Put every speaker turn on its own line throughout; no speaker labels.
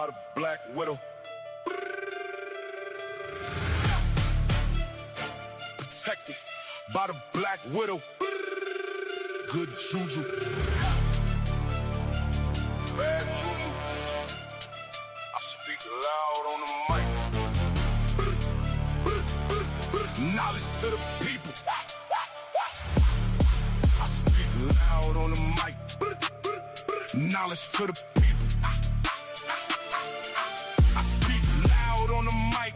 The Black Widow. Protected by the Black Widow. Good juju. Bad juju. I speak loud on the mic. Knowledge to the people. I speak loud on the mic. Knowledge to the people. I speak loud on the mic.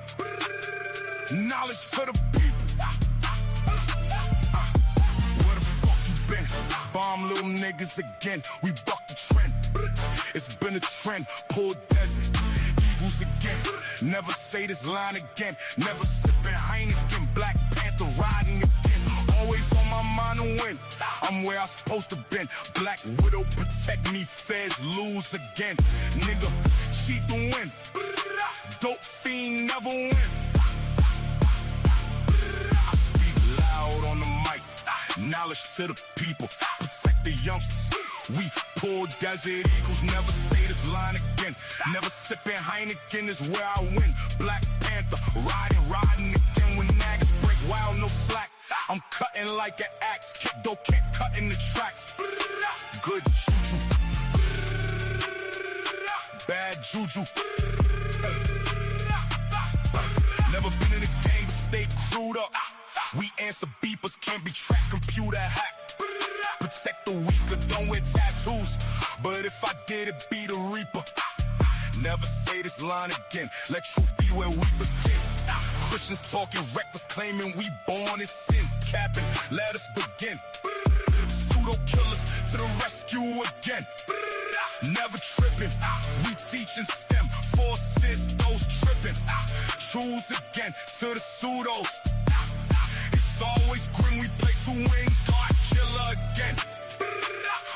Knowledge to the people. Where the fuck you been? Bomb little niggas again. We buck the trend. It's been a trend. Poor desert. Eagles again. Never say this line again. Never sipping Heineken. Black Panther riding again. Always on my mind to win. I'm where I'm supposed to been. Black Widow protect me. Feds lose again. Nigga, cheat to win. Dope fiend never win. I speak loud on the mic. Knowledge to the people. Protect the youngsters. We poor desert eagles. Never say this line again. Never sipping Heineken is where I win. Black Panther riding again. When naggers break wild, no slack. I'm cutting like an axe. Kick though can't cut in the tracks. Good juju. Bad juju. Never been in the game, but stay crewed up. We answer beepers, can't be tracked, computer hacked. Protect the weaker, don't wear tattoos. But if I did, it be the reaper. Never say this line again. Let truth be where we begin. Christians talking reckless, claiming we born in sin. Capping, let us begin. Pseudo killers to the rescue again. Never tripping, we teaching STEM. Forces those tripping. Choose again to the pseudos. It's always grim, we play to win. God killer again.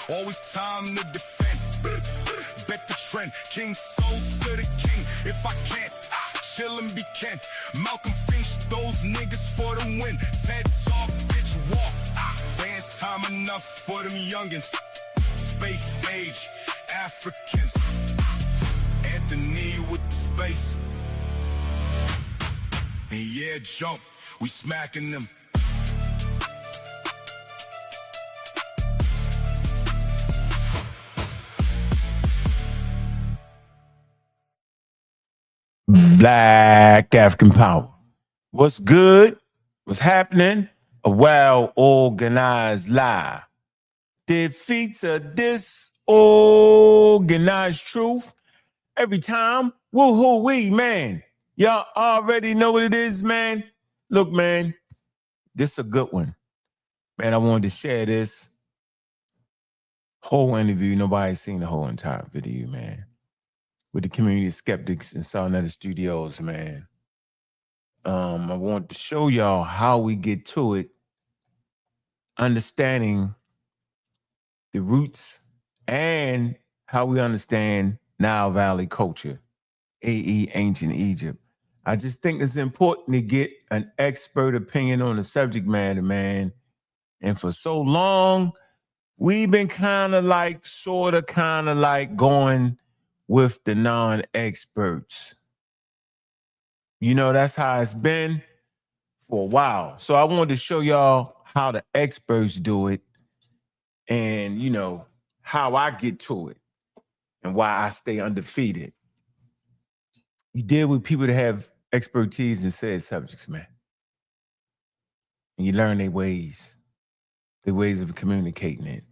Always time to defend. Bet the trend, King souls to the king. If I can't, chill and be Ken. Malcolm Finch, those niggas for the win. TED Talk, bitch, walk. Fans time enough for them youngins. Space age, Africans. Anthony with the space. And yeah, jump, we smacking them.
Black African power. What's good? What's happening? A well-organized lie defeats a disorganized truth every time. Woo-hoo-wee, man. Y'all already know what it is, man. Look, man, this is a good one. Man, I wanted to share this whole interview. Nobody's seen the whole entire video, man. With the community of skeptics in Salnetta Studios, man. I want to show y'all how we get to it, understanding the roots and how we understand Nile Valley culture, AE ancient Egypt. I just think it's important to get an expert opinion on the subject matter, man. And for so long, we've been kind of like going with the non-experts. You know, that's how it's been for a while. So I wanted to show y'all how the experts do it and, you know, how I get to it and why I stay undefeated. You deal with people that have expertise in said subjects, man. And you learn their ways of communicating it.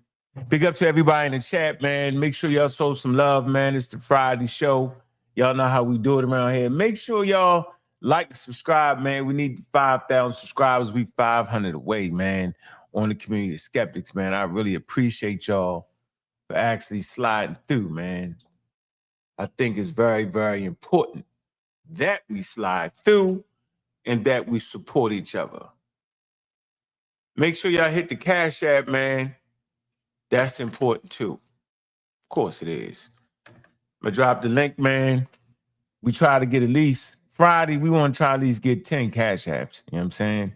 Big up to everybody in the chat, man. Make sure y'all show some love, man. It's the Friday show. Y'all know how we do it around here. Make sure y'all like and subscribe, man. We need 5,000 subscribers. We 500 away, man, on the community of skeptics, man. I really appreciate y'all for actually sliding through, man. I think it's very, very important that we slide through and that we support each other. Make sure y'all hit the Cash App, man. That's important too. Of course it is. I'm gonna drop the link, man. We try to get at least Friday, we want to try at least get 10 Cash Apps. You know what I'm saying?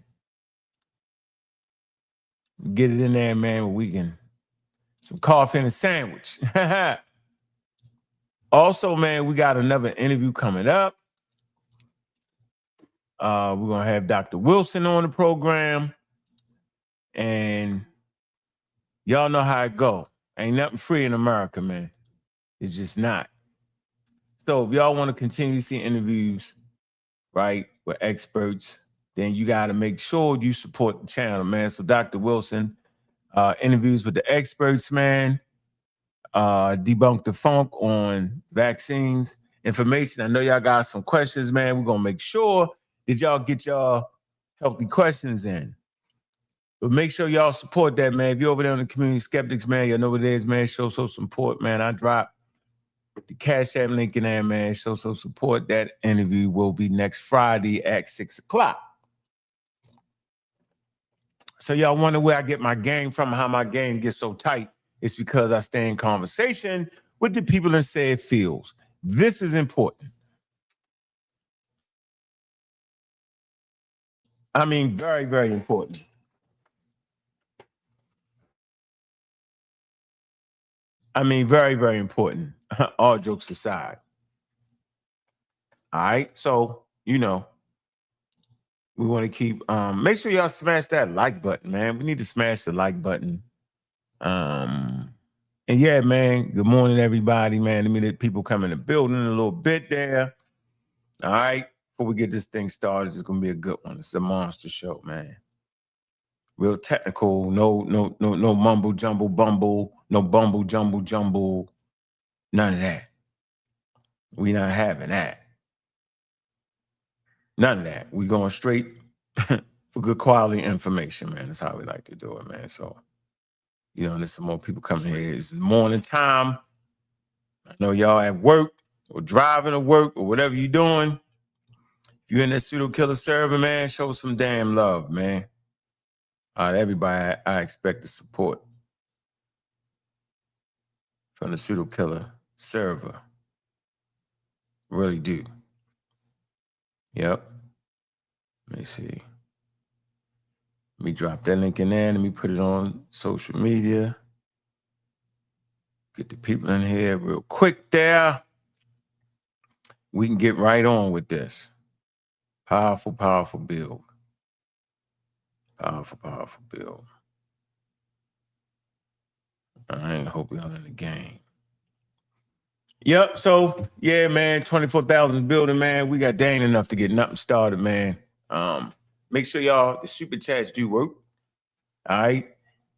Get it in there, man, where we can some coffee and a sandwich. Also, man, we got another interview coming up. We're going to have Dr. Wilson on the program. And y'all know how it go. Ain't nothing free in America, man. It's just not. So if y'all want to continue to see interviews, right, with experts, then you got to make sure you support the channel, man. So Dr. Wilson, interviews with the experts, man. Debunk the funk on vaccines information. I know y'all got some questions, man. We're going to make sure that y'all get y'all healthy questions in. But make sure y'all support that, man. If you're over there on the community skeptics, man, y'all know what it is, man. Show some support, man. I drop the Cash App link in there, man. Show some support. That interview will be next Friday at 6 o'clock. So y'all wonder where I get my game from, how my game gets so tight. It's because I stay in conversation with the people in said fields. This is important. I mean, very, very important. I mean, very, very important. All jokes aside. All right. So, you know, we want to keep, make sure y'all smash that like button, man. We need to smash the like button. And yeah, man, good morning, everybody, man. Let me let people come in the building in a little bit there. All right. Before we get this thing started, it's going to be a good one. It's a monster show, man. Real technical, no mumble jumble bumble, no bumble jumble jumble, none of that. We not having that. None of that. We going straight for good quality information, man. That's how we like to do it, man. So, you know, there's some more people coming here. It's morning time. I know y'all at work or driving to work or whatever you're doing. If you're in that pseudo killer server, man, show some damn love, man. All right, everybody, I expect the support from the pseudo killer server. Really do. Yep. Let me see. Let me drop that link in there. Let me put it on social media. Get the people in here real quick there. We can get right on with this. Powerful, powerful build. Powerful, powerful build. I hope y'all in the game. Yep. So yeah, man, 24,000 building, man. We got dang enough to get nothing started, man. Make sure y'all the super chats do work. All right.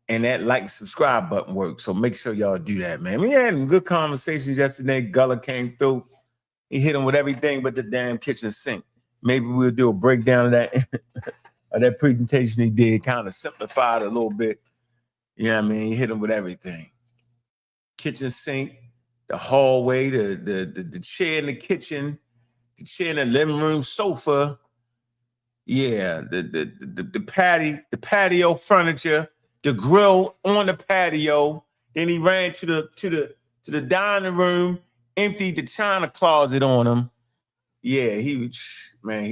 And that like subscribe button works. So make sure y'all do that, man. We had some good conversations yesterday. Gullah came through. He hit him with everything but the damn kitchen sink. Maybe we'll do a breakdown of that of that presentation he did, kind of simplified a little bit. You know what I mean? He hit him with everything. Kitchen sink, the hallway, the chair in the kitchen, the chair in the living room, sofa. Yeah, the patio furniture, the grill on the patio. Then he ran to the dining room, emptied the china closet on him. Yeah, he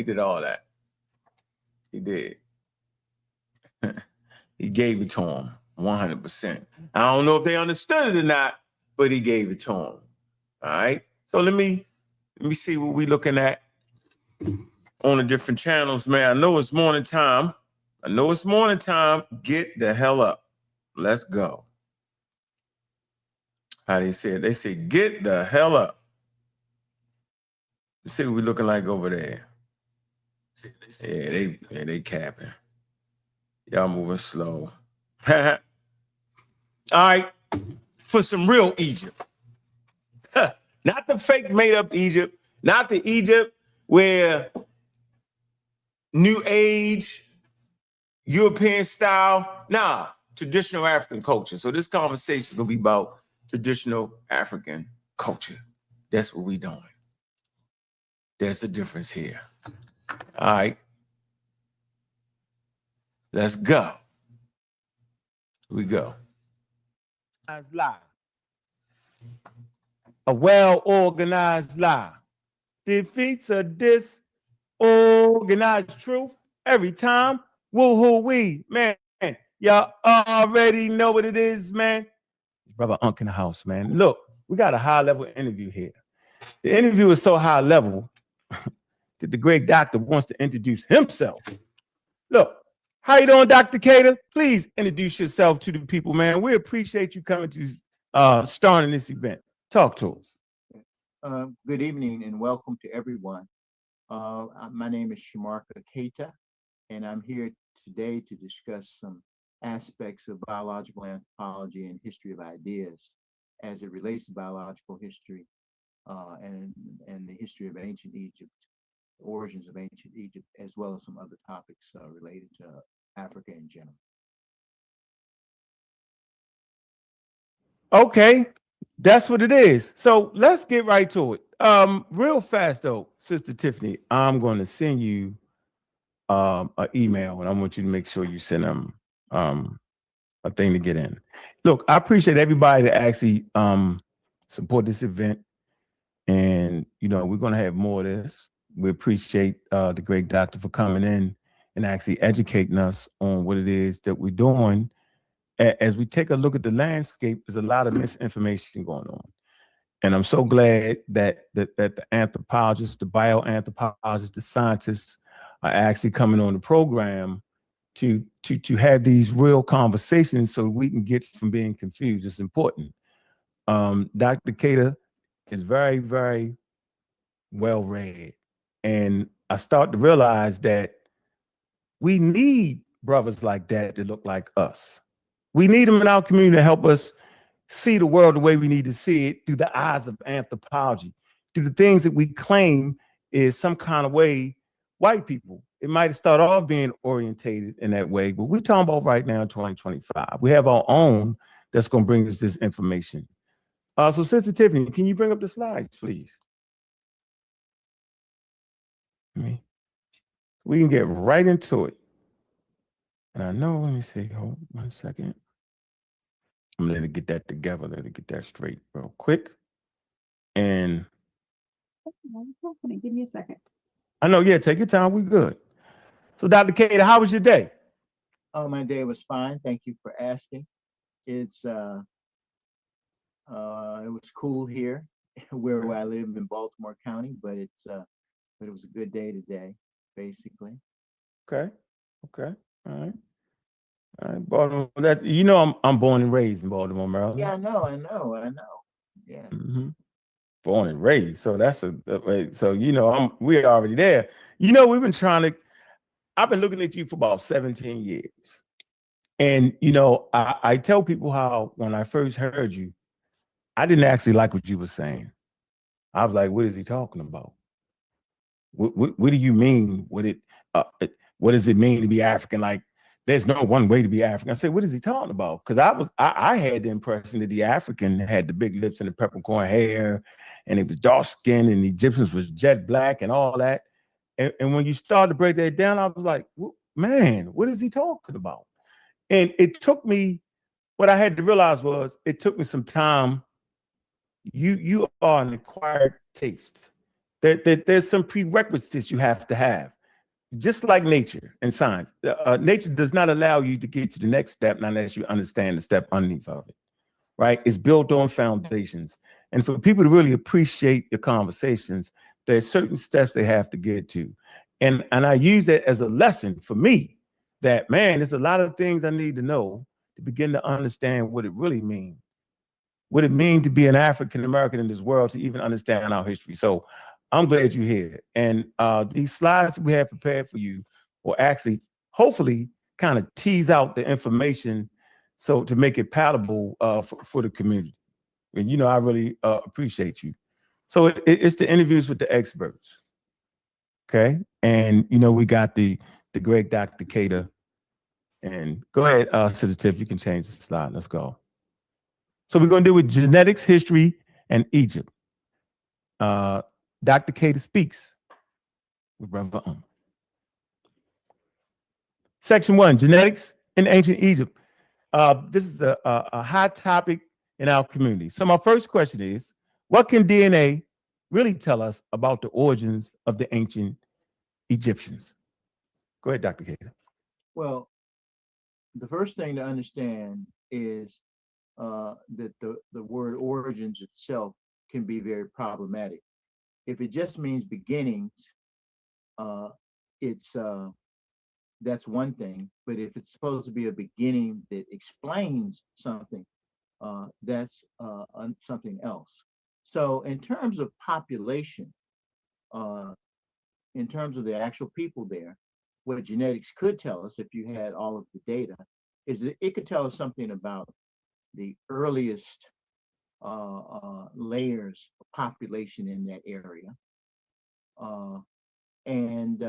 did all that. He did. He gave it to him 100%. I don't know if they understood it or not, but he gave it to him. All right. So let me see what we looking at on the different channels, man. I know it's morning time. Get the hell up. Let's go. How they say it? They say, get the hell up. Let's see what we looking like over there. Yeah, they capping. Y'all moving slow. All right. For some real Egypt. Not the fake made up Egypt. Not the Egypt where New Age, European style. Nah, traditional African culture. So this conversation is going to be about traditional African culture. That's what we doing. There's a difference here. All right. Let's go. Here we go. Lie. A well-organized lie defeats a disorganized truth every time. Woo-hoo-wee, man. Y'all already know what it is, man. Brother Ankh in the house, man. Look, we got a high-level interview here. The interview is so high level that the great doctor wants to introduce himself. Look, how you doing, Dr. Keita? Please introduce yourself to the people, man. We appreciate you coming to starting this event. Talk to us.
Good evening and welcome to everyone. My name is Shomarka Keita, and I'm here today to discuss some aspects of biological anthropology and history of ideas as it relates to biological history and the history of ancient Egypt, origins of ancient Egypt, as well as some other topics related to Africa in general.
Okay, that's what it is. So let's get right to it. Real fast though, Sister Tiffany, I'm going to send you an email, and I want you to make sure you send them a thing to get in. Look, I appreciate everybody that actually support this event, and we're going to have more of this. We appreciate the great doctor for coming in and actually educating us on what it is that we're doing. As we take a look at the landscape, there's a lot of misinformation going on. And I'm so glad that the anthropologists, the bioanthropologists, the scientists are actually coming on the program to have these real conversations so we can get from being confused. It's important. Dr. Keita is very, very well read. And I start to realize that we need brothers like that look like us. We need them in our community to help us see the world the way we need to see it through the eyes of anthropology, through the things that we claim is some kind of way white people. It might have started off being orientated in that way, but we're talking about right now in 2025. We have our own that's going to bring us this information. So Sister Tiffany, can you bring up the slides, please? We can get right into it. And I know, let me see, hold 1 second. I'm gonna get that together, let me get that straight real quick. And
give me a second.
I know, yeah, take your time, we good. So Dr. Keita, how was your day?
Oh, my day was fine. Thank you for asking. It was cool here where I live in Baltimore County, but it was a good day today, basically.
Okay, all right. All right, Baltimore. That's I'm born and raised in Baltimore, Maryland.
Yeah, I know. Yeah.
Born and raised. So that's we're already there. We've been I've been looking at you for about 17 years. And I tell people how when I first heard you, I didn't actually like what you were saying. I was like, what is he talking about? What do you mean? What does it mean to be African? Like, there's no one way to be African. I said, what is he talking about? Because I had the impression that the African had the big lips and the peppercorn hair, and it was dark skinned, and the Egyptians was jet black and all that. And when you started to break that down, I was like, man, what is he talking about? And it took me, what I had to realize was, it took me some time. You are an acquired taste. There's some prerequisites you have to have, just like nature and science. Nature does not allow you to get to the next step unless you understand the step underneath of it, right? It's built on foundations. And for people to really appreciate the conversations, there's certain steps they have to get to. And I use that as a lesson for me that, man, there's a lot of things I need to know to begin to understand what it really means. What it means to be an African American in this world, to even understand our history. So I'm glad you're here. And these slides we have prepared for you will actually, hopefully, kind of tease out the information so to make it palatable for the community. And I really appreciate you. So it's the interviews with the experts. Okay. And we got the great Dr. Keita. And go ahead, Sister Tiff, you can change the slide. Let's go. So we're going to do with genetics, history, and Egypt. Dr. Keita speaks with Brother Section 1, genetics in ancient Egypt. This is a hot topic in our community. So my first question is, what can DNA really tell us about the origins of the ancient Egyptians? Go ahead, Dr. Keita.
Well, the first thing to understand is that the word origins itself can be very problematic If it just means beginnings, it's that's one thing. But if it's supposed to be a beginning that explains something, that's something else. So in terms of population, uh, in terms of the actual people there, what genetics could tell us, if you had all of the data, is that it could tell us something about the earliest layers of population in that area. And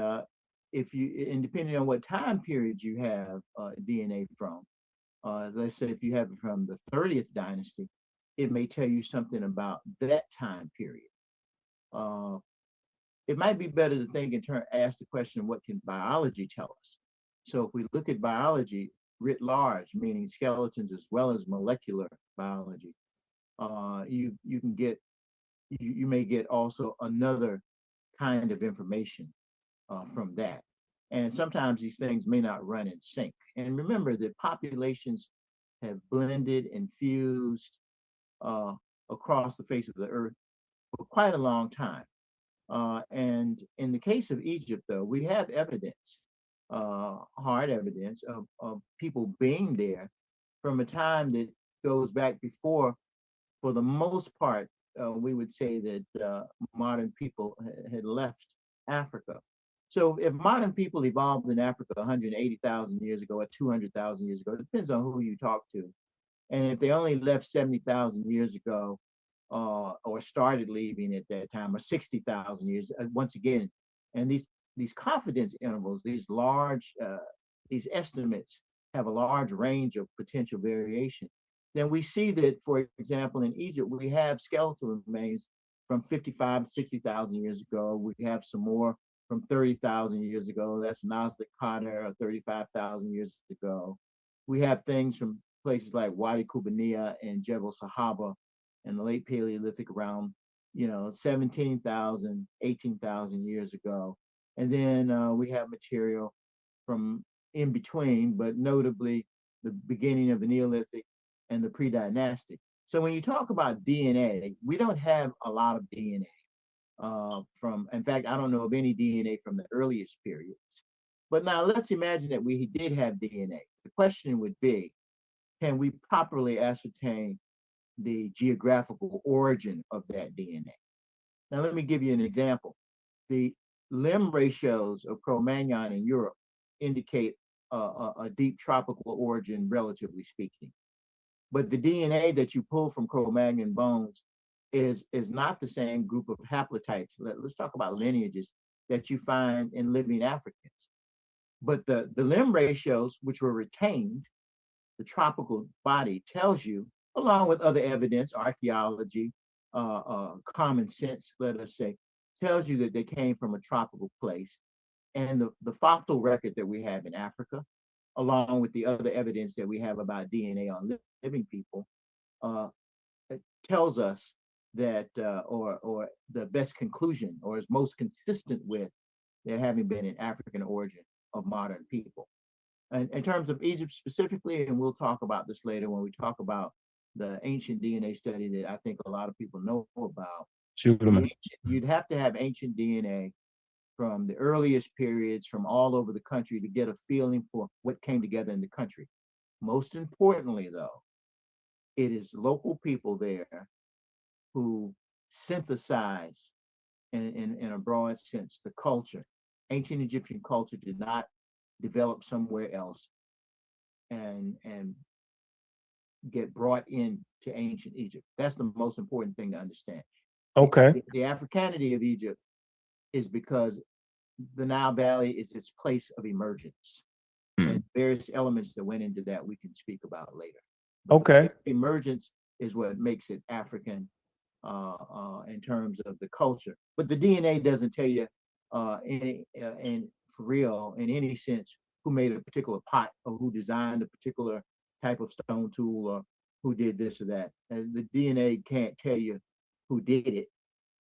if you, and depending on what time period you have DNA from, let's say if you have it from the 30th dynasty, it may tell you something about that time period. Uh, it might be better to think in turn, ask the question, what can biology tell us? So if we look at biology writ large, meaning skeletons as well as molecular biology, you can get, you may get also another kind of information from that. And sometimes these things may not run in sync. And remember that populations have blended and fused uh, across the face of the earth for quite a long time. And in the case of Egypt, though, we have evidence, hard evidence of people being there from a time that goes back before, for the most part, we would say that modern people had left Africa. So if modern people evolved in Africa 180,000 years ago or 200,000 years ago, it depends on who you talk to. And if they only left 70,000 years ago, or started leaving at that time, or 60,000 years, once again, and these confidence intervals, these estimates have a large range of potential variation. Then we see that, for example, in Egypt, we have skeletal remains from 55 to 60,000 years ago. We have some more from 30,000 years ago. That's Nazca Carter, 35,000 years ago. We have things from places like Wadi Kubaniya and Jebel Sahaba in the late Paleolithic around, 17,000, 18,000 years ago. And then we have material from in between, but notably the beginning of the Neolithic and the pre-dynastic. So when you talk about DNA, we don't have a lot of DNA from, in fact, I don't know of any DNA from the earliest periods. But now let's imagine that we did have DNA. The question would be, can we properly ascertain the geographical origin of that DNA? Now, let me give you an example. The limb ratios of Cro-Magnon in Europe indicate a deep tropical origin, relatively speaking. But the DNA that you pull from Cro-Magnon bones is not the same group of haplotypes. Let's talk about lineages that you find in living Africans. But the limb ratios, which were retained, the tropical body tells you, along with other evidence, archaeology, common sense, let us say, tells you that they came from a tropical place. And the fossil record that we have in Africa, along with the other evidence that we have about DNA on living people, it tells us that, or the best conclusion, or is most consistent with there having been an African origin of modern people. And in terms of Egypt specifically, and we'll talk about this later when we talk about the ancient DNA study that I think a lot of people know about. You'd have to have ancient DNA from the earliest periods from all over the country to get a feeling for what came together in the country. Most importantly, though, it is local people there who synthesize, in a broad sense, the culture. Ancient Egyptian culture did not develop somewhere else and get brought into ancient Egypt. That's the most important thing to understand.
Okay.
The Africanity of Egypt is because the Nile Valley is its place of emergence. And various elements that went into that we can speak about later.
Okay.
Emergence is what makes it African in terms of the culture. But the DNA doesn't tell you and for real, in any sense, who made a particular pot or who designed a particular type of stone tool or who did this or that. And the DNA can't tell you who did it.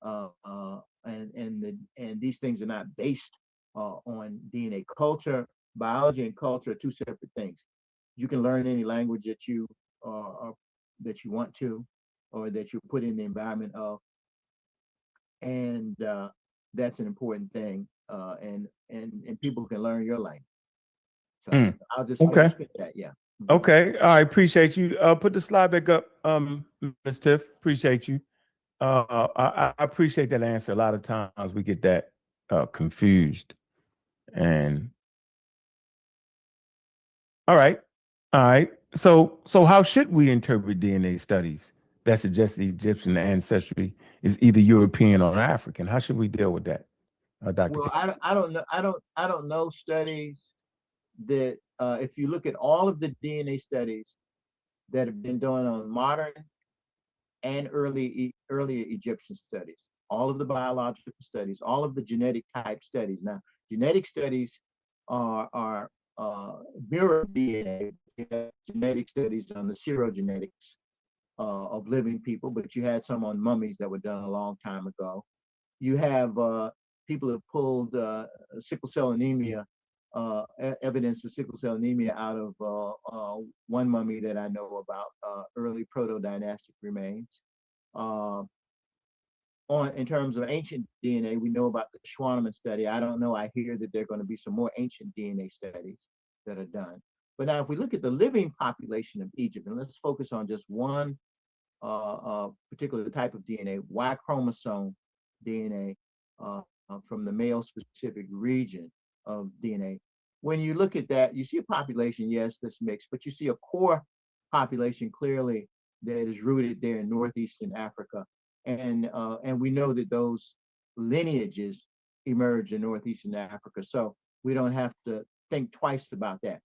And these things are not based on DNA. Culture, biology, and culture are two separate things. You can learn any language that you want to, or that you put in the environment of. and that's an important thing. And people can learn your language. So
Mm.
I'll just
Okay.
finish with that. Yeah. Mhm.
Okay. All right. Appreciate you. Put the slide back up, Ms. Tiff. Appreciate you. I appreciate that answer. A lot of times we get that confused. And all right. All right. So how should we interpret DNA studies that suggest the Egyptian ancestry is either European or African? How should we deal with that, Dr.
Well,
K?
I don't know. I don't know studies that if you look at all of the DNA studies that have been done on modern and earlier Egyptian studies, all of the biological studies, all of the genetic type studies. Now, genetic studies are mirror DNA. You have genetic studies on the serogenetics of living people, but you had some on mummies that were done a long time ago. You have people have pulled sickle cell anemia, evidence for sickle cell anemia out of one mummy that I know about, early proto-dynastic remains. Uh, in terms of ancient DNA, we know about the Schwannemann study. I don't know. I hear that there are going to be some more ancient DNA studies that are done. But now, if we look at the living population of Egypt, and let's focus on just one particular type of DNA, Y chromosome DNA from the male specific region of DNA. When you look at that, you see a population, yes, that's mixed, but you see a core population clearly that is rooted there in northeastern Africa, and we know that those lineages emerged in northeastern Africa, so we don't have to think twice about that.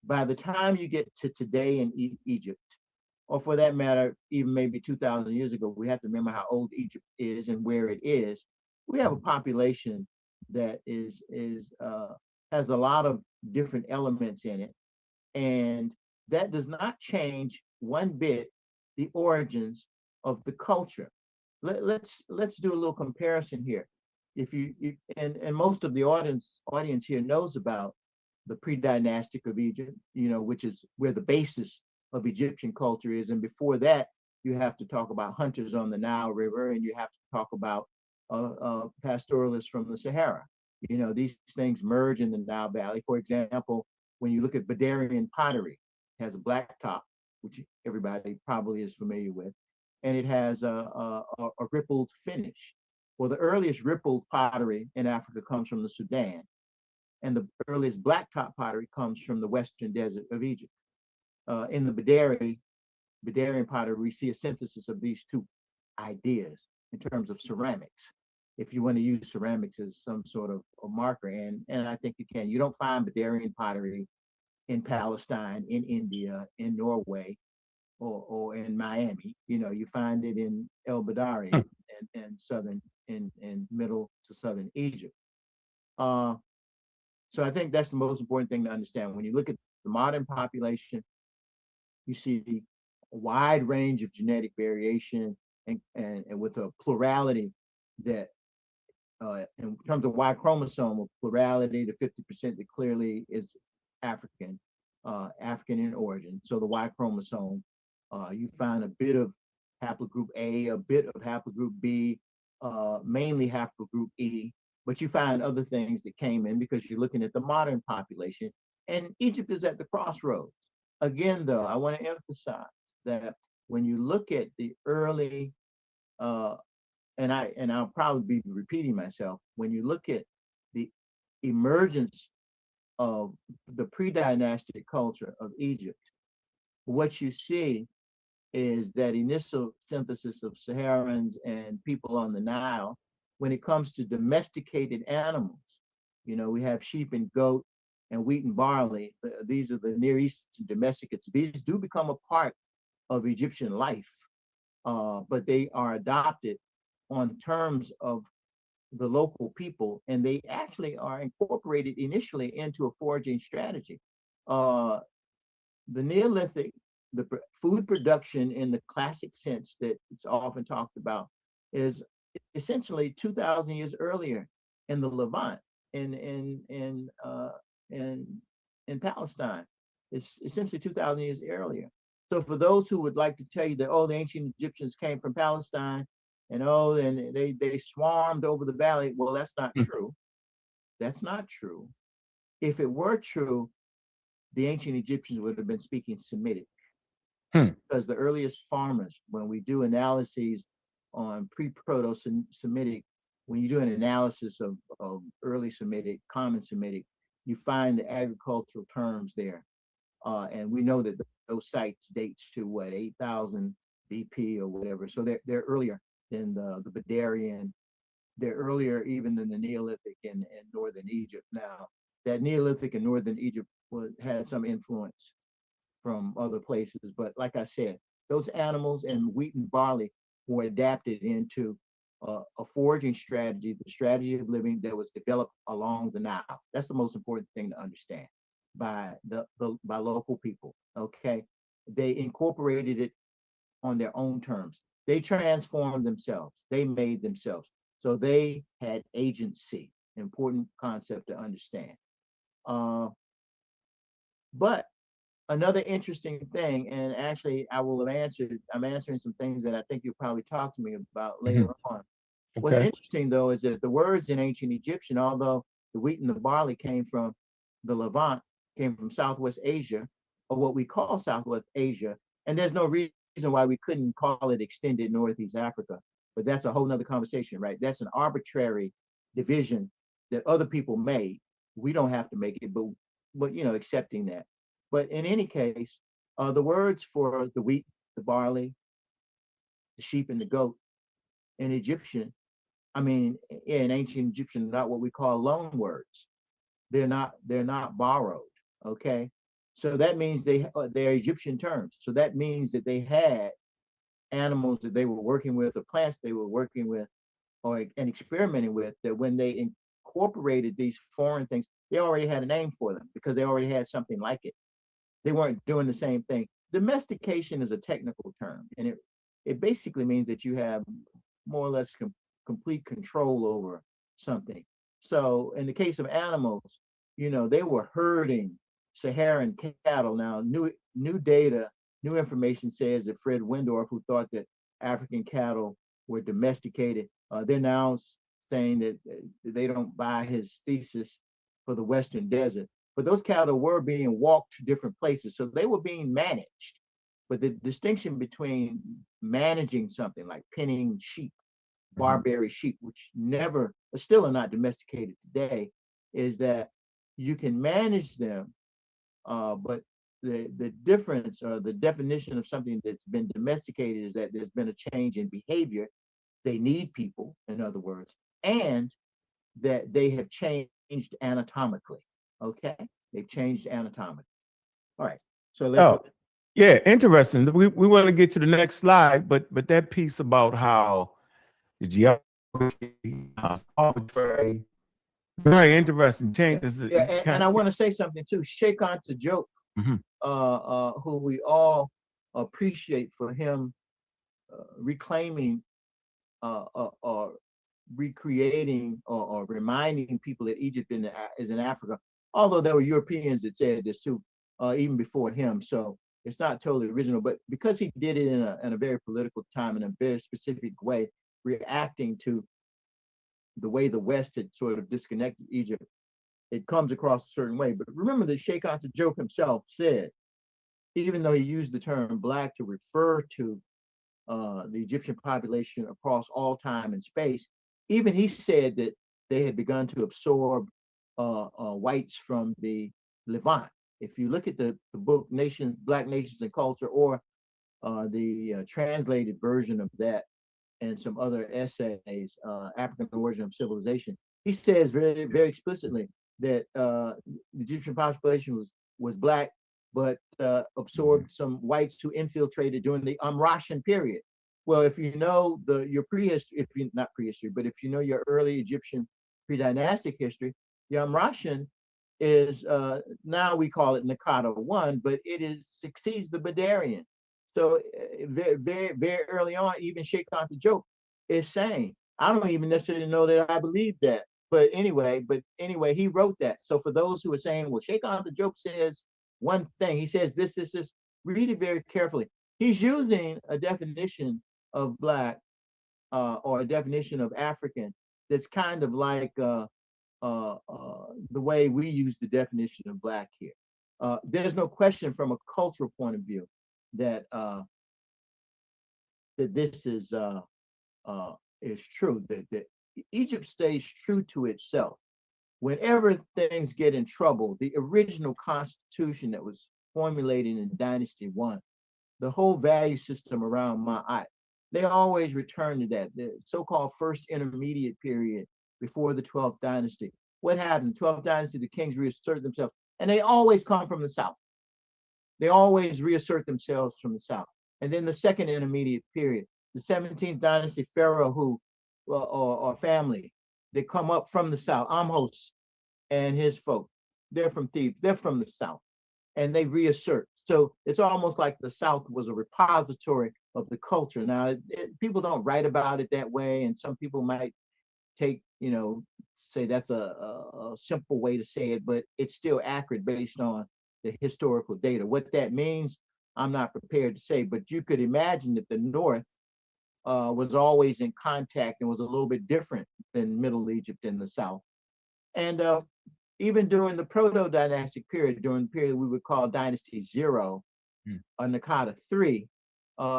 By the time you get to today in Egypt, or for that matter, even maybe 2,000 years ago, we have to remember how old Egypt is and where it is. We have a population that has a lot of different elements in it, and that does not change one bit the origins of the culture. Let's do a little comparison here. And most of the audience here knows about the pre-dynastic of Egypt, which is where the basis of Egyptian culture is. And before that, you have to talk about hunters on the Nile River, and you have to talk about pastoralists from the Sahara. These things merge in the Nile Valley. For example, when you look at Badarian pottery, it has a black top, which everybody probably is familiar with, and it has a rippled finish. Well, the earliest rippled pottery in Africa comes from the Sudan, and the earliest blacktop pottery comes from the western desert of Egypt. In the Badarian pottery, we see a synthesis of these two ideas in terms of ceramics. If you want to use ceramics as some sort of a marker, and I think you can. You don't find Badarian pottery in Palestine, in India, in Norway, or in Miami. You find it in El Badari and southern in middle to southern Egypt. So I think that's the most important thing to understand. When you look at the modern population, you see a wide range of genetic variation and with a plurality that, in terms of Y chromosome, a plurality to 50% that clearly is African, African in origin. So the Y chromosome, you find a bit of haplogroup A, a bit of haplogroup B, mainly haplogroup E, but you find other things that came in because you're looking at the modern population. And Egypt is at the crossroads. Again, though, I want to emphasize that when you look at the early, and I'll probably be repeating myself, when you look at the emergence of the pre-dynastic culture of Egypt, what you see is that initial synthesis of Saharans and people on the Nile. When it comes to domesticated animals, we have sheep and goat and wheat and barley. These are the Near Eastern domesticates. These do become a part of Egyptian life, but they are adopted on terms of the local people, and they actually are incorporated initially into a foraging strategy. The Neolithic, the food production in the classic sense that it's often talked about, is essentially 2,000 years earlier in the Levant, in Palestine. It's essentially 2,000 years earlier. So for those who would like to tell you that, oh, the ancient Egyptians came from Palestine, and oh, and they swarmed over the valley. Well, that's not true. That's not true. If it were true, the ancient Egyptians would have been speaking Semitic, because the earliest farmers, when we do analyses on pre-Proto-Semitic, when you do an analysis of early Semitic, common Semitic, you find the agricultural terms there. And we know that those sites dates to what, 8,000 BP or whatever. So they're earlier than the Badarian. They're earlier even than the Neolithic in northern Egypt. Now, that Neolithic in northern Egypt had some influence from other places, but like I said, those animals and wheat and barley were adapted into a foraging strategy, the strategy of living that was developed along the Nile. That's the most important thing to understand by by local people. Okay, they incorporated it on their own terms. They transformed themselves. They made themselves. So they had agency. Important concept to understand. But another interesting thing, and actually I'm answering some things that I think you'll probably talk to me about later on. What's interesting though is that the words in ancient Egyptian, although the wheat and the barley came from the Levant, came from Southwest Asia, or what we call Southwest Asia, and there's no reason why we couldn't call it extended Northeast Africa, but that's a whole nother conversation, right? That's an arbitrary division that other people made. We don't have to make it, but accepting that. But in any case, the words for the wheat, the barley, the sheep, and the goat in Egyptian, in ancient Egyptian, not what we call loan words. They're not borrowed. Okay, so that means they're Egyptian terms. So that means that they had animals that they were working with, or plants they were working with, and experimenting with. That when they incorporated these foreign things, they already had a name for them because they already had something like it. They weren't doing the same thing. Domestication is a technical term, and it basically means that you have more or less complete control over something. So in the case of animals, they were herding Saharan cattle. Now, new data, new information says that Fred Wendorf, who thought that African cattle were domesticated, they're now saying that they don't buy his thesis for the Western desert. But those cattle were being walked to different places, so they were being managed. But the distinction between managing something like penning sheep, Barbary sheep, which still are not domesticated today, is that you can manage them, but the difference or the definition of something that's been domesticated is that there's been a change in behavior. They need people, in other words, and that they have changed anatomically. Okay, they've changed anatomically. All right, so let's.
Yeah, interesting. We want to get to the next slide, but that piece about how the geography, arbitrary, very interesting changes.
And I want to say something too. Sheikh Anta Diop, who we all appreciate for him reclaiming or recreating or reminding people that Egypt is in Africa, although there were Europeans that said this too, even before him. So it's not totally original, but because he did it in a very political time, in a very specific way, reacting to the way the West had sort of disconnected Egypt, it comes across a certain way. But remember that Sheikh Anta Diop himself said, even though he used the term Black to refer to the Egyptian population across all time and space, even he said that they had begun to absorb whites from the Levant. If you look at the book Black Nations and Culture, or the translated version of that and some other essays, African Origin of Civilization, he says very, very explicitly that the Egyptian population was Black, but absorbed some whites who infiltrated during the Amrashan period. Well, if you know your prehistory, not prehistory, but if you know your early Egyptian pre-dynastic history, the Amrashan is now we call it Nakata 1, but it succeeds the Badarian. So very, very, very early on, even Sheikh Anta Diop is saying, I don't even necessarily know that I believe that, but anyway, he wrote that. So for those who are saying, well, Sheikh Anta Diop says one thing, he says this, read it very carefully. He's using a definition of Black or a definition of African that's kind of like the way we use the definition of Black here. There's no question from a cultural point of view that that this is true. That Egypt stays true to itself. Whenever things get in trouble, the original constitution that was formulated in Dynasty 1, the whole value system around Ma'at, they always return to that, the so-called first intermediate period before the 12th dynasty. What happened? 12th dynasty, the kings reassert themselves, and they always come from the south. They always reassert themselves from the south. And then the second intermediate period, the 17th dynasty pharaoh who, or family, they come up from the south. Amhos and his folk, they're from Thebes, they're from the south, and they reassert. So it's almost like the South was a repository of the culture. Now, people don't write about it that way, and some people might take, say that's a simple way to say it, but it's still accurate based on the historical data. What that means, I'm not prepared to say, but you could imagine that the North was always in contact and was a little bit different than Middle Egypt and the South. And even during the proto-dynastic period, during the period we would call Dynasty 0 or Nakata 3,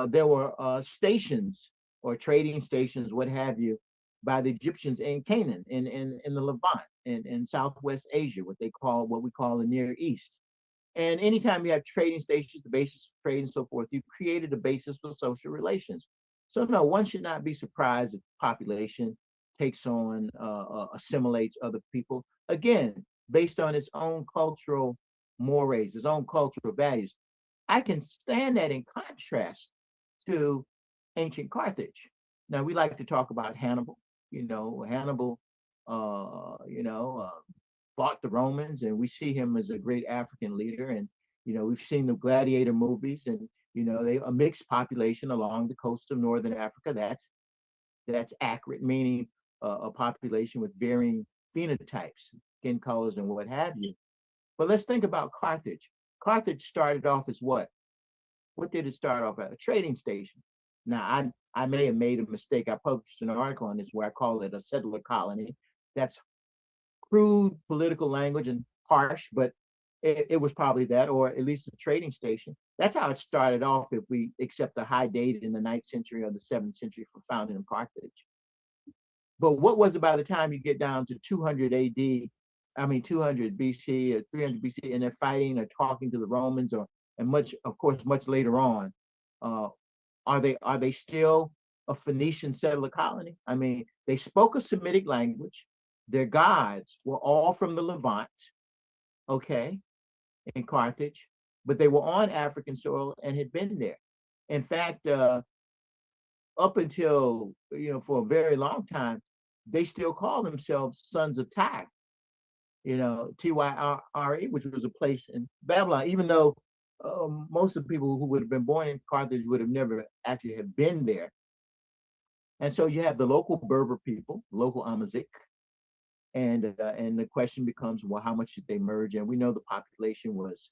there were stations or trading stations, what have you, by the Egyptians in Canaan, in the Levant, in Southwest Asia, what we call the Near East. And anytime you have trading stations, the basis of trade and so forth, you created a basis for social relations. So no, one should not be surprised if the population takes on, assimilates other people, again, based on its own cultural mores, its own cultural values. I can stand that in contrast to ancient Carthage. Now, we like to talk about Hannibal. Hannibal, fought the Romans, and we see him as a great African leader. And, we've seen the gladiator movies, and, they a mixed population along the coast of Northern Africa. That's accurate, meaning a population with varying phenotypes, skin colors, and what have you. But let's think about Carthage. Carthage started off as what? What did it start off at? A trading station. Now, I may have made a mistake. I published an article on this where I call it a settler colony. That's crude political language and harsh, but it was probably that, or at least a trading station. That's how it started off, if we accept the high date in the 9th century or the 7th century for founding of Carthage. But what was it by the time you get down to 200 AD, 200 BC or 300 BC, and they're fighting or talking to the Romans, and much later on, are they still a Phoenician settler colony? They spoke a Semitic language. Their gods were all from the Levant, okay, in Carthage, but they were on African soil and had been there. In fact, up until, for a very long time, they still call themselves sons of Tyre, Tyre, which was a place in Babylon, even though most of the people who would have been born in Carthage would have never actually have been there. And so you have the local Berber people, local Amazigh, and the question becomes, well, how much did they merge? And we know the population was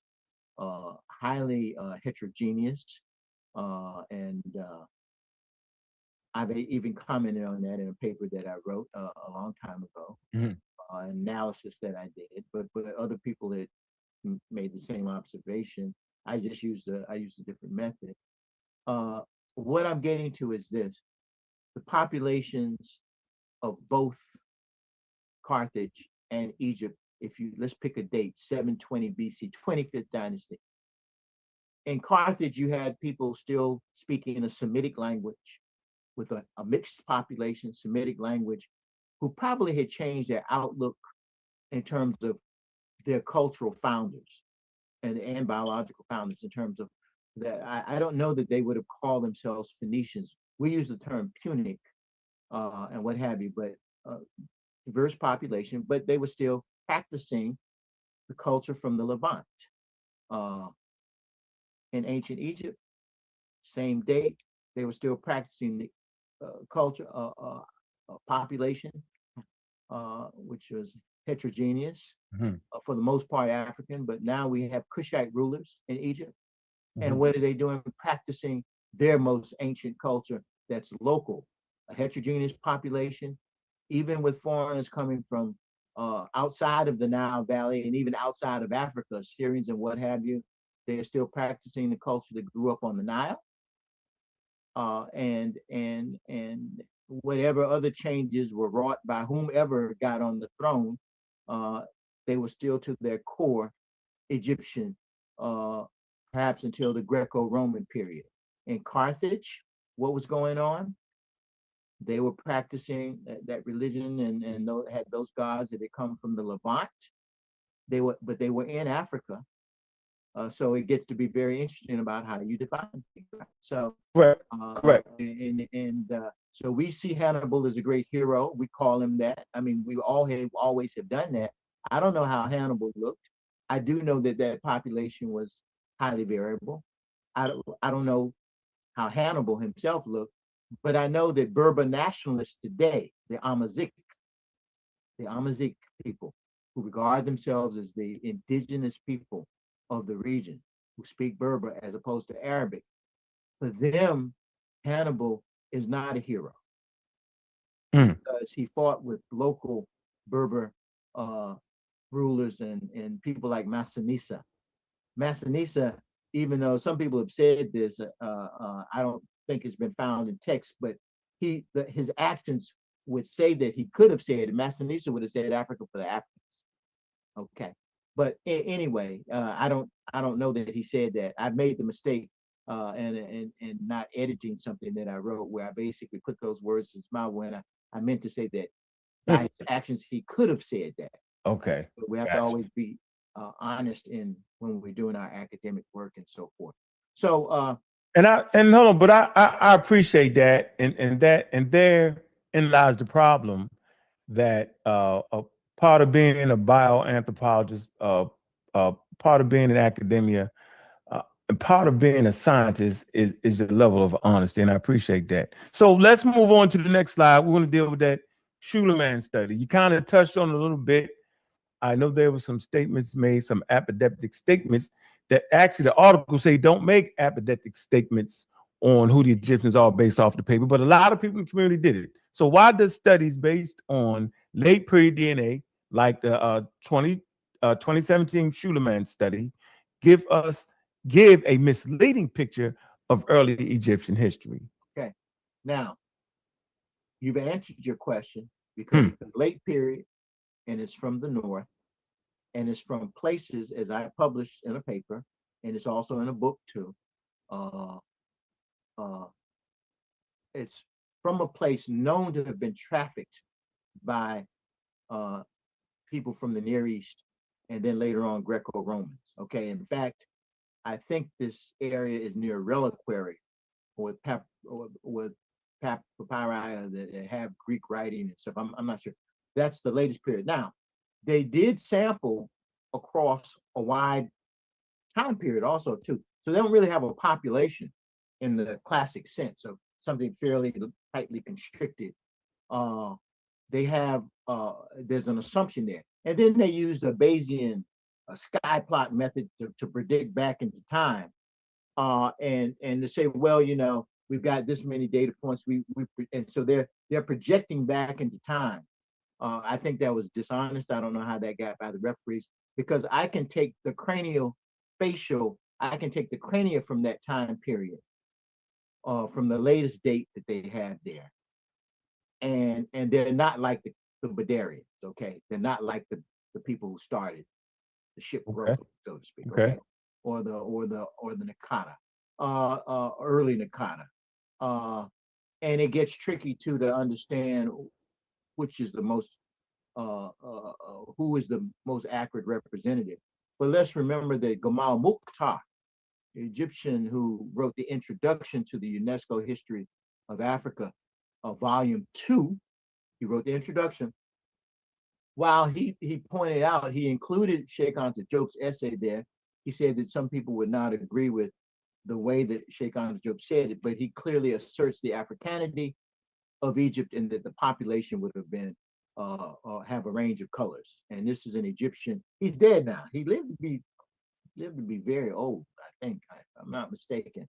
highly heterogeneous, and I've even commented on that in a paper that I wrote a long time ago, analysis that I did, but other people had made the same observation. I just used a different method. What I'm getting to is this: the populations of both Carthage and Egypt, let's pick a date, 720 BC, 25th dynasty. In Carthage, you had people still speaking a Semitic language with a mixed population, Semitic language, who probably had changed their outlook in terms of their cultural founders and biological founders, in terms of that. I don't know that they would have called themselves Phoenicians. We use the term Punic and what have you, but diverse population, but they were still practicing the culture from the Levant. In ancient Egypt, same date, they were still practicing the culture, population, which was heterogeneous, for the most part African, but now we have Kushite rulers in Egypt. And what are they doing? Practicing their most ancient culture that's local a heterogeneous population, even with foreigners coming from outside of the Nile Valley and even outside of Africa, Syrians and what have you. They're still practicing the culture that grew up on the Nile, and whatever other changes were wrought by whomever got on the throne, they were still to their core Egyptian, perhaps until the Greco-Roman period. In Carthage, what was going on? They were practicing that religion and had those gods that had come from the Levant. But they were in Africa. So it gets to be very interesting about how you define things. So,
Correct.
So we see Hannibal as a great hero. We call him that. I mean, we always have done that. I don't know how Hannibal looked. I do know that that population was highly variable. I don't know how Hannibal himself looked, but I know that Berber nationalists today, the Amazigh people, who regard themselves as the indigenous people of the region, who speak Berber as opposed to Arabic, for them, Hannibal is not a hero because he fought with local Berber rulers and people like Massinissa. Massinissa, even though some people have said this, I don't think it's been found in text, but his actions would say that he could have said, Massinissa would have said Africa for the Africans. Okay, but anyway, I don't know that he said that. I've made the mistake and not editing something that I wrote where I basically put those words in his mouth when I meant to say that by his actions he could have said that.
Okay,
but we have to always be honest in when we're doing our academic work and so forth. So
and hold on, but I appreciate that, and therein lies the problem that a part of being a bioanthropologist, part of being in academia, and part of being a scientist is the level of honesty, and I appreciate that. So let's move on to the next slide. We're going to deal with that Suleiman study. You kind of touched on it a little bit. I know there were some statements made, some apodictic statements that actually the article say don't make apodictic statements on who the Egyptians are based off the paper, but a lot of people in the community did it. So why does studies based on late period DNA, like the 2017 Suleiman study, give a misleading picture of early Egyptian history?
Okay, now you've answered your question because it's a late period and it's from the north and it's from places, as I published in a paper, and it's also in a book too. It's from a place known to have been trafficked by people from the Near East and then later on Greco-Romans. Okay, in fact, I think this area is near reliquary with papyri that have Greek writing and stuff. I'm not sure. That's the latest period. Now, they did sample across a wide time period also too. So they don't really have a population in the classic sense of something fairly tightly constricted. They have, there's an assumption there. And then they use a Bayesian sky plot method to predict back into time. And to say, well, you know, we've got this many data points. And so they're projecting back into time. I think that was dishonest. I don't know how that got by the referees, because I can take the I can take the crania from that time period, from the latest date that they have there. And they're not like the Badarians, okay? They're not like the people who started the ship broke, so to speak, okay? Or the Nakata, early Nakata. And it gets tricky too to understand which is the most who is the most accurate representative. But let's remember that Gamal Mukhtar, the Egyptian who wrote the introduction to the UNESCO History of Africa, volume 2, he wrote the introduction. While he pointed out, he included Sheikh Anta Diop's essay there. He said that some people would not agree with the way that Sheikh Anta Diop said it, but he clearly asserts the Africanity of Egypt and that the population would have been have a range of colors. And this is an Egyptian. He's dead now. He lived to be very old, I think, if I'm not mistaken.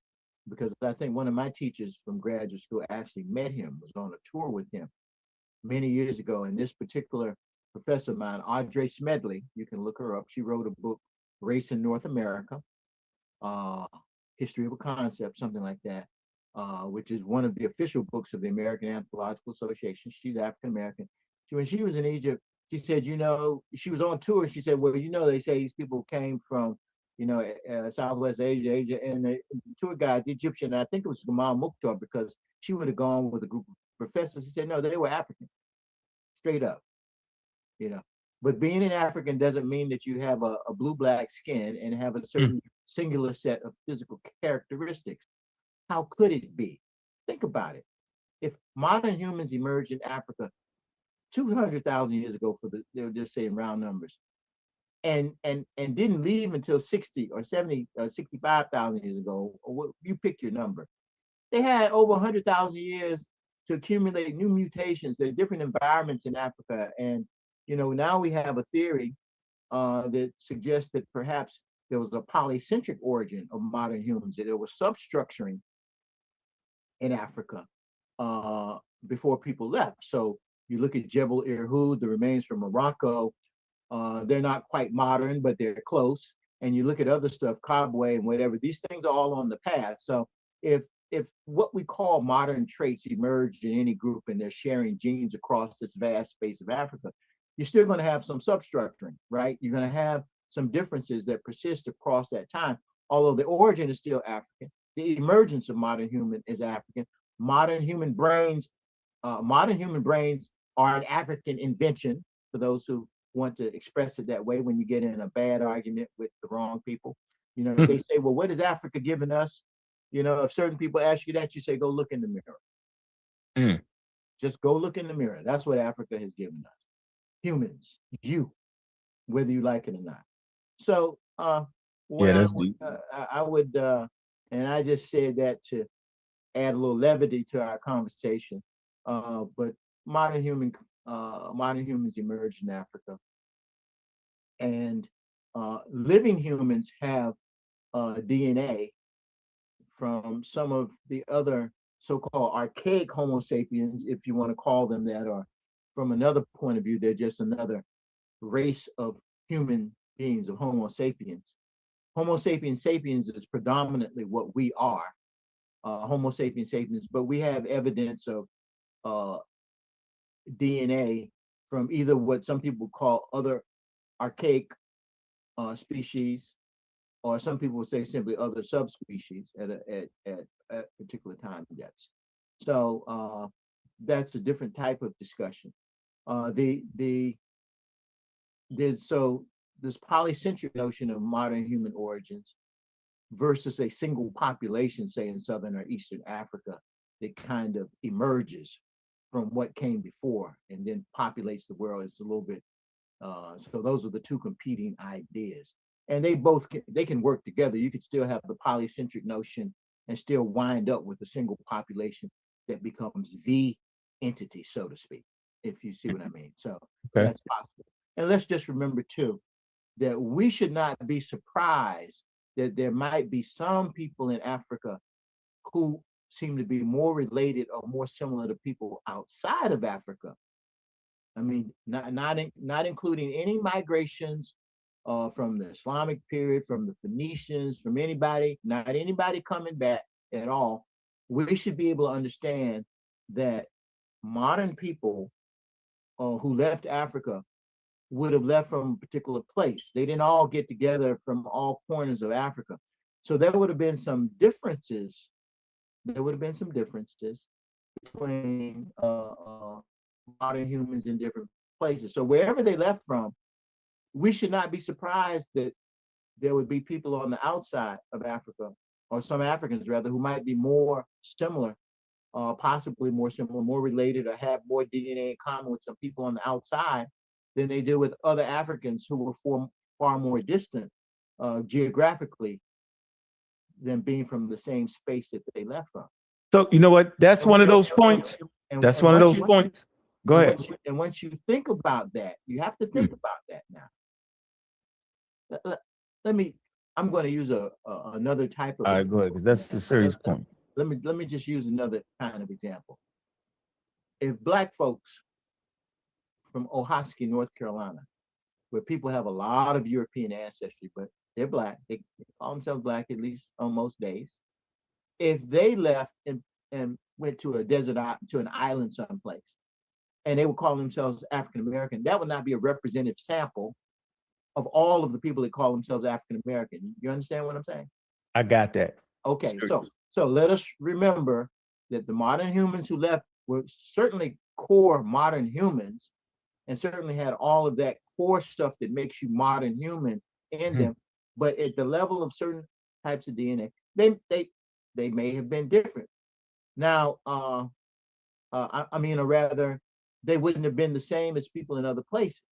because I think one of my teachers from graduate school actually met him, was on a tour with him many years ago. And this particular professor of mine, Audrey Smedley, you can look her up. She wrote a book, Race in North America, History of a Concept, something like that, which is one of the official books of the American Anthropological Association. She's African American. When she was in Egypt, she said, she was on tour. She said, well, they say these people came from, Southwest Asia, and the tour guide, the Egyptian, I think it was Gamal Mukhtar, because she would have gone with a group of professors. She said, no, they were African, straight up, But being an African doesn't mean that you have a blue-black skin and have a certain singular set of physical characteristics. How could it be? Think about it. If modern humans emerged in Africa 200,000 years ago, they're just saying round numbers, and didn't leave until 60 or 70 or 65,000 years ago, or you pick your number, they had over 100,000 years to accumulate new mutations. There are different environments in Africa, and now we have a theory that suggests that perhaps there was a polycentric origin of modern humans, that there was substructuring in Africa before people left. So you look at Jebel Irhoud, the remains from Morocco, they're not quite modern, but they're close. And you look at other stuff, Kabwe and whatever, these things are all on the path. So if what we call modern traits emerged in any group and they're sharing genes across this vast space of Africa, you're still going to have some substructuring, right? You're going to have some differences that persist across that time, although the origin is still African. The emergence of modern human is African. Modern human brains are an African invention, for those who want to express it that way when you get in a bad argument with the wrong people. They say, well, what has Africa given us? If certain people ask you that, you say, go look in the mirror. Just go look in the mirror. That's what Africa has given us. Humans, whether you like it or not. So I would, and I just said that to add a little levity to our conversation. But modern humans emerged in Africa, and living humans have DNA from some of the other so-called archaic Homo sapiens, if you want to call them that, or from another point of view, they're just another race of human beings, of Homo sapiens. Homo sapiens sapiens is predominantly what we are, Homo sapiens sapiens, but we have evidence of DNA from either what some people call other archaic species, or some people would say simply other subspecies at particular time depths. So that's a different type of discussion. So this polycentric notion of modern human origins versus a single population, say in Southern or Eastern Africa, that kind of emerges from what came before and then populates the world, is a little bit, so those are the two competing ideas. And they can work together. You could still have the polycentric notion and still wind up with a single population that becomes the entity, so to speak, if you see what I mean. So that's possible. And let's just remember too, that we should not be surprised that there might be some people in Africa who seem to be more related or more similar to people outside of Africa. I mean, not including any migrations from the Islamic period, from the Phoenicians, from anybody, not anybody coming back at all. We should be able to understand that modern people who left Africa would have left from a particular place. They didn't all get together from all corners of Africa. So there would have been some differences. There would have been some differences between modern humans in different places. So wherever they left from, we should not be surprised that there would be people on the outside of Africa, or some Africans rather, who might be more similar, possibly more similar, more related, or have more DNA in common with some people on the outside than they do with other Africans who were far more distant geographically than being from the same space that they left from.
So you know what? That's one of those points. That's one of those points. Go ahead.
And once you think about that, you have to think about that now. I'm going to use another type of.
All right, go ahead, because that's the serious point.
Let me just use another kind of example. If Black folks from Ohaski, North Carolina, where people have a lot of European ancestry, but they're Black, they call themselves Black at least on most days. If they left and went to a desert, to an island someplace, and they would call themselves African American, that would not be a representative sample of all of the people that call themselves African American. You understand what I'm saying?
I got that.
Okay, so let us remember that the modern humans who left were certainly core modern humans, and certainly had all of that core stuff that makes you modern human in them. But at the level of certain types of DNA, they may have been different. Now, I mean, or rather, they wouldn't have been the same as people in other places.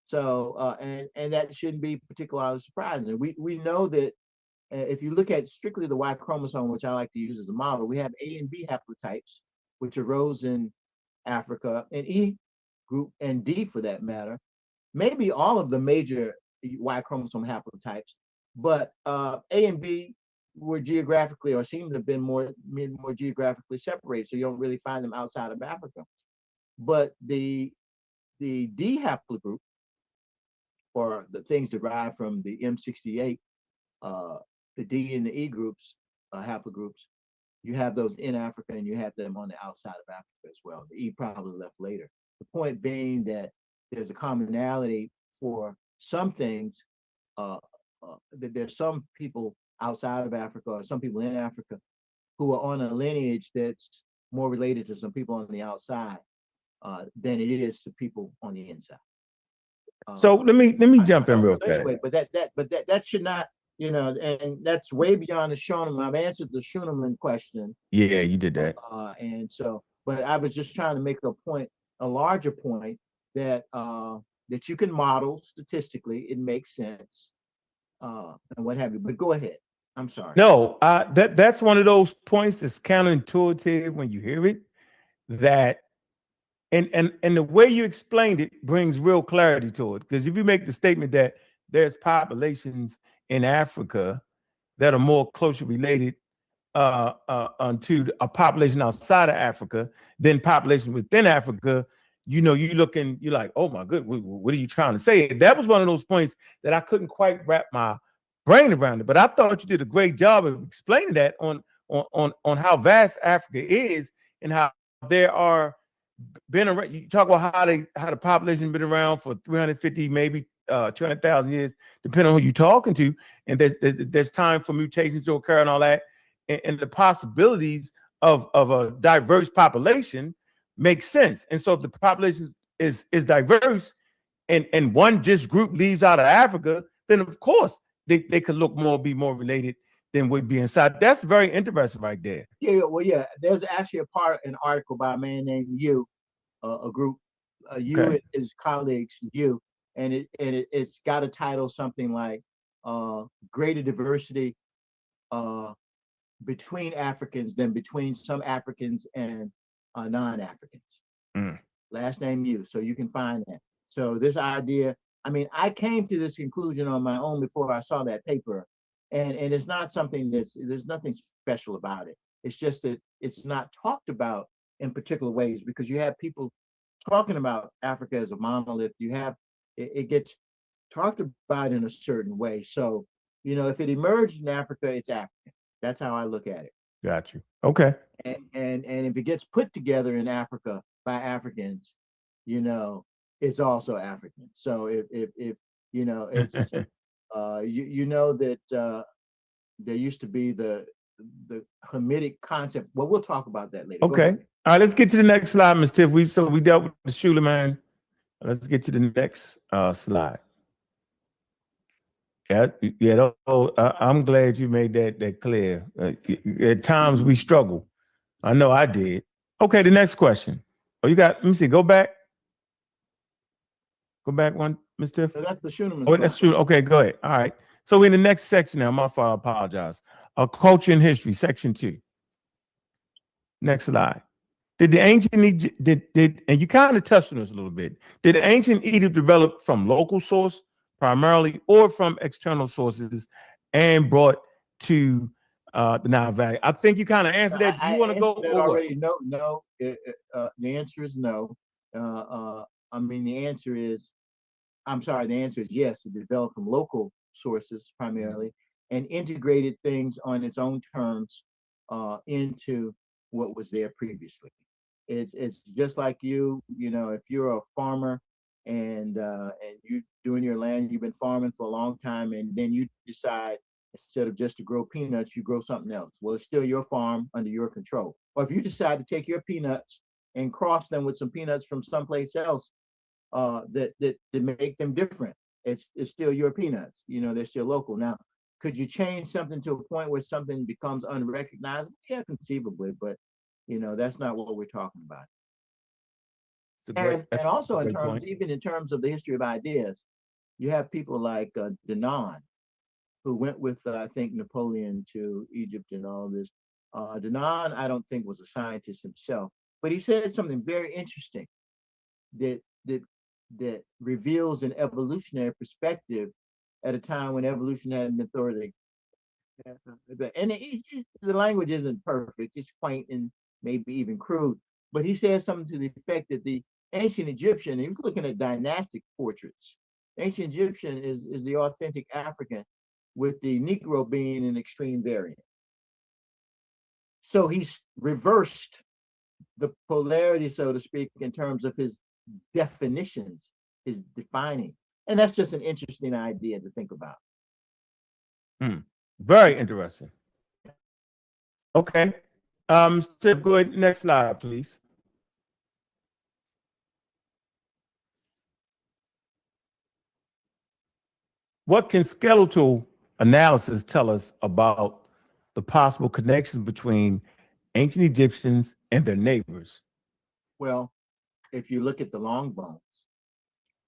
So, and that shouldn't be particularly surprising. We know that if you look at strictly the Y chromosome, which I like to use as a model, we have A and B haplotypes, which arose in Africa, and E group and D for that matter, maybe all of the major Y chromosome haplotypes, but A and B were geographically, or seem to have been more geographically separated, so you don't really find them outside of Africa. But the D haplogroup, or the things derived from the M68, the D and the E groups, haplogroups, you have those in Africa and you have them on the outside of Africa as well. The E probably left later. The point being that there's a commonality for some things, that there's some people outside of Africa or some people in Africa who are on a lineage that's more related to some people on the outside than it is to people on the inside.
So let me jump in real quick.
Anyway, but that should not, and that's way beyond the Shoneman. I've answered the Shoneman question.
Yeah, you did that.
And so, but I was just trying to make a point, a larger point, that that you can model statistically, it makes sense, and what have you. But go ahead. I'm sorry.
No, that's one of those points that's counterintuitive when you hear it. That and the way you explained it brings real clarity to it. Because if you make the statement that there's populations in Africa that are more closely related to a population outside of Africa than population within Africa, you're like, oh my goodness, what are you trying to say? That was one of those points that I couldn't quite wrap my brain around it. But I thought you did a great job of explaining that on how vast Africa is and how there are been around. You talk about how the population been around for 350, maybe 200,000 years, depending on who you're talking to, and there's time for mutations to occur and all that, and the possibilities of a diverse population makes sense. And so if the population is diverse, and one just group leaves out of Africa, then of course they could be more related than would be inside. That's very interesting right there.
Yeah, well, yeah. There's actually an article by a man named Yu, a group, Yu and his colleagues, Yu, and it's got a title something like greater diversity between Africans than between some Africans and non-Africans. Last name Yu, so you can find that. So this idea, I mean, I came to this conclusion on my own before I saw that paper. And it's not something there's nothing special about it. It's just that it's not talked about in particular ways, because you have people talking about Africa as a monolith. You have, it gets talked about in a certain way. So, if it emerged in Africa, it's African. That's how I look at it.
Got you. Okay.
And if it gets put together in Africa by Africans, it's also African. So if it's that there used to be the Hamitic concept. Well, we'll talk about that later.
Okay. All right, let's get to the next slide, Ms. Tiff. We dealt with the Suleiman. Let's get to the next slide. Yeah. I'm glad you made that clear. At times we struggle. I know I did. Okay, the next question. Oh, let me see. Go back. Go back one, Ms. Tiff.
So that's the Schuneman.
Oh, that's true. Okay, go ahead. All right. So in the next section now, my fault, I apologize. Culture and history, section 2. Next slide. Did the ancient Egypt, and you kind of touched on this a little bit, did ancient Egypt develop from local source primarily or from external sources and brought to the Nile Valley? I think you kind of answered that. Do you want to go
answered that
or what?
already. No, no. The answer is no. I mean, the answer is, I'm sorry, the answer is yes. It developed from local sources primarily and integrated things on its own terms into what was there previously. It's just like you know, if you're a farmer and you doing your land, you've been farming for a long time, and then you decide instead of just to grow peanuts, you grow something else. Well, it's still your farm under your control. Or if you decide to take your peanuts and cross them with some peanuts from someplace else, that make them different. It's still your peanuts. You know, they're still local. Now, could you change something to a point where something becomes unrecognizable? Yeah, conceivably, but you know, that's not what we're talking about. And
That's a
also in
great
terms,
point.
even in terms of the history of ideas, you have people like Denon, who went with I think Napoleon to Egypt and all this. Denon, I don't think was a scientist himself, but he said something very interesting that that that reveals an evolutionary perspective at a time when evolution hadn't been thoroughly. And the language isn't perfect; it's quaint and maybe even crude. But he says something to the effect that the ancient Egyptian, and you're looking at dynastic portraits, ancient Egyptian is the authentic African, with the Negro being an extreme variant. So he's reversed the polarity, so to speak, in terms of his definitions, his defining. And that's just an interesting idea to think about.
Very interesting. Okay. Steph, go ahead. Next slide, please. What can skeletal analysis tell us about the possible connections between ancient Egyptians and their neighbors?
Well, if you look at the long bones,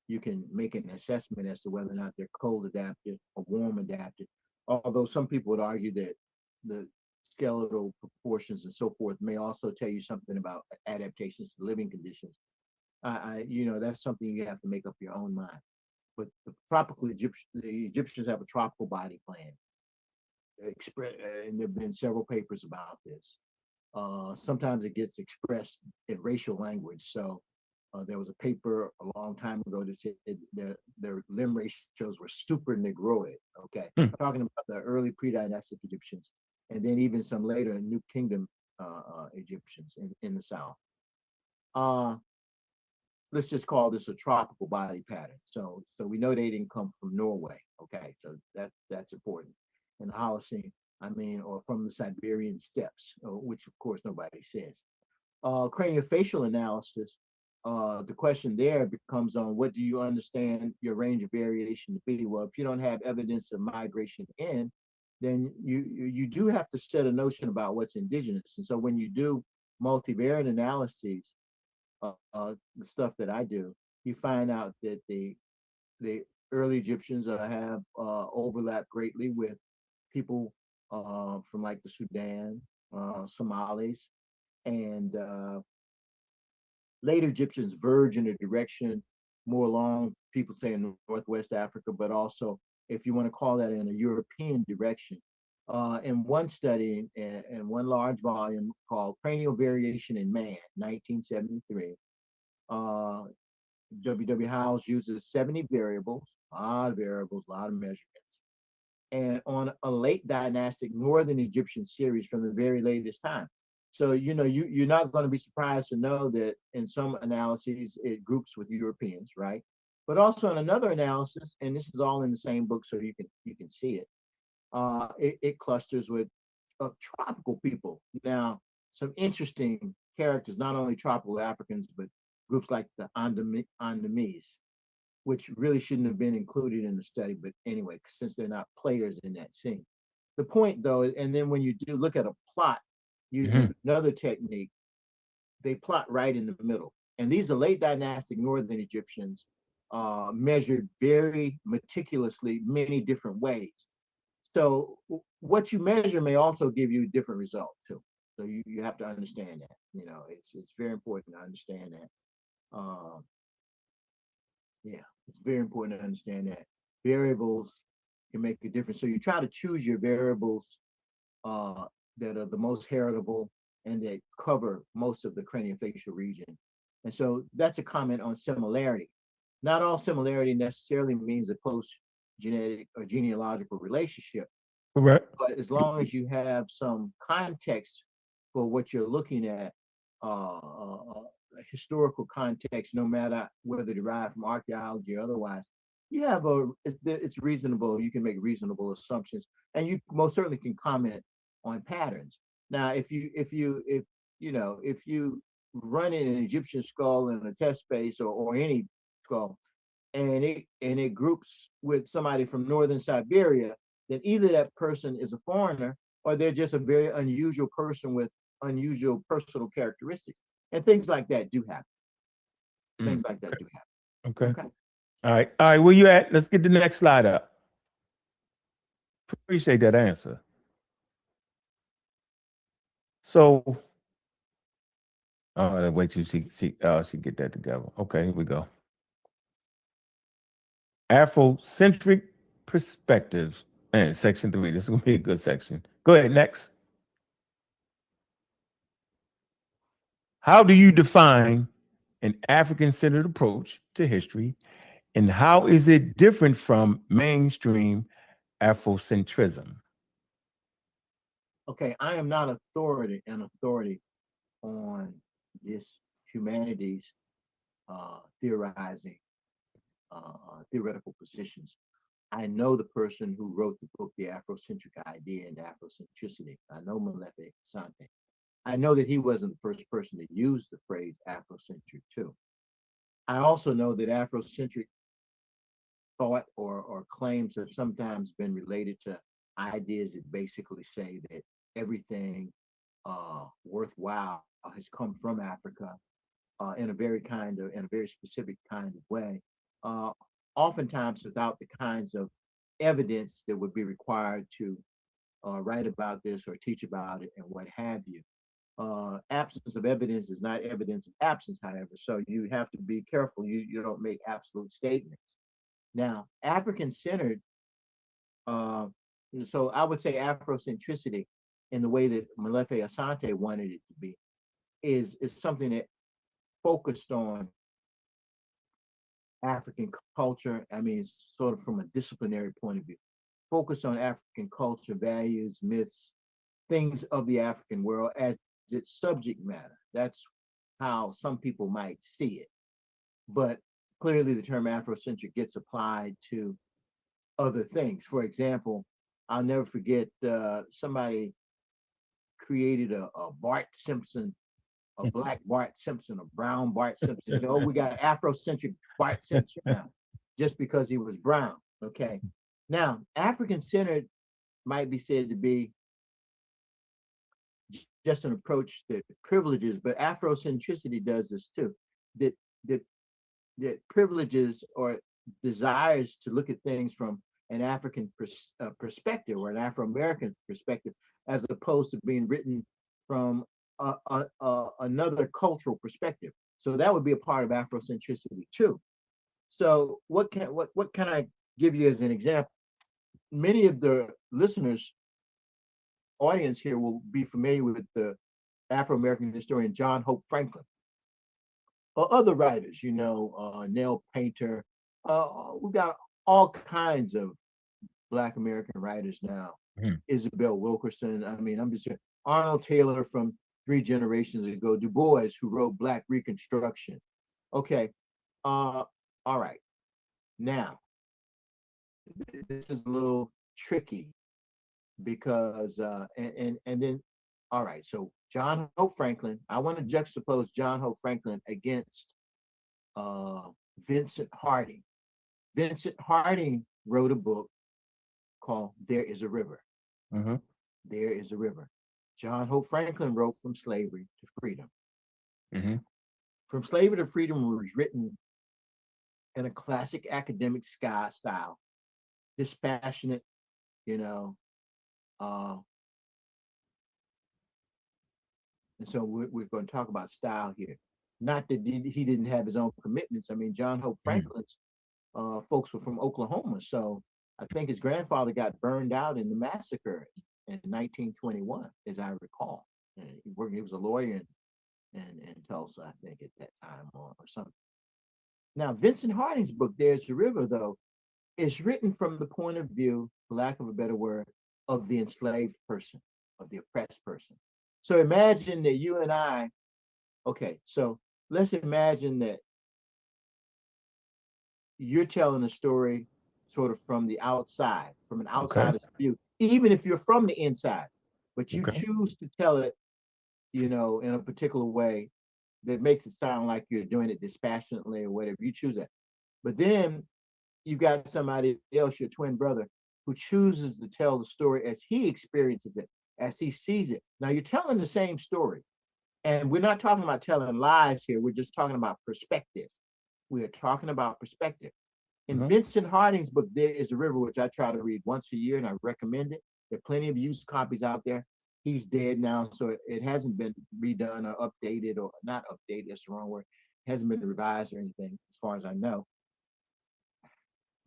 you can make an assessment as to whether or not they're cold adapted or warm adapted. Although some people would argue that the skeletal proportions and so forth may also tell you something about adaptations to living conditions. You know, that's something you have to make up your own mind. But the Egyptians have a tropical body plan. And there have been several papers about this. Sometimes it gets expressed in racial language. So there was a paper a long time ago that said their limb ratios were super negroid. Okay, talking about the early pre-dynastic Egyptians, and then even some later New Kingdom Egyptians in the South. Let's just call this a tropical body pattern. So we know they didn't come from Norway. Okay, so that's important. And the Holocene, I mean, or from the Siberian steppes, which of course nobody says. Craniofacial analysis, the question there becomes on what do you understand your range of variation to be? Well, if you don't have evidence of migration in, then you do have to set a notion about what's indigenous. And so when you do multivariate analyses, the stuff that I do, you find out that the early Egyptians have overlapped greatly with people from like the Sudan, Somalis, and later Egyptians verge in a direction more along, people say in Northwest Africa, but also, if you want to call that in a European direction. In one study, in one large volume called Cranial Variation in Man, 1973, W. Howes uses 70 variables, a lot of variables, a lot of measurements, and on a late dynastic Northern Egyptian series from the very latest time. So, you know, you're not going to be surprised to know that in some analyses, it groups with Europeans, right? But also in another analysis, and this is all in the same book, so you can see it, it clusters with tropical people. Now, some interesting characters, not only tropical Africans, but groups like the Andamese, which really shouldn't have been included in the study. But anyway, since they're not players in that scene. The point though, and then when you do look at a plot using another technique, they plot right in the middle. And these are late dynastic Northern Egyptians, measured very meticulously many different ways. So what you measure may also give you a different result too. So you have to understand that. You know, it's very important to understand that. Yeah, it's very important to understand that variables can make a difference. So you try to choose your variables that are the most heritable and that cover most of the craniofacial region. And so that's a comment on similarity. Not all similarity necessarily means a close genetic or genealogical relationship,
Correct.
but as long as you have some context for what you're looking at, historical context, no matter whether derived from archaeology or otherwise, you have it's reasonable. You can make reasonable assumptions, and you most certainly can comment on patterns. Now, if you run in an Egyptian skull in a test space or any skull, and it groups with somebody from northern Siberia, then either that person is a foreigner or they're just a very unusual person with unusual personal characteristics. And things like that do happen. Things like that do happen.
Okay. All right. All right. Where you at? Let's get the next slide up. Appreciate that answer. So, wait till she get that together. Okay, here we go. Afrocentric perspectives, and section 3. This is gonna be a good section. Go ahead, next. How do you define an African-centered approach to history, and how is it different from mainstream Afrocentrism?
Okay, I am not authority on this humanities theorizing theoretical positions. I know the person who wrote the book, The Afrocentric Idea and Afrocentricity. I know Molefe Asante. I know that he wasn't the first person to use the phrase Afrocentric too. I also know that Afrocentric thought or claims have sometimes been related to ideas that basically say that everything worthwhile has come from Africa in a very specific kind of way, oftentimes without the kinds of evidence that would be required to write about this or teach about it and what have you. Absence of evidence is not evidence of absence, however, so you have to be careful you don't make absolute statements. Now, African-centered, so I would say Afrocentricity in the way that Molefe Asante wanted it to be is something that focused on African culture. I mean, sort of from a disciplinary point of view, focused on African culture, values, myths, things of the African world as its subject matter. That's how some people might see it. But clearly the term Afrocentric gets applied to other things. For example, I'll never forget somebody created a Bart Simpson, a black Bart Simpson, a brown Bart Simpson. So, we got Afrocentric Bart Simpson now, just because he was brown. Okay. Now, African-centered might be said to be just an approach that privileges, but Afrocentricity does this too. That that privileges or desires to look at things from an African perspective or an Afro-American perspective, as opposed to being written from another cultural perspective. So that would be a part of Afrocentricity too. So what can I give you as an example? Many of the listeners, audience here will be familiar with the Afro-American historian John Hope Franklin, or other writers, Nell Painter. We've got all kinds of Black American writers now. Isabel Wilkerson. I mean, I'm just saying, Arnold Taylor from 3 generations ago, Du Bois, who wrote Black Reconstruction. Okay, all right. Now, this is a little tricky because, and then, all right, so John Hope Franklin, I want to juxtapose John Hope Franklin against Vincent Harding. Vincent Harding wrote a book called There Is a River. There Is a River. John Hope Franklin wrote From Slavery to Freedom. From Slavery to Freedom was written in a classic academic style, dispassionate, and so we're going to talk about style here. Not that he didn't have his own commitments. I mean, John Hope Franklin's folks were from Oklahoma, so I think his grandfather got burned out in the massacre in 1921, as I recall. And he was a lawyer in Tulsa, I think, at that time or something. Now, Vincent Harding's book, There's the River, though, is written from the point of view, for lack of a better word, of the enslaved person, of the oppressed person. So imagine that you and I, okay, so let's imagine that you're telling a story sort of from the outside, from an
Okay.
outsider's view, even if you're from the inside, but you
Okay.
choose to tell it, in a particular way that makes it sound like you're doing it dispassionately or whatever. You choose that. But then you've got somebody else, your twin brother, who chooses to tell the story as he experiences it, as he sees it. Now you're telling the same story. And we're not talking about telling lies here. We're just talking about perspective. We are talking about perspective. In Vincent Harding's book, There is a River, which I try to read once a year and I recommend it. There are plenty of used copies out there. He's dead now, so it hasn't been redone or updated, or not updated, that's the wrong word. It hasn't been revised or anything, as far as I know.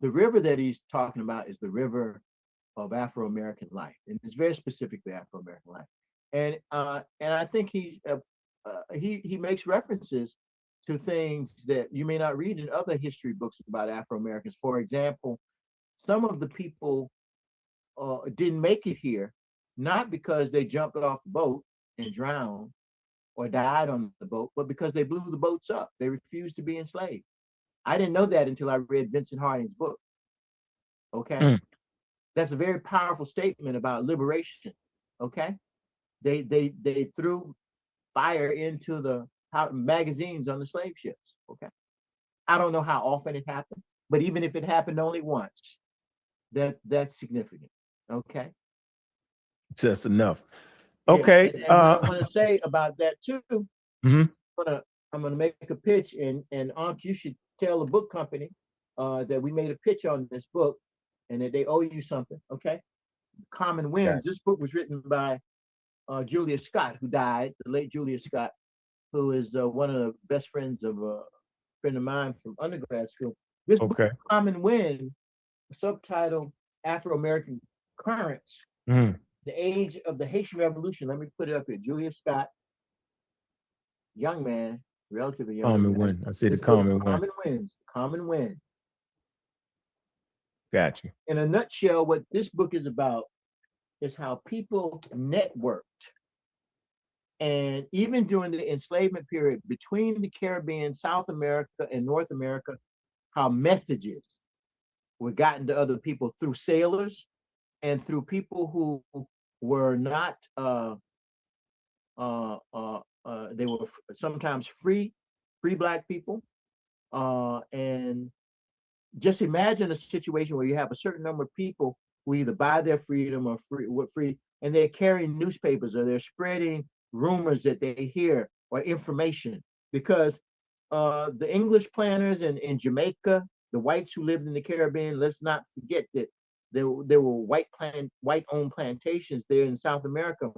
The river that he's talking about is the river of Afro-American life, and it's very specifically Afro-American life. And I think he makes references to things that you may not read in other history books about Afro-Americans. For example, some of the people didn't make it here, not because they jumped off the boat and drowned or died on the boat, but because they blew the boats up. They refused to be enslaved. I didn't know that until I read Vincent Harding's book. Okay. That's a very powerful statement about liberation. Okay. They threw fire into the magazines on the slave ships. Okay. I don't know how often it happened, but even if it happened only once, that's significant. Okay.
Just enough.
Yeah.
Okay.
And what I want to say about that too,
Mhm.
I'm gonna make a pitch, and Ankh, you should tell the book company that we made a pitch on this book and that they owe you something. Okay. Common Winds.
Gotcha.
This book was written by Julia Scott, who died, the late Julia Scott, who is one of the best friends of a friend of mine from undergrad school. This book,
Okay.
Common Wind, subtitled Afro-American Currents,
Mhm.
the Age of the Haitian Revolution. Let me put it up here. Julia Scott, young man, relatively young.
Common Wind. I see the
This book,
Common Wind.
Common Winds, Common Wind.
Got you.
In a nutshell, what this book is about is how people networked. And even during the enslavement period between the Caribbean, South America, and North America, how messages were gotten to other people through sailors and through people who were not, they were sometimes free Black people. And just imagine a situation where you have a certain number of people who either buy their freedom or free, and they're carrying newspapers or they're spreading rumors that they hear or information. Because the English planters in Jamaica, the whites who lived in the Caribbean, let's not forget that there were white owned plantations there in South America.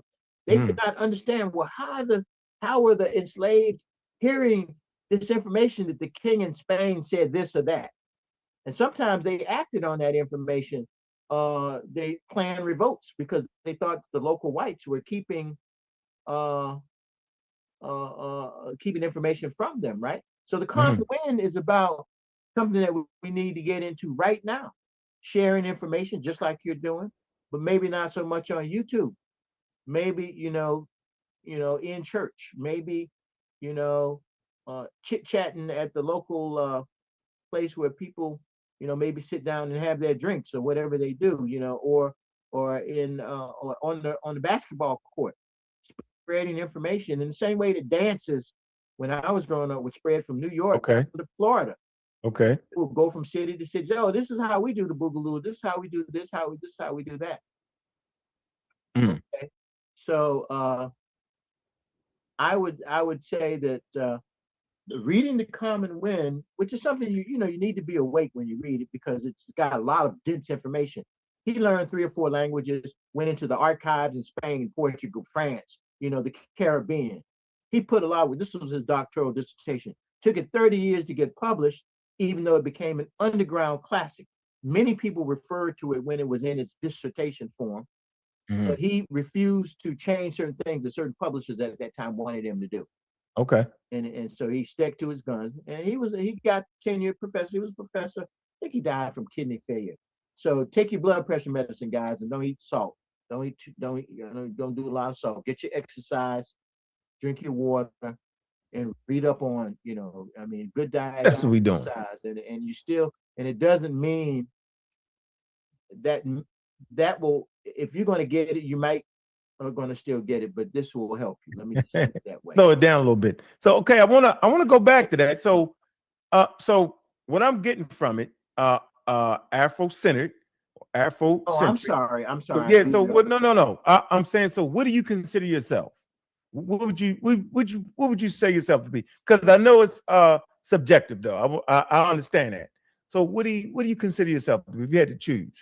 They could not understand, well, how were the enslaved hearing this information that the king in Spain said this or that? And sometimes they acted on that information. They planned revolts because they thought the local whites were keeping keeping information from them, right? So the Common Wind is about something that we need to get into right now, sharing information just like you're doing, but maybe not so much on YouTube. Maybe in church. Maybe chit chatting at the local place where people maybe sit down and have their drinks or whatever they do, or on the basketball court, spreading information in the same way that dances when I was growing up would spread from New York
Okay.
to Florida.
Okay.
We'll go from city to city. Oh, this is how we do the boogaloo. This is how we do this. This is how we do that. Okay. So I would say that reading the Common Wind, which is something you need to be awake when you read it because it's got a lot of dense information. He learned 3 or 4 languages, went into the archives in Spain, Portugal, France, the Caribbean. He put a lot of, this was his doctoral dissertation. Took it 30 years to get published, even though it became an underground classic. many people referred to it when it was in its dissertation form, but he refused to change certain things that certain publishers at that time wanted him to do.
Okay.
And so he stuck to his guns, and he got tenured professor. He was a professor. I think he died from kidney failure. So take your blood pressure medicine, guys, and don't eat salt. Don't do a lot of salt. Get your exercise, drink your water, and read up on, good diet,
That's what we doing.
exercise, and you still, and it doesn't mean that will, if you're going to get it, you might are going to still get it, but this will help you. Let me just say it that way.
Slow it down a little bit. So, okay, I wanna go back to that. So, so what I'm getting from it, Afro-centered, Afro-centric.
Oh, I'm sorry.
So, yeah. So what? No. I'm saying. So, what do you consider yourself? What would you say yourself to be? Because I know it's subjective, though. I understand that. So, what do you consider yourself to be if you had to choose?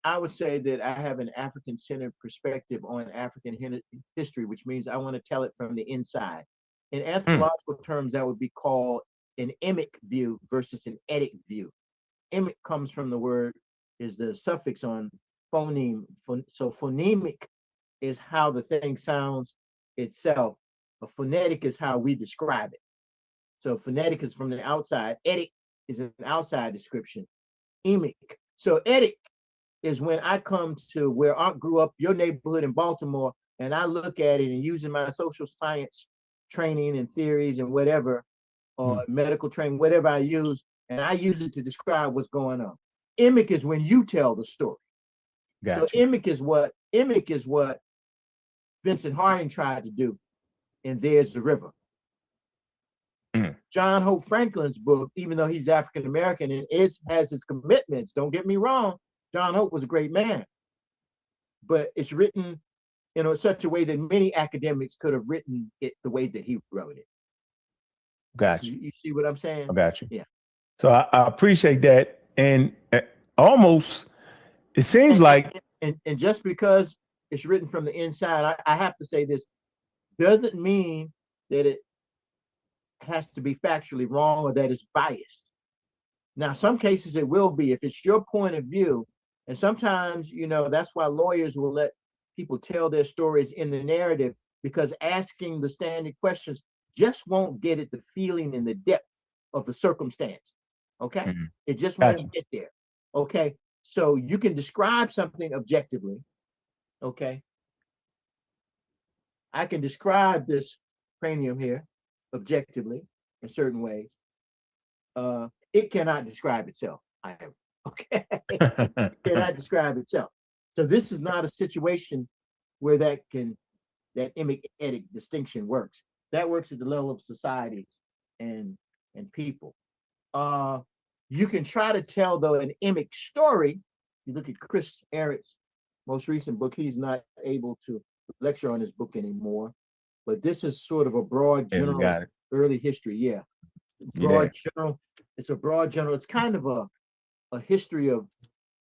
I would say that I have an African-centered perspective on African history, which means I want to tell it from the inside. In anthropological terms, that would be called an emic view versus an etic view. Emic comes from the word, is the suffix on phoneme. So phonemic is how the thing sounds itself. A phonetic is how we describe it. So phonetic is from the outside. Etic is an outside description. Emic. So etic is when I come to where I grew up, your neighborhood in Baltimore, and I look at it and using my social science training and theories and whatever, or medical training, whatever I use, and I use it to describe what's going on. Emic is when you tell the story. Gotcha. So emic is what Vincent Harding tried to do, and There's the River. John Hope Franklin's book, even though he's African American and has his commitments, don't get me wrong, John Hope was a great man, but it's written in such a way that many academics could have written it the way that he wrote it.
Gotcha.
You see what I'm saying?
I got you.
Yeah.
So I appreciate that, and almost it seems like,
and just because it's written from the inside, I have to say this, doesn't mean that it has to be factually wrong or that it's biased. Now, some cases it will be if it's your point of view. And sometimes, that's why lawyers will let people tell their stories in the narrative, because asking the standard questions just won't get at the feeling and the depth of the circumstance. Okay? It just won't get there. Okay? So you can describe something objectively. Okay? I can describe this cranium here objectively in certain ways. It cannot describe itself. Okay. It cannot describe itself. So this is not a situation where that emic-etic distinction works. That works at the level of societies and people. You can try to tell, though, an emic story. You look at Chris Arrett's most recent book. He's not able to lecture on his book anymore, but this is sort of a broad general early history. Yeah. Broad general. It's a broad general. It's kind of a history of.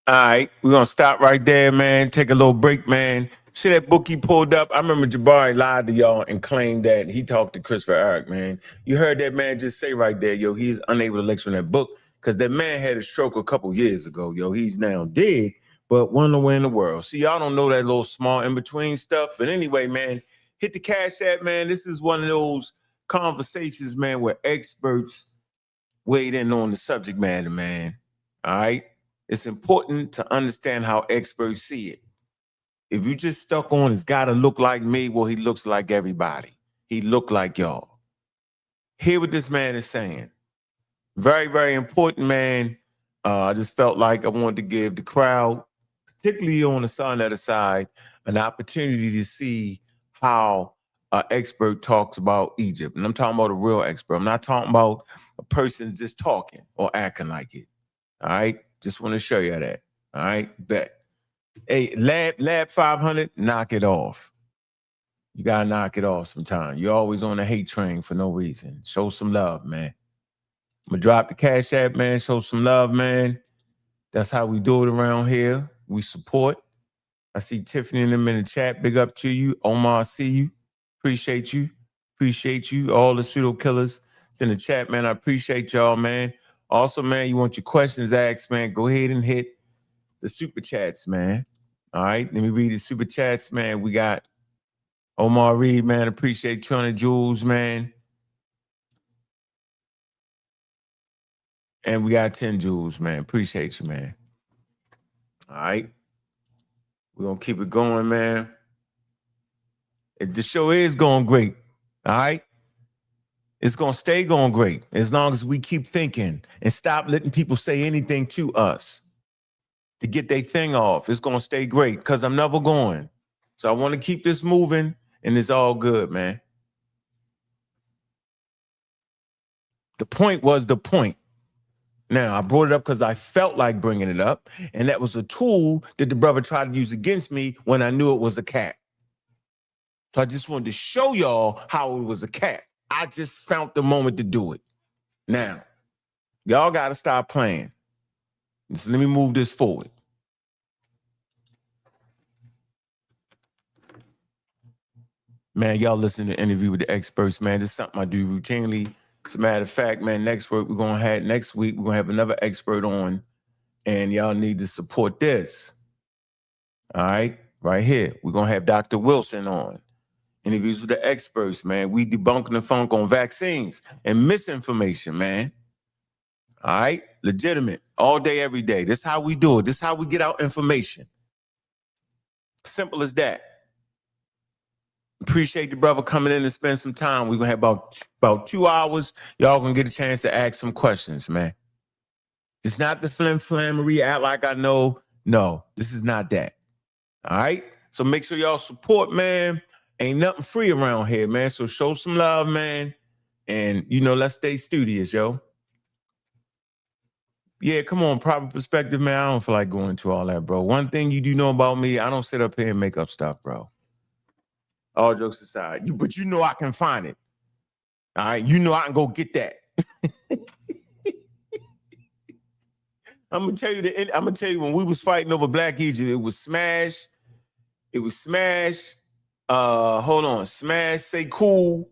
All right, we're gonna stop right there, man. Take a little break, man. See that book he pulled up? I remember Jabari lied to y'all and claimed that he talked to Christopher Eric, man. You heard that man just say right there, yo, he's unable to lecture on that book because that man had a stroke a couple years ago, yo. He's now dead, but wonder where in the world. See, y'all don't know that little small in-between stuff. But anyway, man, hit the Cash App, man. This is one of those conversations, man, where experts weighed in on the subject matter, man. All right? It's important to understand how experts see it. If you just stuck on, it's got to look like me, well, he looks like everybody. He look like y'all. Hear what this man is saying. Very, very important, man. I just felt like I wanted to give the crowd, particularly on the other side, an opportunity to see how an expert talks about Egypt. And I'm talking about a real expert. I'm not talking about a person just talking or acting like it. All right? Just want to show you that. All right? Bet. Hey, Lab 500, knock it off. You got to knock it off sometime. You're always on the hate train for no reason. Show some love, man. I'm going to drop the Cash App, man. Show some love, man. That's how we do it around here. We support. I see Tiffany and them in the chat. Big up to you. Omar, I see you. Appreciate you. Appreciate you. All the pseudo killers in the chat, man. I appreciate y'all, man. Also, man, you want your questions asked, man, go ahead and hit the super chats, man. All right, let me read the super chats, man. We got Omar Reed, man. Appreciate 200 jewels, man. And we got 10 jewels, man. Appreciate you, man. All right. We're going to keep it going, man. The show is going great. All right. It's going to stay going great as long as we keep thinking and stop letting people say anything to us to get their thing off. It's going to stay great because I'm never going. So I want to keep this moving, and it's all good, man. The point was the point. Now, I brought it up because I felt like bringing it up, and that was a tool that the brother tried to use against me when I knew it was a cat. So I just wanted to show y'all how it was a cat. I just found the moment to do it. Now, y'all got to stop playing. So let me move this forward. Man, y'all listen to Interview with the Experts, man. This is something I do routinely. As a matter of fact, man, next week we're gonna have another expert on, and y'all need to support this. All right here. We're gonna have Dr. Wilson on. Interviews with the Experts, man. We debunking the funk on vaccines and misinformation, man. All right, legitimate, all day, every day. This is how we do it. This is how we get out information. Simple as that. Appreciate the brother coming in and spend some time. We're gonna have about 2 hours. Y'all gonna get a chance to ask some questions, man. It's not the flim-flammery, act like I know. No, this is not that. All right. So make sure y'all support, man. Ain't nothing free around here, man. So show some love, man. And let's stay studious, yo. Yeah, come on, proper perspective, man. I don't feel like going into all that, bro. One thing you do know about me, I don't sit up here and make up stuff, bro. All jokes aside, but I can find it. All right, I can go get that. I'm gonna tell you when we was fighting over Black Egypt, it was Smash. It was Smash. Hold on, Smash, Say Cool,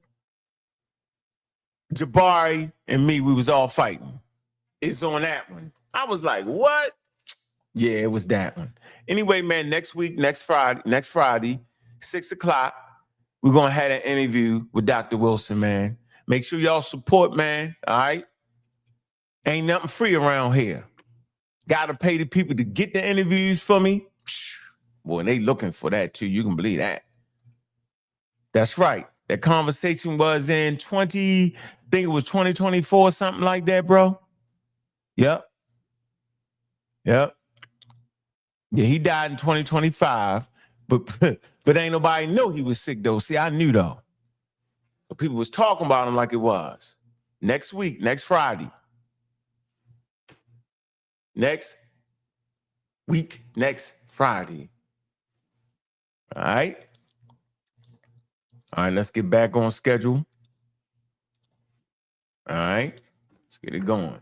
Jabari, and me. We was all fighting. It's on that one. I was like, what? Yeah, it was that one. Anyway, man, next Friday, 6 o'clock, we're gonna have an interview with Dr. Wilson, man. Make sure y'all support, man. All right. Ain't nothing free around here. Gotta pay the people to get the interviews for me. Boy, they looking for that too. You can believe that. That's right. That conversation was in 2024, something like that, bro. Yep. Yeah, he died in 2025, but ain't nobody know he was sick though. See, I knew though. But people was talking about him like it was. Next week, next Friday. Next Friday. All right. All right, let's get back on schedule. All right. Let's get it going.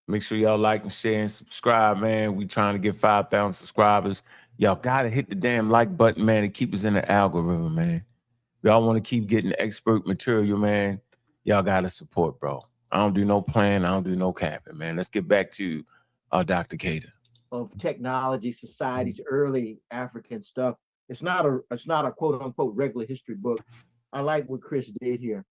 Make sure y'all like and share and subscribe, man. We trying to get 5,000 subscribers. Y'all gotta hit the damn like button, man, and keep us in the algorithm, man. Y'all want to keep getting expert material, man. Y'all gotta support, bro. I don't do no plan. I don't do no capping, man. Let's get back to Dr. Keita.
Of technology, societies, early African stuff. It's not a quote unquote regular history book. I like what Chris did here.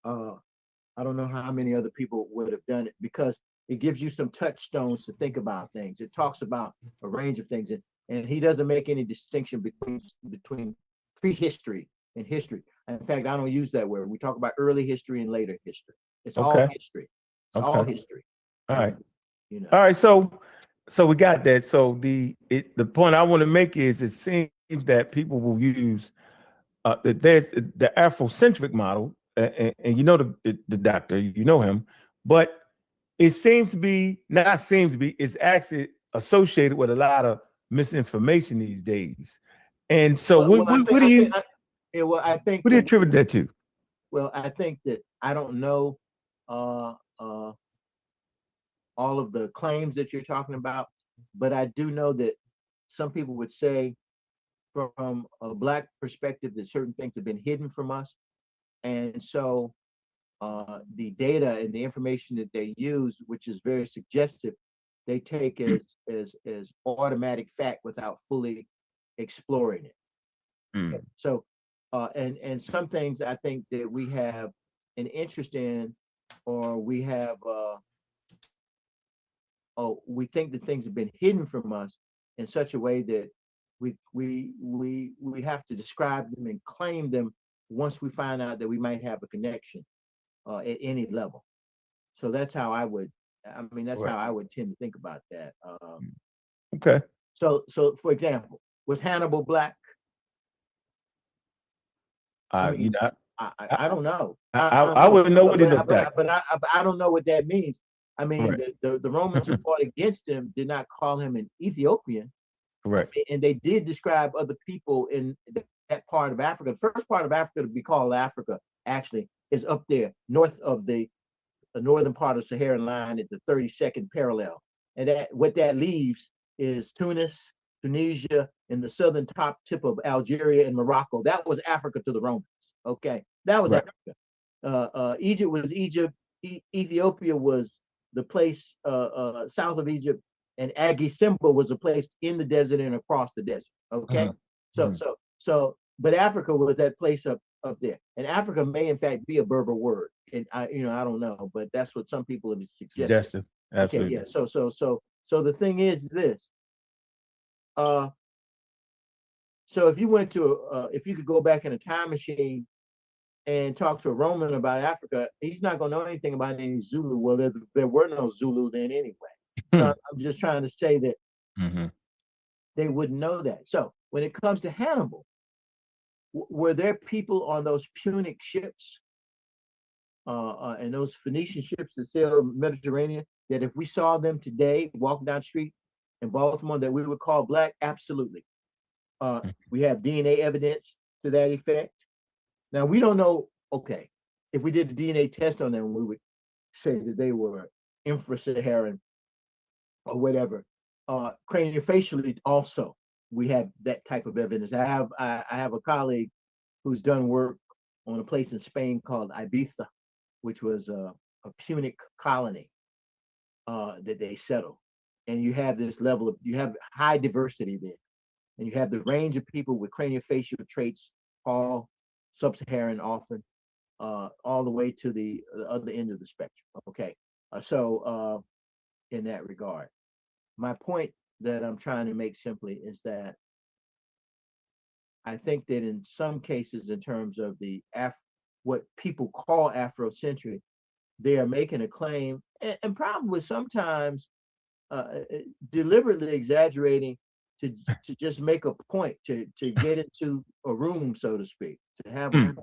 I don't know how many other people would have done it because it gives you some touchstones to think about things. It talks about a range of things, and he doesn't make any distinction between prehistory and history. In fact, I don't use that word. We talk about early history and later history. It's all history. It's all history.
All right. All right. So we got that. So the point I want to make is it seems that people will use there's the Afrocentric model, and the doctor, him, but it seems to be it's actually associated with a lot of misinformation these days. And so what do you attribute that to?
Well, I think that I don't know all of the claims that you're talking about, but I do know that some people would say from a Black perspective that certain things have been hidden from us. And so the data and the information that they use, which is very suggestive, they take as automatic fact without fully exploring it.
Mm.
So, and some things I think that we have an interest in, or we have, we think that things have been hidden from us in such a way that we have to describe them and claim them once we find out that we might have a connection at any level. So that's how I would, I mean, that's
Right.
how I would tend to think about that.
Okay.
So for example, was Hannibal black? I
You
mean,
know,
I don't know.
I wouldn't know what he looked like.
But I don't know what that means. I mean,
Right.
the Romans who fought against him did not call him an Ethiopian,
Correct.
and they did describe other people in that part of Africa. The first part of Africa to be called Africa actually is up there north of the northern part of Saharan line at the 32nd parallel, and that what that leaves is Tunis, Tunisia, and the southern top tip of Algeria and Morocco. That was Africa to the Romans. Okay, that was
Right.
Africa. Egypt was Egypt. Ethiopia was the place south of Egypt, and Agisimba was a place in the desert and across the desert. Okay, but Africa was that place up there, and Africa may in fact be a Berber word, and I don't know, but that's what some people have suggested.
Suggestive. Absolutely.
Okay, yeah. So the thing is this. So if you went to if you could go back in a time machine and talk to a Roman about Africa, he's not going to know anything about any Zulu. Well, there were no Zulu then anyway. So I'm just trying to say that they wouldn't know that. So when it comes to Hannibal, were there people on those Punic ships and those Phoenician ships that sailed Mediterranean that if we saw them today walking down the street in Baltimore that we would call black? Absolutely. We have DNA evidence to that effect. Now we don't know, okay, if we did a DNA test on them, we would say that they were infra-Saharan or whatever. Craniofacially also, we have that type of evidence. I have a colleague who's done work on a place in Spain called Ibiza, which was a Punic colony that they settled. And you have this level of, you have high diversity there. And you have the range of people with craniofacial traits, all sub-Saharan often, all the way to the other end of the spectrum. Okay, so in that regard, my point that I'm trying to make simply is that I think that in some cases, in terms of the what people call Afrocentric, they are making a claim, and probably sometimes deliberately exaggerating to just make a point, to get into a room, so to speak, to have a.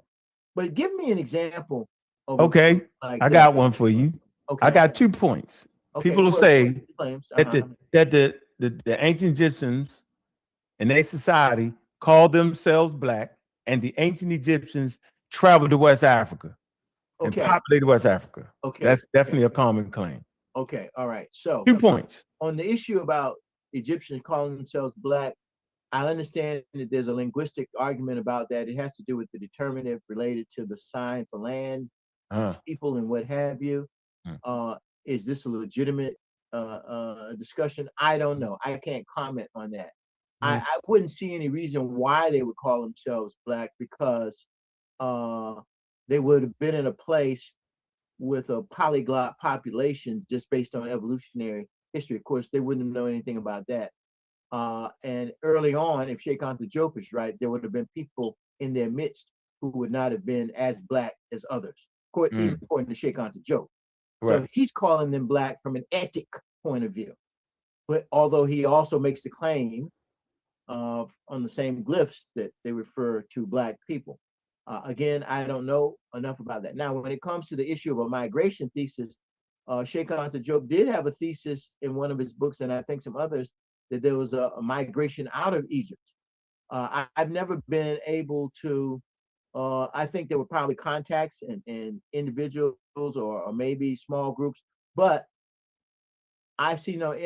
But give me an example of
Okay,
like
I
that.
got one for you.
Okay,
I got 2 points.
okay.
People will say
claims.
that the ancient Egyptians and their society called themselves black, and the ancient Egyptians traveled to West Africa and
Okay,
populated West Africa.
okay,
That's definitely a common claim.
okay. All right. So
2 points.
on the issue about Egyptians calling themselves black, I understand that there's a linguistic argument about that. It has to do with the determinative related to the sign for land, people, and what have you. Is this a legitimate discussion? I don't know. I can't comment on that. I wouldn't see any reason why they would call themselves black, because they would have been in a place with a polyglot population just based on evolutionary history. Of course, they wouldn't know anything about that. And early on, if Sheikh Anta Diop is right, there would have been people in their midst who would not have been as black as others, even according to Sheikh Anta Diop.
Right.
So he's calling them black from an ethic point of view. But although he also makes the claim on the same glyphs that they refer to black people. Again, I don't know enough about that. Now, when it comes to the issue of a migration thesis, Sheikh Anta Diop did have a thesis in one of his books, and I think some others, that there was a migration out of Egypt. I've never been able to, I think there were probably contacts and individuals or maybe small groups, but I see no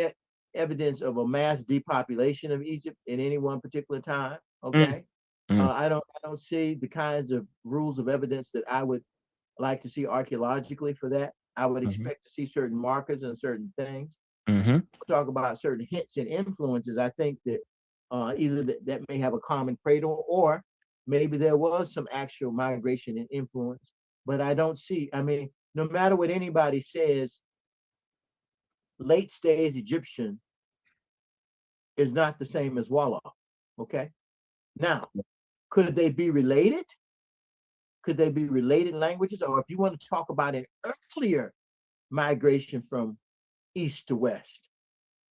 evidence of a mass depopulation of Egypt at any one particular time. Okay. I don't see the kinds of rules of evidence that I would like to see archaeologically for that. I would
Mm-hmm.
expect to see certain markers and certain things.
Mm-hmm.
Talk about certain hints and influences. I think that either that may have a common cradle, or maybe there was some actual migration and influence. But I don't see. I mean, no matter what anybody says, late stage Egyptian is not the same as Walla. Okay. Now, could they be related? Could they be related languages? Or if you want to talk about an earlier migration from east to west,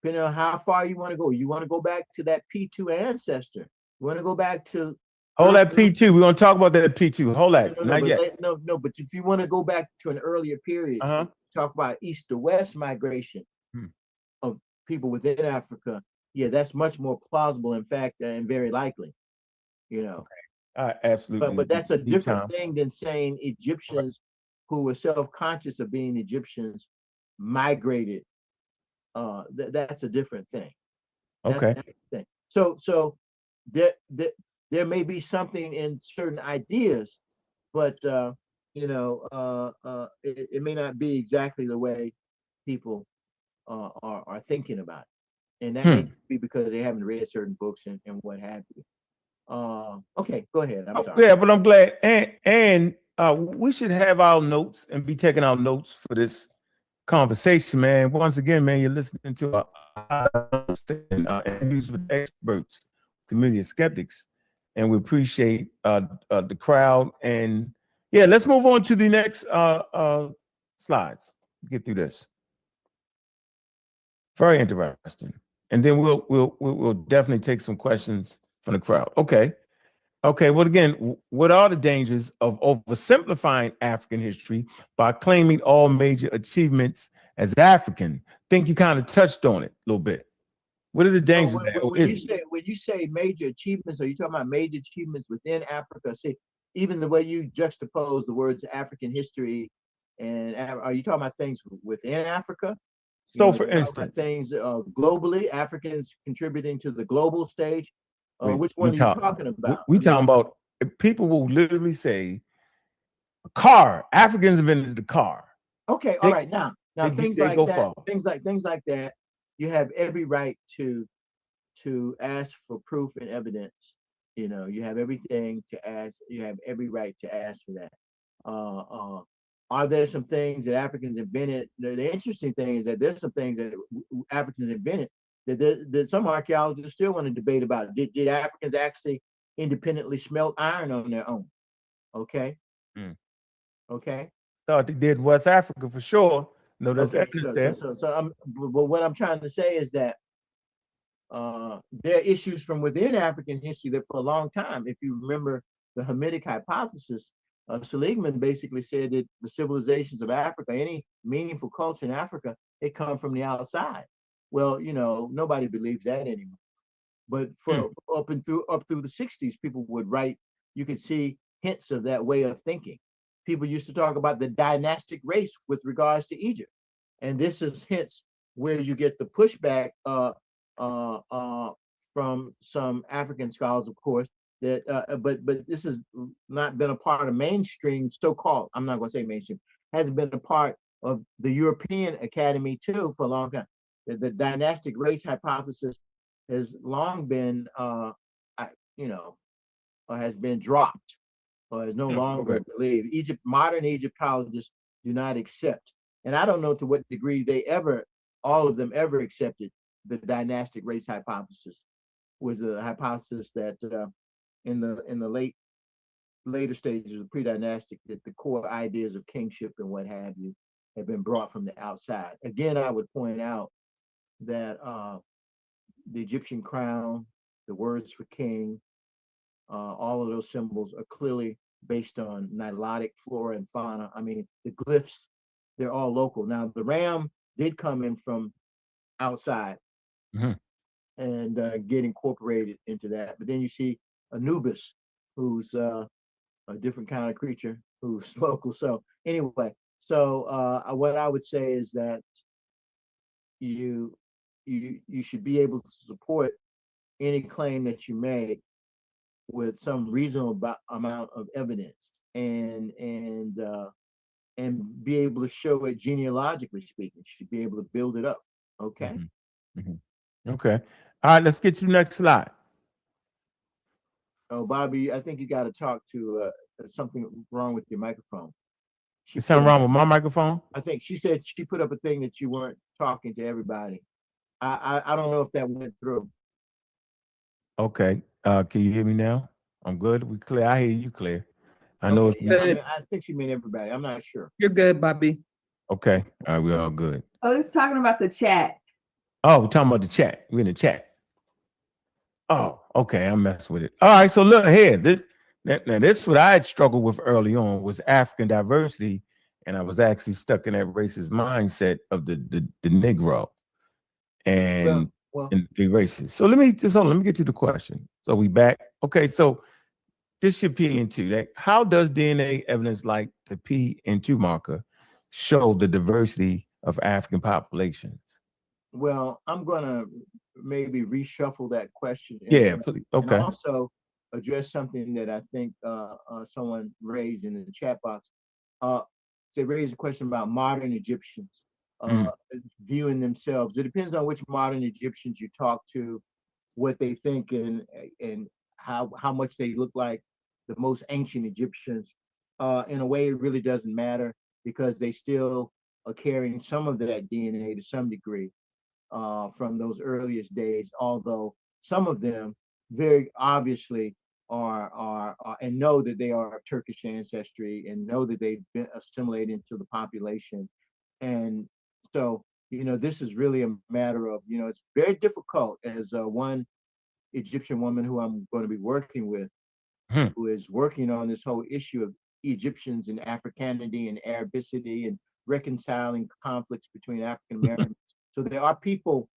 depending on how far you want to go. You want to go back to that P2 ancestor. You want to go back to
Hold that P2. We're gonna talk about that P2. Hold that. Not yet.
No, but if you want to go back to an earlier period, talk about east to west migration of people within Africa. Yeah, that's much more plausible, in fact, and very likely. You know.
Absolutely.
But that's a different thing than saying Egyptians who were self-conscious of being Egyptians migrated. That's a different thing.
Okay.
Thing. So there may be something in certain ideas, but it may not be exactly the way people are thinking about it, and that may be because they haven't read certain books and what have you. Okay, go ahead. I'm sorry.
Yeah, but I'm glad, and we should have our notes and be taking our notes for this conversation, man. Once again, man, you're listening to interviews with experts, community of skeptics, and we appreciate the crowd. And yeah, let's move on to the next slides. Get through this. Very interesting, and then we'll definitely take some questions from the crowd. Okay. Okay, well, again, what are the dangers of oversimplifying African history by claiming all major achievements as African? I think you kind of touched on it a little bit. What are the dangers of that?
When you say major achievements, are you talking about major achievements within Africa? See, even the way you juxtapose the words African history, and are you talking about things within Africa?
So, for instance,
things globally, Africans contributing to the global stage. Which one are you talking about?
We talking about people will literally say, "Car." Africans invented the car.
Okay, all right. Now things like that. You have every right to ask for proof and evidence. You know, you have everything to ask. You have every right to ask for that. Are there some things that Africans invented? The interesting thing is that there's some things that Africans invented that some archaeologists still want to debate about. Did Africans actually independently smelt iron on their own? Okay. Okay.
Thought they did West Africa for sure. No, that's
evidence there. But what I'm trying to say is that there are issues from within African history that for a long time, if you remember the Hamitic hypothesis, Seligman basically said that the civilizations of Africa, any meaningful culture in Africa, they come from the outside. Well, nobody believes that anymore. But for up through the 60s, people would write, you could see hints of that way of thinking. People used to talk about the dynastic race with regards to Egypt. And this is hence where you get the pushback from some African scholars, of course, that but this has not been a part of mainstream, so-called, I'm not going to say mainstream, hasn't been a part of the European Academy too for a long time. The dynastic race hypothesis has long been, has been dropped or is no longer believed. Modern Egyptologists do not accept, and I don't know to what degree all of them ever accepted the dynastic race hypothesis, was the hypothesis that in the later stages of pre-dynastic, that the core ideas of kingship and what have you have been brought from the outside. Again, I would point out that the Egyptian crown, the words for king, all of those symbols are clearly based on Nilotic flora and fauna. I mean, the glyphs, they're all local. Now, the ram did come in from outside and get incorporated into that. But then you see Anubis, who's a different kind of creature, who's local. So anyway, what I would say is that you should be able to support any claim that you make with some reasonable amount of evidence, and and be able to show it genealogically speaking. Should be able to build it up. Okay.
Okay. All right, let's get to the next slide.
Oh, Bobby, I think you got to talk to something wrong with your microphone.
Is something wrong with my microphone?
I think she said she put up a thing that you weren't talking to everybody. I don't know if that went through.
Okay. Can you hear me now? I'm good. We clear. I hear you clear. I know.
Okay, yeah, I think she meant everybody. I'm not sure.
You're good, Bobby.
Okay. All right, we're all good.
Oh, it's talking about the chat.
Oh, we're talking about the chat. We're in the chat. Oh, okay. I'm messing with it. All right. So look here. This is what I had struggled with early on was African diversity, and I was actually stuck in that racist mindset of the Negro and the races. So let me get to the question. So we back. Okay. So this should be into that. How does DNA evidence like the P and Q marker show the diversity of African populations?
Well, I'm gonna maybe reshuffle that question.
Please. Okay.
And also address something that I think someone raised in the chat box. They raised a question about modern Egyptians viewing themselves. It depends on which modern Egyptians you talk to, what they think, and how much they look like the most ancient Egyptians. In a way, it really doesn't matter because they still are carrying some of that DNA to some degree from those earliest days, although some of them very obviously are and know that they are of Turkish ancestry and know that they've been assimilated into the population. And so, this is really a matter of, it's very difficult as one Egyptian woman who I'm going to be working with, who is working on this whole issue of Egyptians and Africanity and Arabicity and reconciling conflicts between African Americans. So there are people,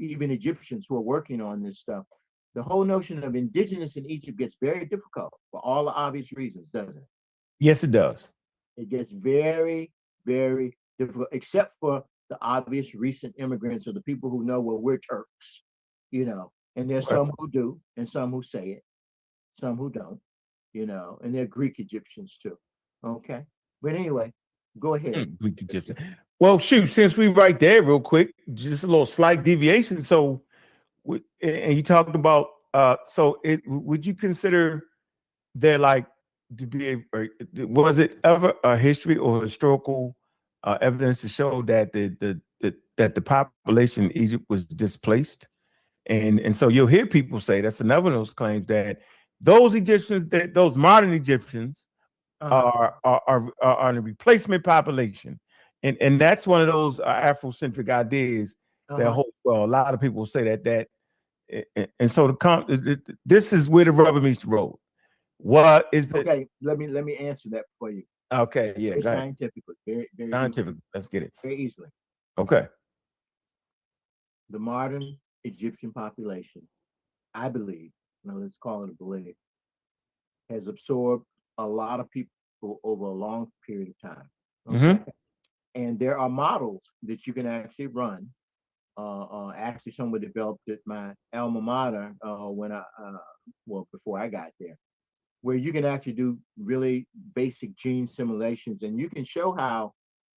even Egyptians, who are working on this stuff. The whole notion of indigenous in Egypt gets very difficult for all the obvious reasons, doesn't it?
Yes, it does.
It gets very, very difficult, except for the obvious recent immigrants or the people who know, well, we're Turks, and there's some who do and some who say it, some who don't, and they're Greek Egyptians too. Okay. But anyway, go ahead.
Greek Egyptian. Well, shoot, since we right there real quick, just a little slight deviation. So, and you talked about, would you consider there like to be was it ever a history or historical evidence to show that the population in Egypt was displaced? And so you'll hear people say that's another of those claims that those Egyptians, those modern Egyptians are a replacement population. And that's one of those Afrocentric ideas that a lot of people say that and so this is where the rubber meets the road. What is the
okay? Let me answer that for you.
Okay, yeah,
very scientifically, very
scientific. Let's get it
very easily.
Okay.
The modern Egyptian population, I believe, let's call it a belief, has absorbed a lot of people over a long period of time. Okay? And there are models that you can actually run. Actually, someone developed at my alma mater before I got there, where you can actually do really basic gene simulations, and you can show how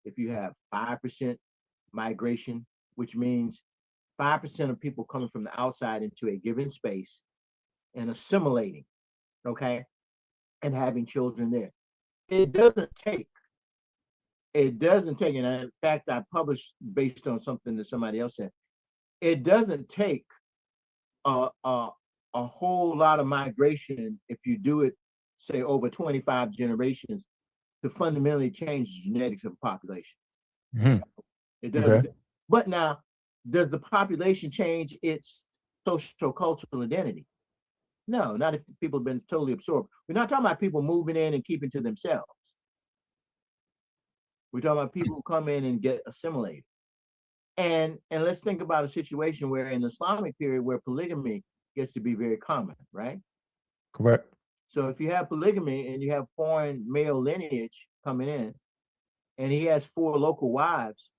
if you have 5% migration, which means 5% of people coming from the outside into a given space and assimilating, okay, and having children there. It doesn't take, and in fact, I published based on something that somebody else said, it doesn't take a whole lot of migration if you do it, say, over 25 generations to fundamentally change the genetics of a population. It doesn't. Okay. But now, does the population change its social cultural identity? No, not if people have been totally absorbed. We're not talking about people moving in and keeping to themselves. We're talking about people who come in and get assimilated. And let's think about a situation where in the Islamic period where polygamy gets to be very common, right?
Correct.
So if you have polygamy and you have foreign male lineage coming in, and he has 4 local wives,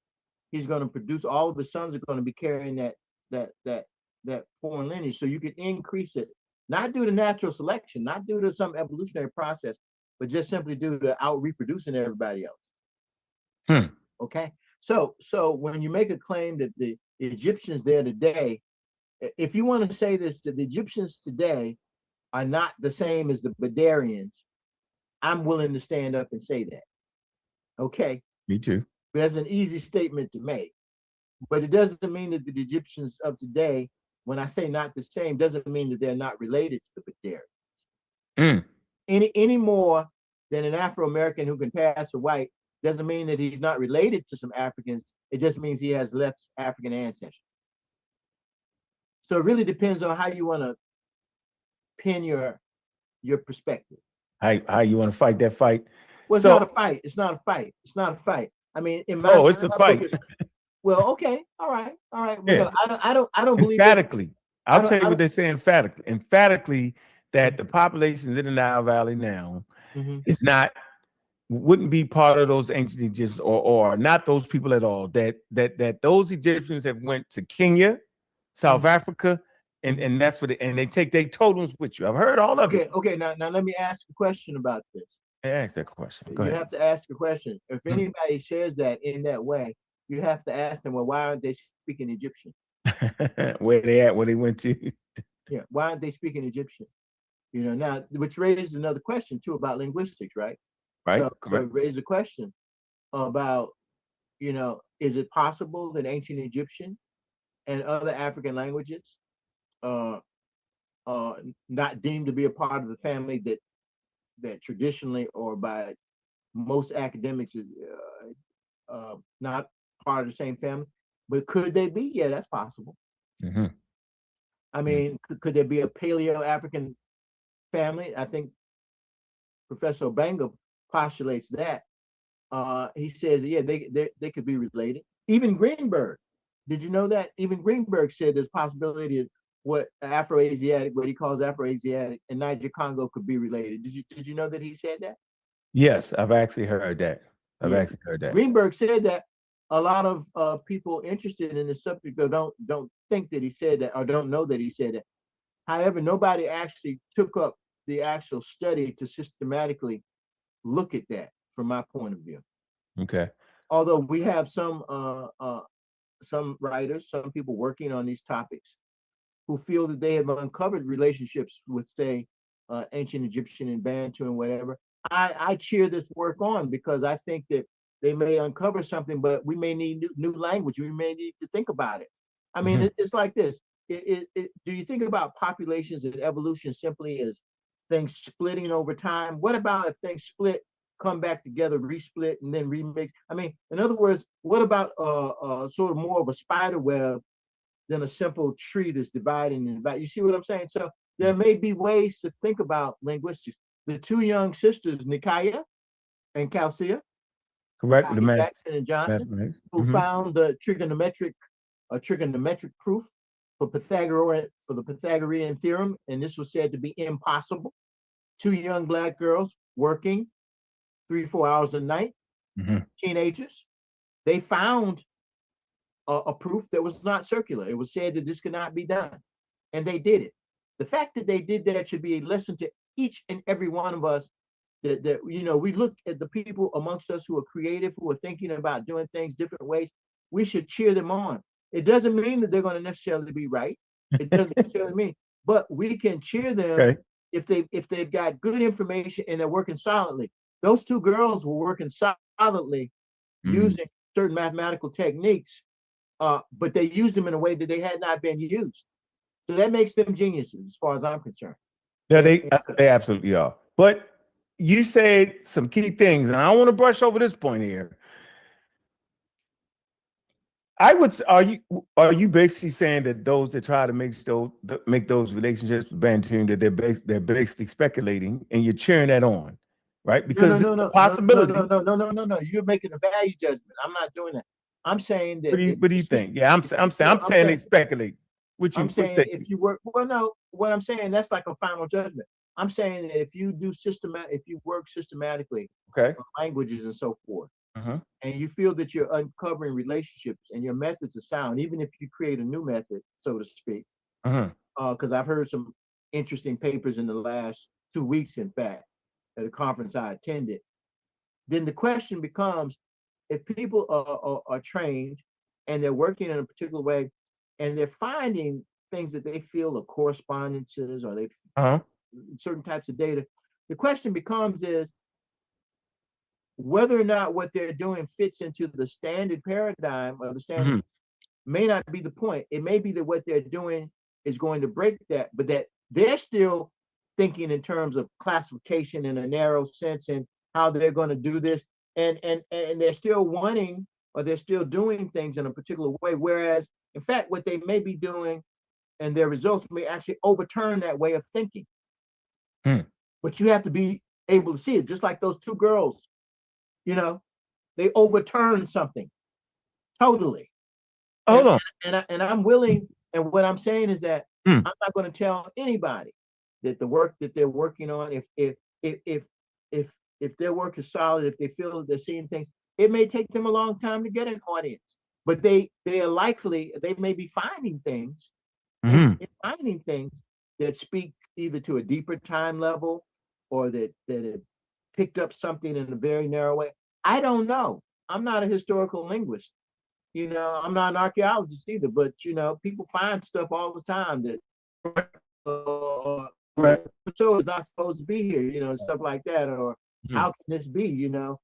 he's going to produce, all of his sons are going to be carrying that foreign lineage. So you can increase it, not due to natural selection, not due to some evolutionary process, but just simply due to out reproducing everybody else.
Hmm.
Okay. So when you make a claim that the Egyptians there today, if you want to say this, that the Egyptians today are not the same as the Badarians, I'm willing to stand up and say that. Okay.
Me too.
That's an easy statement to make. But it doesn't mean that the Egyptians of today, when I say not the same, doesn't mean that they're not related to the Badarians. Any more than an Afro-American who can pass for white doesn't mean that he's not related to some Africans. It just means he has less African ancestry. So it really depends on how you want to pin your perspective.
How you want to fight that fight?
Well, it's not a fight. It's not a fight. It's not a fight. I mean, in my
it's a fight.
Well, okay, all right. Well, yeah. No, I don't believe
emphatically. I'll tell you what they say emphatically that the populations in the Nile Valley now is wouldn't be part of those ancient Egyptians or not those people at all. That those Egyptians have went to Kenya, South Africa, and that's what they take their totems with you. I've heard all of it.
Okay. Now let me ask a question about this.
Ask that question. Go ahead.
You have to ask a question. If anybody says that in that way, you have to ask them, well, why aren't they speaking Egyptian?
Where they at? Where they went to?
Yeah, why aren't they speaking Egyptian? Now, which raises another question too about linguistics, right?
Right.
So it raises a question about, is it possible that ancient Egyptian and other African languages not deemed to be a part of the family that traditionally or by most academics is not part of the same family, but could they be? Yeah, that's possible. I mean, could there be a Paleo-African family? I think Professor Obanga postulates that. He says, yeah, they could be related. Even Greenberg, did you know that? Even Greenberg said there's possibility of what he calls Afro-Asiatic, and Niger Congo could be related. Did you know that he said that?
Yes, I've actually heard that. Actually heard that.
Greenberg said that. A lot of people interested in the subject don't think that he said that or don't know that he said that. However, nobody actually took up the actual study to systematically look at that from my point of view.
Okay.
Although we have some writers, some people working on these topics who feel that they have uncovered relationships with, say, ancient Egyptian and Bantu and whatever. I cheer this work on because I think that they may uncover something, but we may need new language. We may need to think about it. I mean, it's like this. Do you think about populations and evolution simply as things splitting over time? What about if things split, come back together, resplit, and then remix? I mean, in other words, what about sort of more of a spider web than a simple tree that's dividing and dividing? You see what I'm saying? So there may be ways to think about linguistics. The two young sisters, Nikaya and Calcea,
correct,
Jackson and Johnson, who found the trigonometric proof for the Pythagorean theorem, and this was said to be impossible. Two young Black girls working 3-4 hours a night, teenagers. They found a proof that was not circular. It was said that this could not be done, and they did it. The fact that they did that should be a lesson to each and every one of us. That we look at the people amongst us who are creative, who are thinking about doing things different ways. We should cheer them on. It doesn't mean that they're going to necessarily be right. It doesn't necessarily mean, but we can cheer them if they've got good information and they're working solidly. Those two girls were working solidly using certain mathematical techniques, but they used them in a way that they had not been used. So that makes them geniuses, as far as I'm concerned.
Yeah, they absolutely are. But you said some key things, and I don't want to brush over this point here. Are you basically saying that those that try to make those relationships with Bantu, that they're basically speculating, and you're cheering that on, right? Because
no,
possibility.
No. You're making a value judgment. I'm not doing that. I'm saying that.
What do you think? Yeah, I'm saying they speculate.
I'm saying if you work, well, no, what I'm saying, that's like a final judgment. I'm saying that if you work systematically on languages and so forth, and you feel that you're uncovering relationships and your methods are sound, even if you create a new method, so to speak, because I've heard some interesting papers in the last 2 weeks, in fact, at a conference I attended. Then the question becomes, if people are trained and they're working in a particular way and they're finding things that they feel are correspondences or they certain types of data, the question becomes is whether or not what they're doing fits into the standard paradigm or the standard may not be the point. It may be that what they're doing is going to break that, but that they're still thinking in terms of classification in a narrow sense and how they're going to do this. And they're still wanting or they're still doing things in a particular way. Whereas, in fact, what they may be doing and their results may actually overturn that way of thinking. But you have to be able to see it, just like those two girls, you know, they overturned something totally.
Hold on.
And I'm willing, and what I'm saying is that I'm not going to tell anybody that the work that they're working on, if their work is solid, if they feel that they're seeing things, it may take them a long time to get an audience, but they are likely, they may be finding things, finding things that speak either to a deeper time level or that have picked up something in a very narrow way. I don't know. I'm not a historical linguist. You know, I'm not an archaeologist either, but you know, people find stuff all the time that so is not supposed to be here, you know, stuff like that, or how can this be, you know,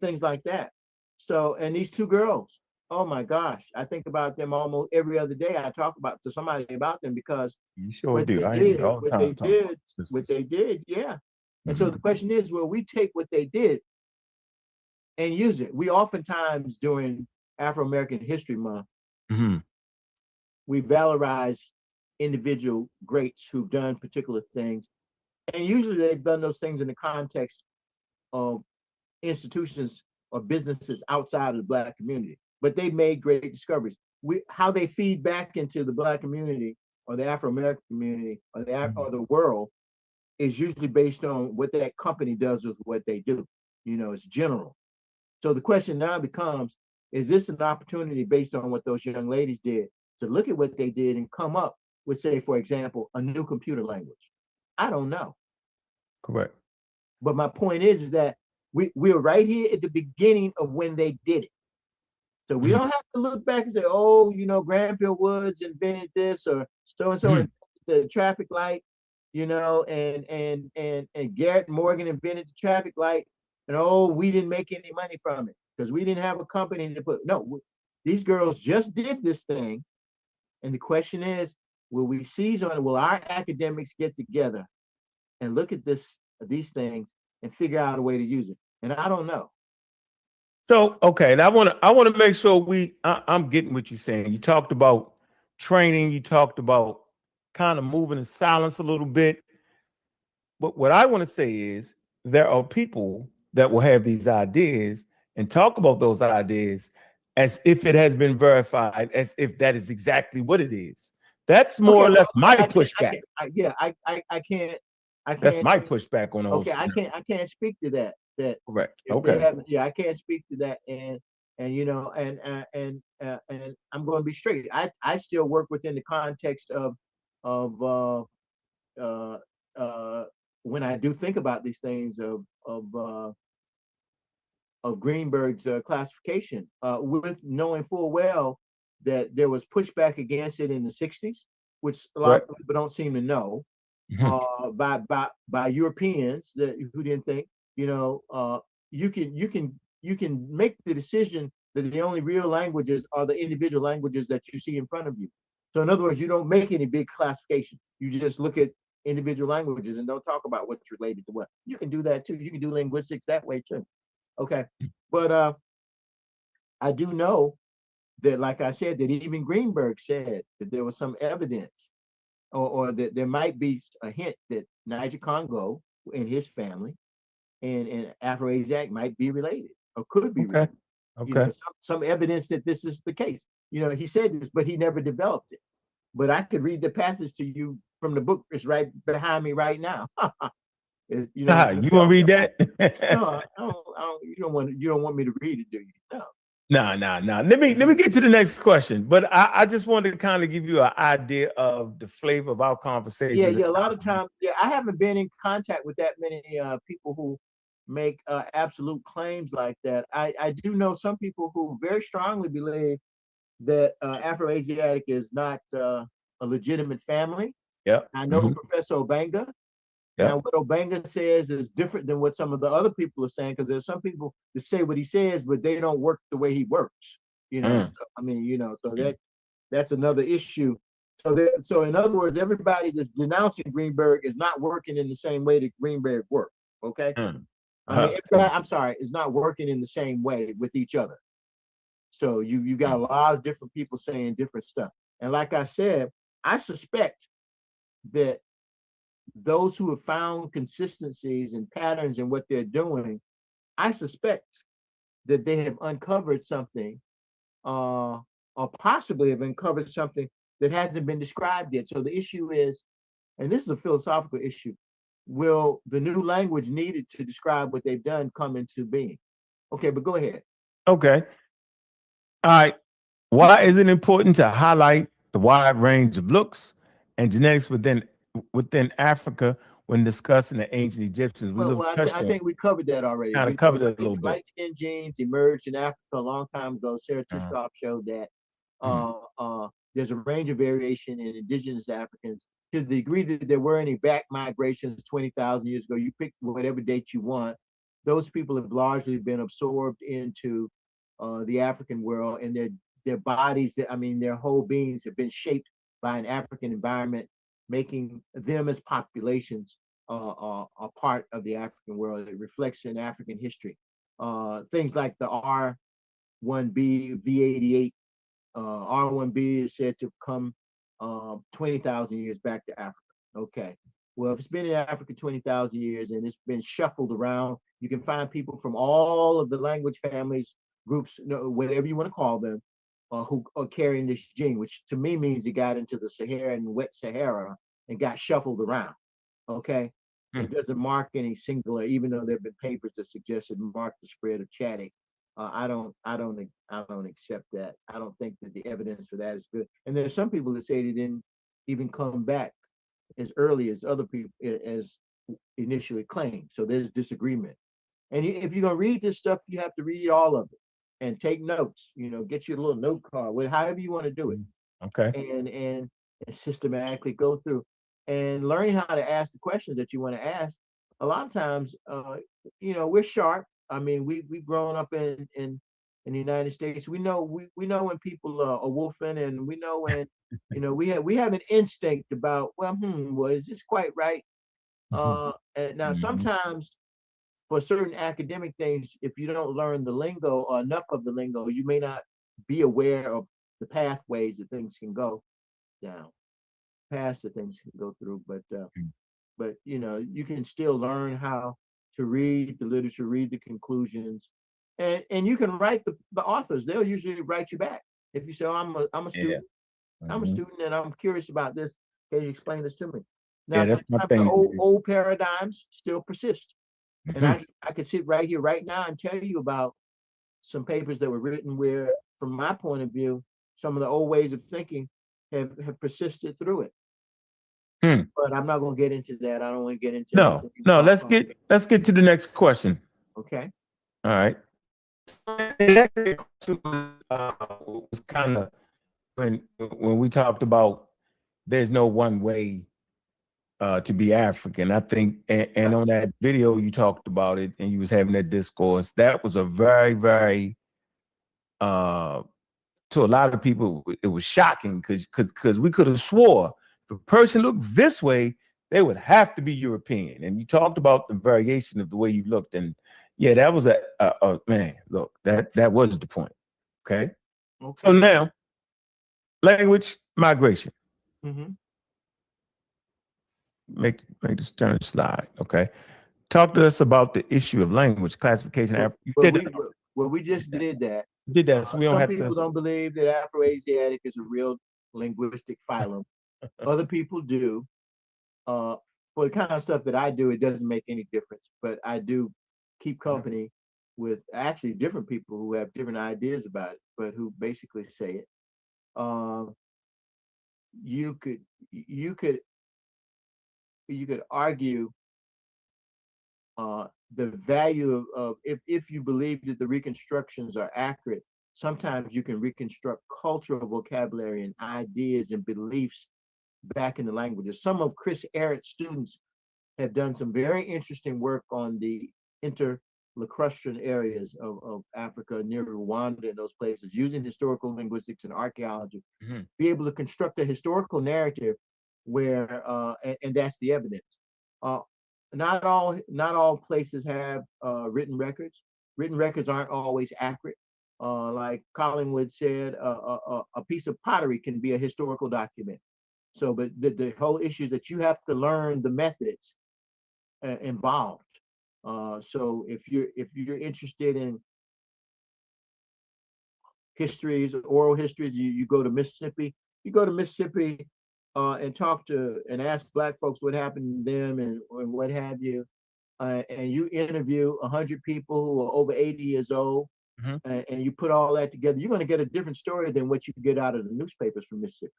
things like that. So, and these two girls, oh my gosh, I think about them almost every other day. I talk about to somebody about them because
you sure do. I hear you all the time.
What they did, yeah. And so the question is, will we take what they did and use it? We oftentimes during Afro-American History Month, we valorize individual greats who've done particular things. And usually they've done those things in the context of institutions or businesses outside of the Black community. But they made great discoveries. How they feed back into the Black community or the Afro-American community or the world is usually based on what that company does with what they do. You know, it's general. So the question now becomes, is this an opportunity based on what those young ladies did to look at what they did and come up with, say, for example, a new computer language? I don't know.
Correct.
But my point is that we're right here at the beginning of when they did it. So we don't have to look back and say, oh, you know, Granville Woods invented this or so-and-so invented the traffic light, you know, and Garrett Morgan invented the traffic light, and oh, we didn't make any money from it because we didn't have a company to put. No, these girls just did this thing. And the question is, will we seize on it? Will our academics get together and look at these things and figure out a way to use it? And I don't know.
So, okay, and I want to make sure I'm getting what you're saying. You talked about training, you talked about kind of moving in silence a little bit. But what I want to say is there are people that will have these ideas and talk about those ideas as if it has been verified, as if that is exactly what it is. That's more or less my pushback.
I can't.
That's my pushback on those.
Okay, I can't speak to that.
Correct. Okay.
I can't speak to that, and you know, and I'm going to be straight. I still work within the context of when I do think about these things of Greenberg's classification, with knowing full well that there was pushback against it in the 60s, which a lot of people don't seem to know, by Europeans who didn't think, you know, you can make the decision that the only real languages are the individual languages that you see in front of you. So in other words, you don't make any big classification. You just look at individual languages and don't talk about what's related to what. You can do that too. You can do linguistics that way too. Okay, but I do know that, like I said, that even Greenberg said that there was some evidence, or that there might be a hint that Niger Congo and his family and Afro-Asiatic might be related or could be related.
Okay.
You know, some evidence that this is the case. You know, he said this, but he never developed it. But I could read the passage to you from the book. It's right behind me right now. You know,
you want to read that?
No, I don't. You don't want me to read it, do you? No.
Nah. Let me get to the next question. But I just wanted to kind of give you an idea of the flavor of our conversations.
Yeah. A lot of times, yeah, I haven't been in contact with that many people who make absolute claims like that. I do know some people who very strongly believe that Afro-Asiatic is not a legitimate family.
Yeah.
I know Professor Obanga.
Yeah.
Now, what Obanga says is different than what some of the other people are saying, because there's some people that say what he says, but they don't work the way he works. So, I mean, so that's another issue. So in other words, everybody that's denouncing Greenberg is not working in the same way that Greenberg worked. Okay. I mean, I'm sorry, is not working in the same way with each other. So you got a lot of different people saying different stuff. And like I said, I suspect that those who have found consistencies and patterns in what they're doing, I suspect that they have uncovered something, or possibly have uncovered something that hasn't been described yet. So the issue is, and this is a philosophical issue, will the new language needed to describe what they've done come into being? Okay, but go ahead.
Okay. All right. Why is it important to highlight the wide range of looks and genetics within Africa when discussing the ancient Egyptians?
I think we covered that already.
Kind of covered it a little bit.
Light skin genes emerged in Africa a long time ago. Sarah Tishkoff showed that there's a range of variation in indigenous Africans to the degree that there were any back migrations 20,000 years ago. You pick whatever date you want. Those people have largely been absorbed into the African world, and their bodies, I mean, their whole beings have been shaped by an African environment, making them as populations a part of the African world. It reflects in African history. Things like the R1B, V88, R1B is said to come 20,000 years back to Africa. Okay. Well, if it's been in Africa 20,000 years and it's been shuffled around, you can find people from all of the language families, groups, whatever you want to call them, who are carrying this gene, which to me means it got into the Sahara and wet Sahara and got shuffled around. Okay. It doesn't mark any singular, even though there have been papers that suggest it marked the spread of chatting. I don't accept that. I don't think that the evidence for that is good. And there's some people that say they didn't even come back as early as other people as initially claimed. So there's disagreement. And if you're gonna read this stuff, you have to read all of it and take notes. Get you a little note card, however you want to do it.
Okay.
And systematically go through and learning how to ask the questions that you want to ask. A lot of times, we're sharp. I mean, we've grown up in the United States. We know when people are wolfing, and we know when we have an instinct about well, is this quite right? And now sometimes for certain academic things, if you don't learn the lingo or enough of the lingo, you may not be aware of the pathways that things can go down, paths that things can go through. But you can still learn how to read the literature, read the conclusions, and you can write the authors. They'll usually write you back if you say, I'm a student. I'm a student and I'm curious about this. Can you explain this to me? Now,
that's my
sometimes
thing.
the old paradigms still persist. And I could sit right here right now and tell you about some papers that were written where, from my point of view, some of the old ways of thinking have persisted through it. But I'm not going to get into that. I don't want to get into
no. Let's get to the next question.
Okay.
All right. The next question was kind of when we talked about there's no one way to be African. I think, and on that video you talked about it, and you was having that discourse. That was a very, very to a lot of people, it was shocking because we could have swore if a person looked this way, they would have to be European. And you talked about the variation of the way you looked, and yeah, that was a man. Look, that was the point. Okay. So now, language migration. Make this turn slide. Okay. Talk to us about the issue of language classification.
We just did that.
Did that, so we don't
some
have
people don't believe that Afro-Asiatic is a real linguistic phylum. Other people do. For the kind of stuff that I do, it doesn't make any difference. But I do keep company with actually different people who have different ideas about it, but who basically say it. Uh, you could you could you could argue the value of if you believe that the reconstructions are accurate, sometimes you can reconstruct cultural vocabulary and ideas and beliefs back in the languages. Some of Chris Arrett's students have done some very interesting work on the interlacustrine areas of Africa near Rwanda and those places, using historical linguistics and archaeology, be able to construct a historical narrative where, and that's the evidence. Uh, not all places have written records. Written records aren't always accurate. Like Collingwood said, a piece of pottery can be a historical document. So, but the whole issue is that you have to learn the methods involved. So if you're interested in histories, oral histories, you go to Mississippi. You go to Mississippi and talk to and ask Black folks what happened to them and what have you. And you interview 100 people who are over 80 years old, and you put all that together, you're going to get a different story than what you get out of the newspapers from Mississippi,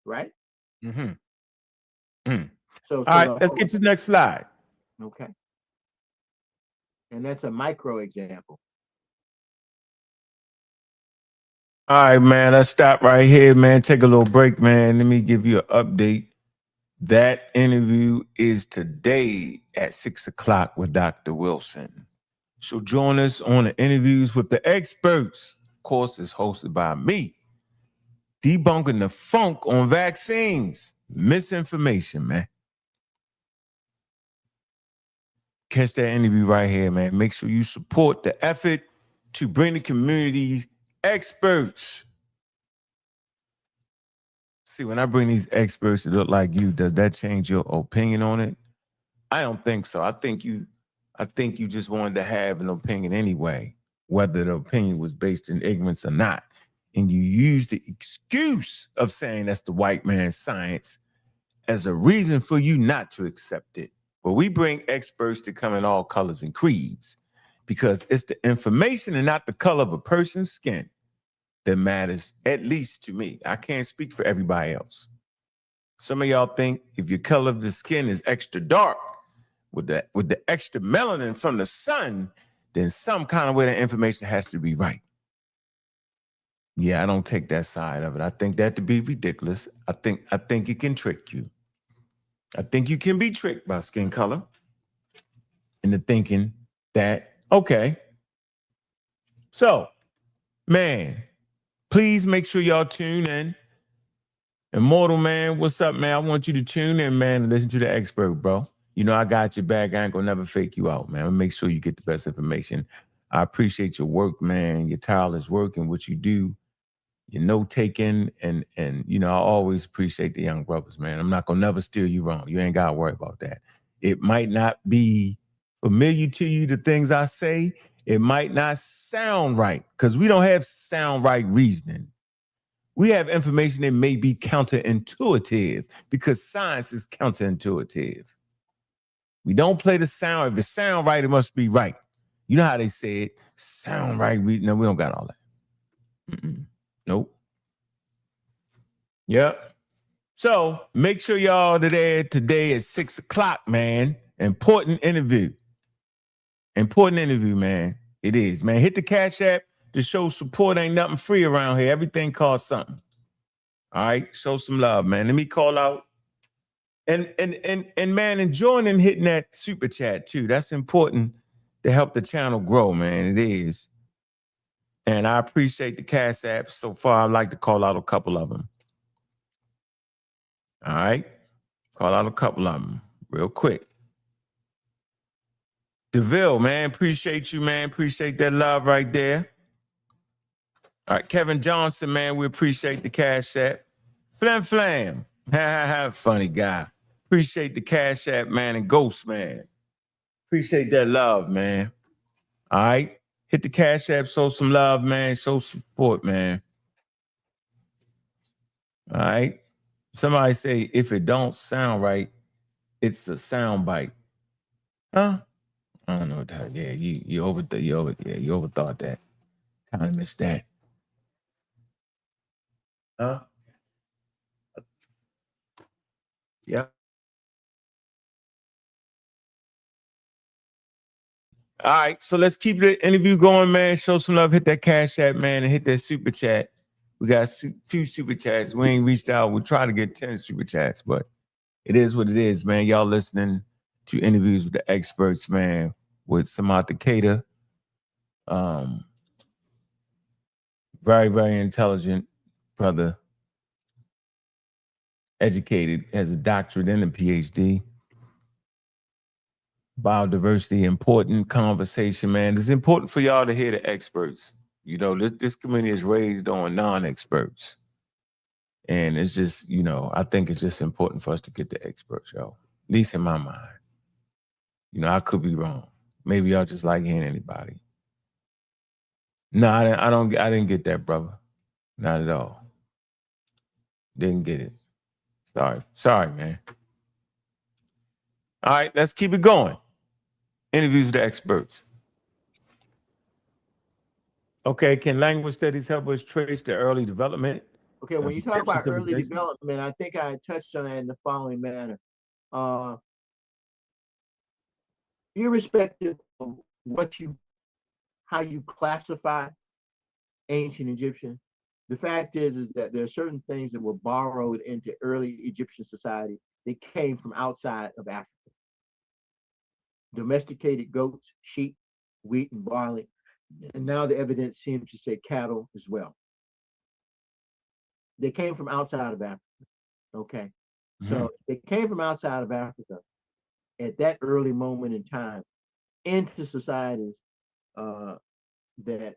right? So,
All right, let's get to the next slide.
Okay. And that's a micro example.
All right, man, let's stop right here, man. Take a little break, man. Let me give you an update. That interview is today at 6:00 with Dr. Wilson. So join us on the interviews with the experts. Of course, it's hosted by me. Debunking the funk on vaccines. Misinformation, man. Catch that interview right here, man. Make sure you support the effort to bring the community's experts. See, when I bring these experts that look like you, does that change your opinion on it? I don't think so. I think you just wanted to have an opinion anyway, whether the opinion was based in ignorance or not. And you use the excuse of saying that's the white man's science as a reason for you not to accept it. But we bring experts to come in all colors and creeds because it's the information and not the color of a person's skin that matters, at least to me. I can't speak for everybody else. Some of y'all think if your color of the skin is extra dark with the extra melanin from the sun, then some kind of way that information has to be right. Yeah, I don't take that side of it. I think that to be ridiculous. I think it can trick you. I think you can be tricked by skin color into thinking that, okay. So, man, please make sure y'all tune in. Immortal, man, what's up, man? I want you to tune in, man, and listen to the expert, bro. You know I got your back. I ain't gonna never fake you out, man. I'll make sure you get the best information. I appreciate your work, man, your tireless work and what you do, your note-taking, and you know, I always appreciate the young brothers, man. I'm not gonna never steer you wrong. You ain't gotta worry about that. It might not be familiar to you, the things I say. It might not sound right, because we don't have sound right reasoning. We have information that may be counterintuitive because science is counterintuitive. We don't play the sound. If it sound right, it must be right. You know how they say it, sound right. No, we don't got all that. Nope. Yep. So make sure y'all today at 6:00, man. Important interview, man. It is, man. Hit the Cash App to show support. Ain't nothing free around here. Everything costs something. All right, show some love, man. Let me call out and man, and join in hitting that super chat too. That's important to help the channel grow, man. It is. And I appreciate the Cash App so far. I'd like to call out a couple of them. All right, call out a couple of them real quick. DeVille, man, appreciate you, man. Appreciate that love right there. All right, Kevin Johnson, man, we appreciate the Cash App. Flam Flam, funny guy. Appreciate the Cash App, man, and Ghost, man. Appreciate that love, man. All right, hit the Cash App, show some love, man. Show support, man. All right. Somebody say, if it don't sound right, it's a sound bite. Huh? I don't know that. Yeah, you overthought that. Kind of missed that. Huh? Yeah. All right, so let's keep the interview going, man. Show some love. Hit that Cash App, man, and hit that super chat. We got few super chats. We ain't reached out. We're trying to get 10 super chats, but it is what it is, man. Y'all listening to interviews with the experts, man, with Shomarka Keita. Very, very intelligent brother, educated, has a doctorate and a PhD. Biodiversity, important conversation, man. It's important for y'all to hear the experts. You know, this community is raised on non-experts. And it's just, you know, I think it's just important for us to get the experts, yo. At least in my mind. You know, I could be wrong. Maybe y'all just like hearing anybody. No, I didn't get that, brother. Not at all. Didn't get it. Sorry, man. All right, let's keep it going. Interviews with the experts. Okay, can language studies help us trace the early development?
Okay, when you talk about
Egyptian
early
civilization?
development, I think I touched on that in the following manner. Irrespective of how you classify ancient Egyptian, the fact is that there are certain things that were borrowed into early Egyptian society that came from outside of Africa. Domesticated goats, sheep, wheat, and barley. And now the evidence seems to say cattle as well. They came from outside of Africa. Okay. So they came from outside of Africa at that early moment in time into societies that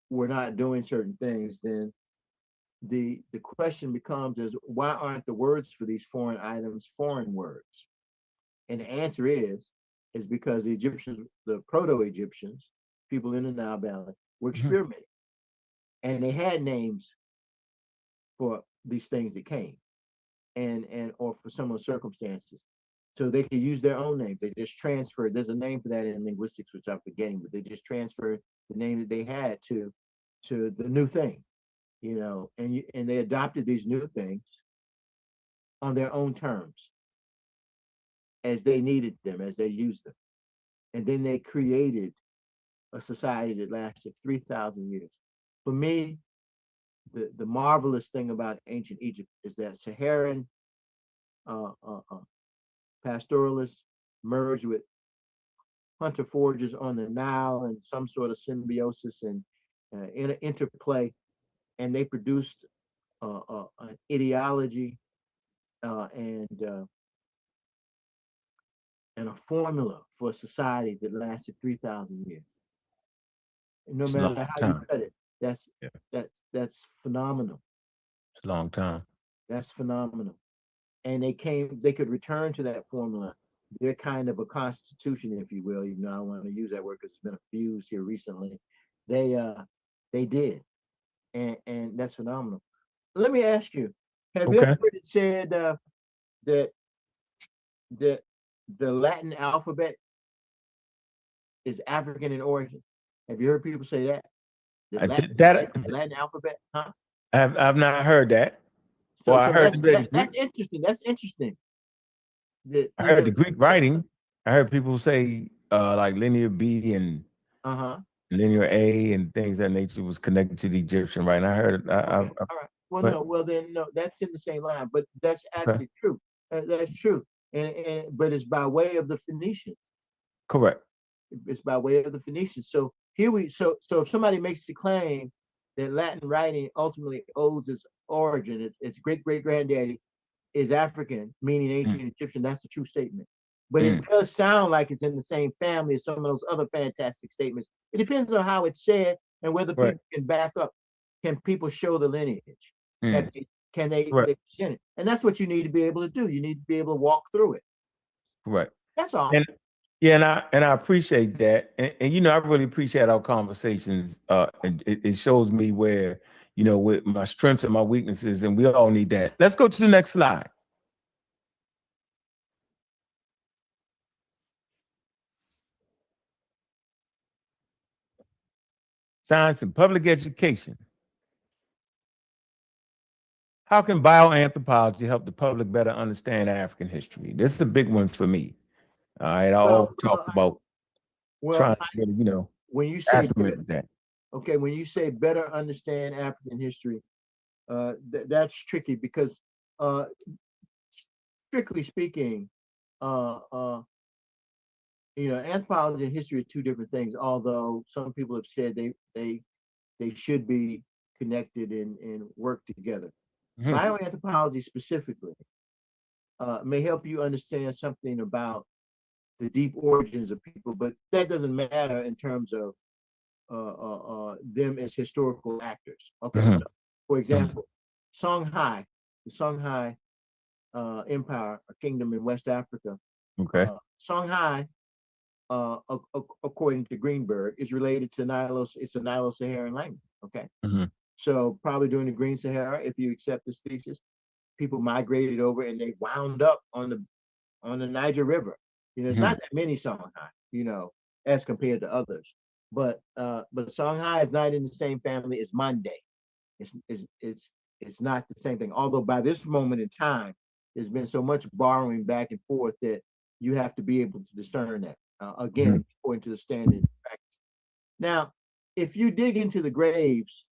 were not doing certain things. Then the question becomes is why aren't the words for these foreign items foreign words? And the answer is because the Egyptians, the proto-Egyptians, people in the Nile Valley, were experimenting. And they had names for these things that came or for some of the circumstances. So they could use their own names. They just transferred. There's a name for that in linguistics, which I'm forgetting, but they just transferred the name that they had to the new thing, you know, and they adopted these new things on their own terms as they needed them, as they used them. And then they created a society that lasted 3,000 years. For me, the marvelous thing about ancient Egypt is that Saharan pastoralists merged with hunter foragers on the Nile and some sort of symbiosis and interplay, and they produced an ideology and a formula for a society that lasted 3,000 years. And no matter how you cut it, that's phenomenal.
It's a long time.
That's phenomenal. And they could return to that formula. They're kind of a constitution, if you will, even though I don't want to use that word because it's been abused here recently. They did. And that's phenomenal. Let me ask you, have you ever heard it said that the Latin alphabet is African in origin? Have you heard people say that? The Latin alphabet, huh?
I've not heard that.
So,
well, I heard
that's interesting. That's interesting.
I heard the Greek writing. I heard people say like linear B and linear A and things of that nature was connected to the Egyptian writing. I heard.
All right. Well, no, that's in the same line, but that's actually true. That's true. But it's by way of the Phoenicians.
Correct.
It's by way of the Phoenicians. So so if somebody makes the claim that Latin writing ultimately owes its origin, its great granddaddy is African, meaning ancient Egyptian, that's a true statement. But it does sound like it's in the same family as some of those other fantastic statements. It depends on how it's said and whether people can back up. Can people show the lineage? Can they present it? And that's what you need to be able to do. You need to be able to walk through it.
Right.
That's all.
And I appreciate that. And you know, I really appreciate our conversations. And it shows me where, you know, with my strengths and my weaknesses, and we all need that. Let's go to the next slide. Science and public education. How can bioanthropology help the public better understand African history? This is a big one for me. All right, I always talk about trying to get,
when you say
acclimate that.
okay, when you say better understand African history, that's tricky because, strictly speaking, uh, uh, anthropology and history are two different things. Although some people have said they should be connected and work together.
Mhm.
Bioanthropology specifically may help you understand something about the deep origins of people, but that doesn't matter in terms of them as historical actors. Okay,
Mhm.
so for example, Songhai, the Songhai Empire, a kingdom in West Africa.
Okay.
Songhai, according to Greenberg, is related to Nilo. It's a Nilo-Saharan language. Okay,
Mhm.
so probably during the Green Sahara, if you accept this thesis, people migrated over and they wound up on the Niger River. It's
Mhm.
not that many Songhai, as compared to others. But Songhai is not in the same family as Mande. It's not the same thing. Although by this moment in time, there's been so much borrowing back and forth that you have to be able to discern that. Again,
Mhm.
according to the standard practice. Now, if you dig into the graves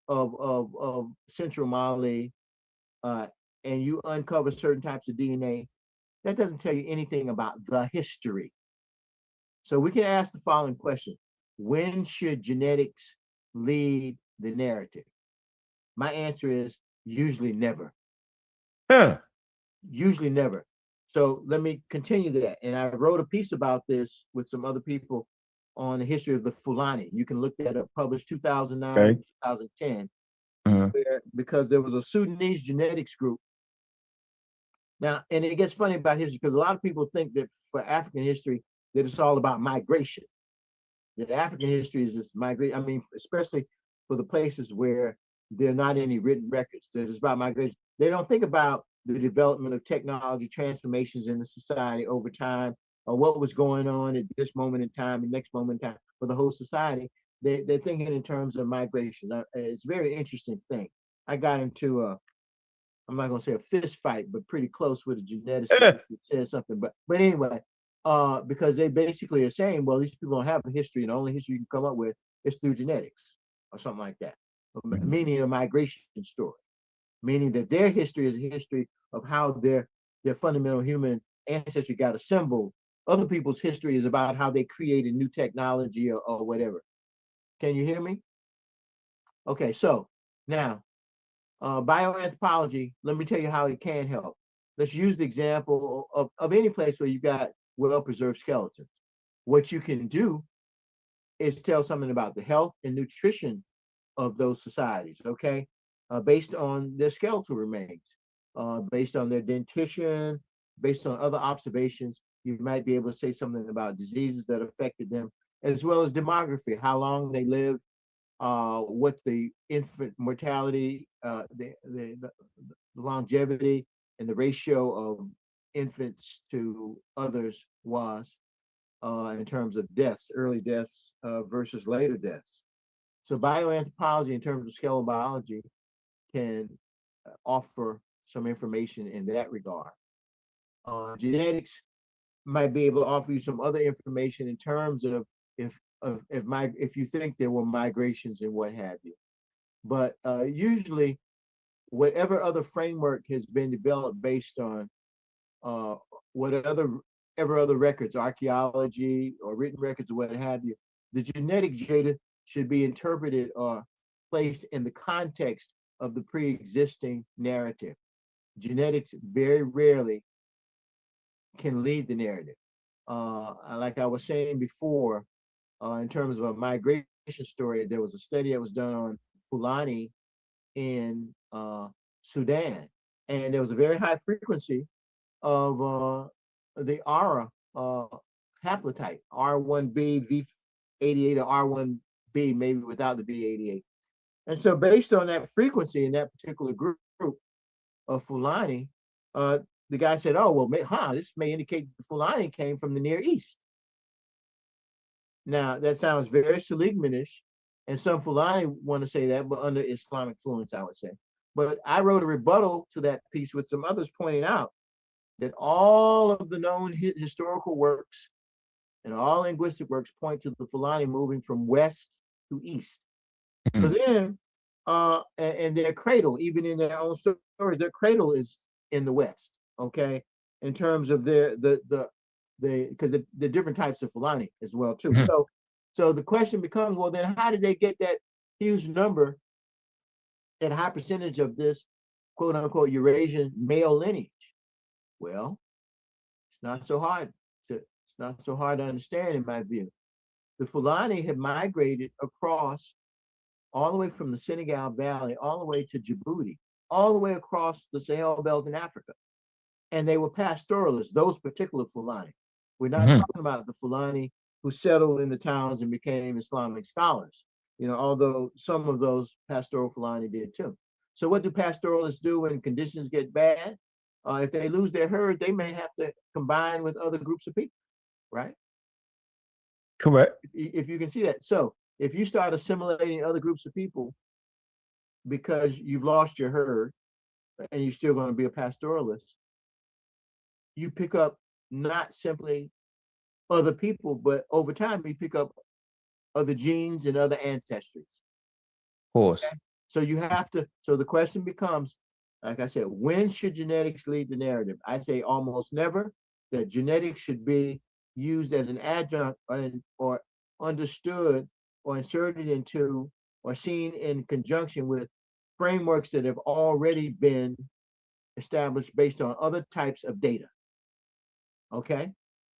of Central Mali, uh, and you uncover certain types of DNA, that doesn't tell you anything about the history. So we can ask the following question: when should genetics lead the narrative? My answer is usually never.
Huh.
Usually never. So let me continue that. And I wrote a piece about this with some other people on the history of the Fulani. You can look that up, published 2009
Okay.
and 2010,
Mhm.
because there was a Sudanese genetics group. Now, and it gets funny about history because a lot of people think that for African history, that it's all about migration. That African history is just migration. I mean, especially for the places where there are not any written records, that it's about migration. They don't think about the development of technology, transformations in the society over time, or what was going on at this moment in time and next moment in time for the whole society. They're thinking in terms of migration. It's a very interesting thing. I got into I'm not gonna say a fist fight, but pretty close with a geneticist
Yeah.
who said something. But anyway, because they basically are saying, well, these people don't have a history, and the only history you can come up with is through genetics or something like that,
Mhm.
meaning a migration story, meaning that their history is a history of how their fundamental human ancestry got assembled. Other people's history is about how they created new technology or whatever. Can you hear me? Okay, so now bioanthropology, let me tell you how it can help. Let's use the example of any place where you've got well-preserved skeletons. What you can do is tell something about the health and nutrition of those societies, okay? Based on their skeletal remains, based on their dentition, based on other observations, you might be able to say something about diseases that affected them, as well as demography, how long they lived, what the infant mortality, the longevity, and the ratio of infants to others was in terms of deaths, early deaths versus later deaths. So bioanthropology, in terms of skeletal biology, can offer some information in that regard. Genetics might be able to offer you some other information in terms of if you think there were migrations and what have you. But usually, whatever other framework has been developed based on uh, what ever other records, archaeology or written records or what have you, the genetic data should be interpreted or placed in the context of the pre-existing narrative. Genetics very rarely can lead the narrative. Like I was saying before, in terms of a migration story, there was a study that was done on Fulani in Sudan, and there was a very high frequency of the ARA haplotype, R1b, V88, or R1b, maybe without the B88. And so, based on that frequency in that particular group of Fulani, the guy said, "Oh well, this may indicate the Fulani came from the Near East." Now that sounds very Seligmanish, And some Fulani want to say that, but under Islamic influence, I would say. But I wrote a rebuttal to that piece with some others pointing out that all of the known historical works and all linguistic works point to the Fulani moving from west to east. So then, and their cradle, even in their own stories, their cradle is in the west. Okay, in terms of their because the different types of Fulani as well too. So the question becomes, well, then how did they get that huge number, that high percentage of this quote unquote Eurasian male lineage? Well, it's not so hard to understand in my view. The Fulani have migrated across all the way from the Senegal Valley, all the way to Djibouti, all the way across the Sahel Belt in Africa. And they were pastoralists, those particular Fulani. We're not talking about the Fulani who settled in the towns and became Islamic scholars, although some of those pastoral Fulani did too. So what do pastoralists do when conditions get bad? If they lose their herd, they may have to combine with other groups of people, right?
Correct.
If you can see that. So if you start assimilating other groups of people because you've lost your herd and you're still going to be a pastoralist, you pick up not simply other people, but over time you pick up other genes and other ancestries.
Of course.
Okay? So you have to, so the question becomes, like I said, when should genetics lead the narrative? I say almost never. That genetics should be used as an adjunct or understood or inserted into or seen in conjunction with frameworks that have already been established based on other types of data. Okay?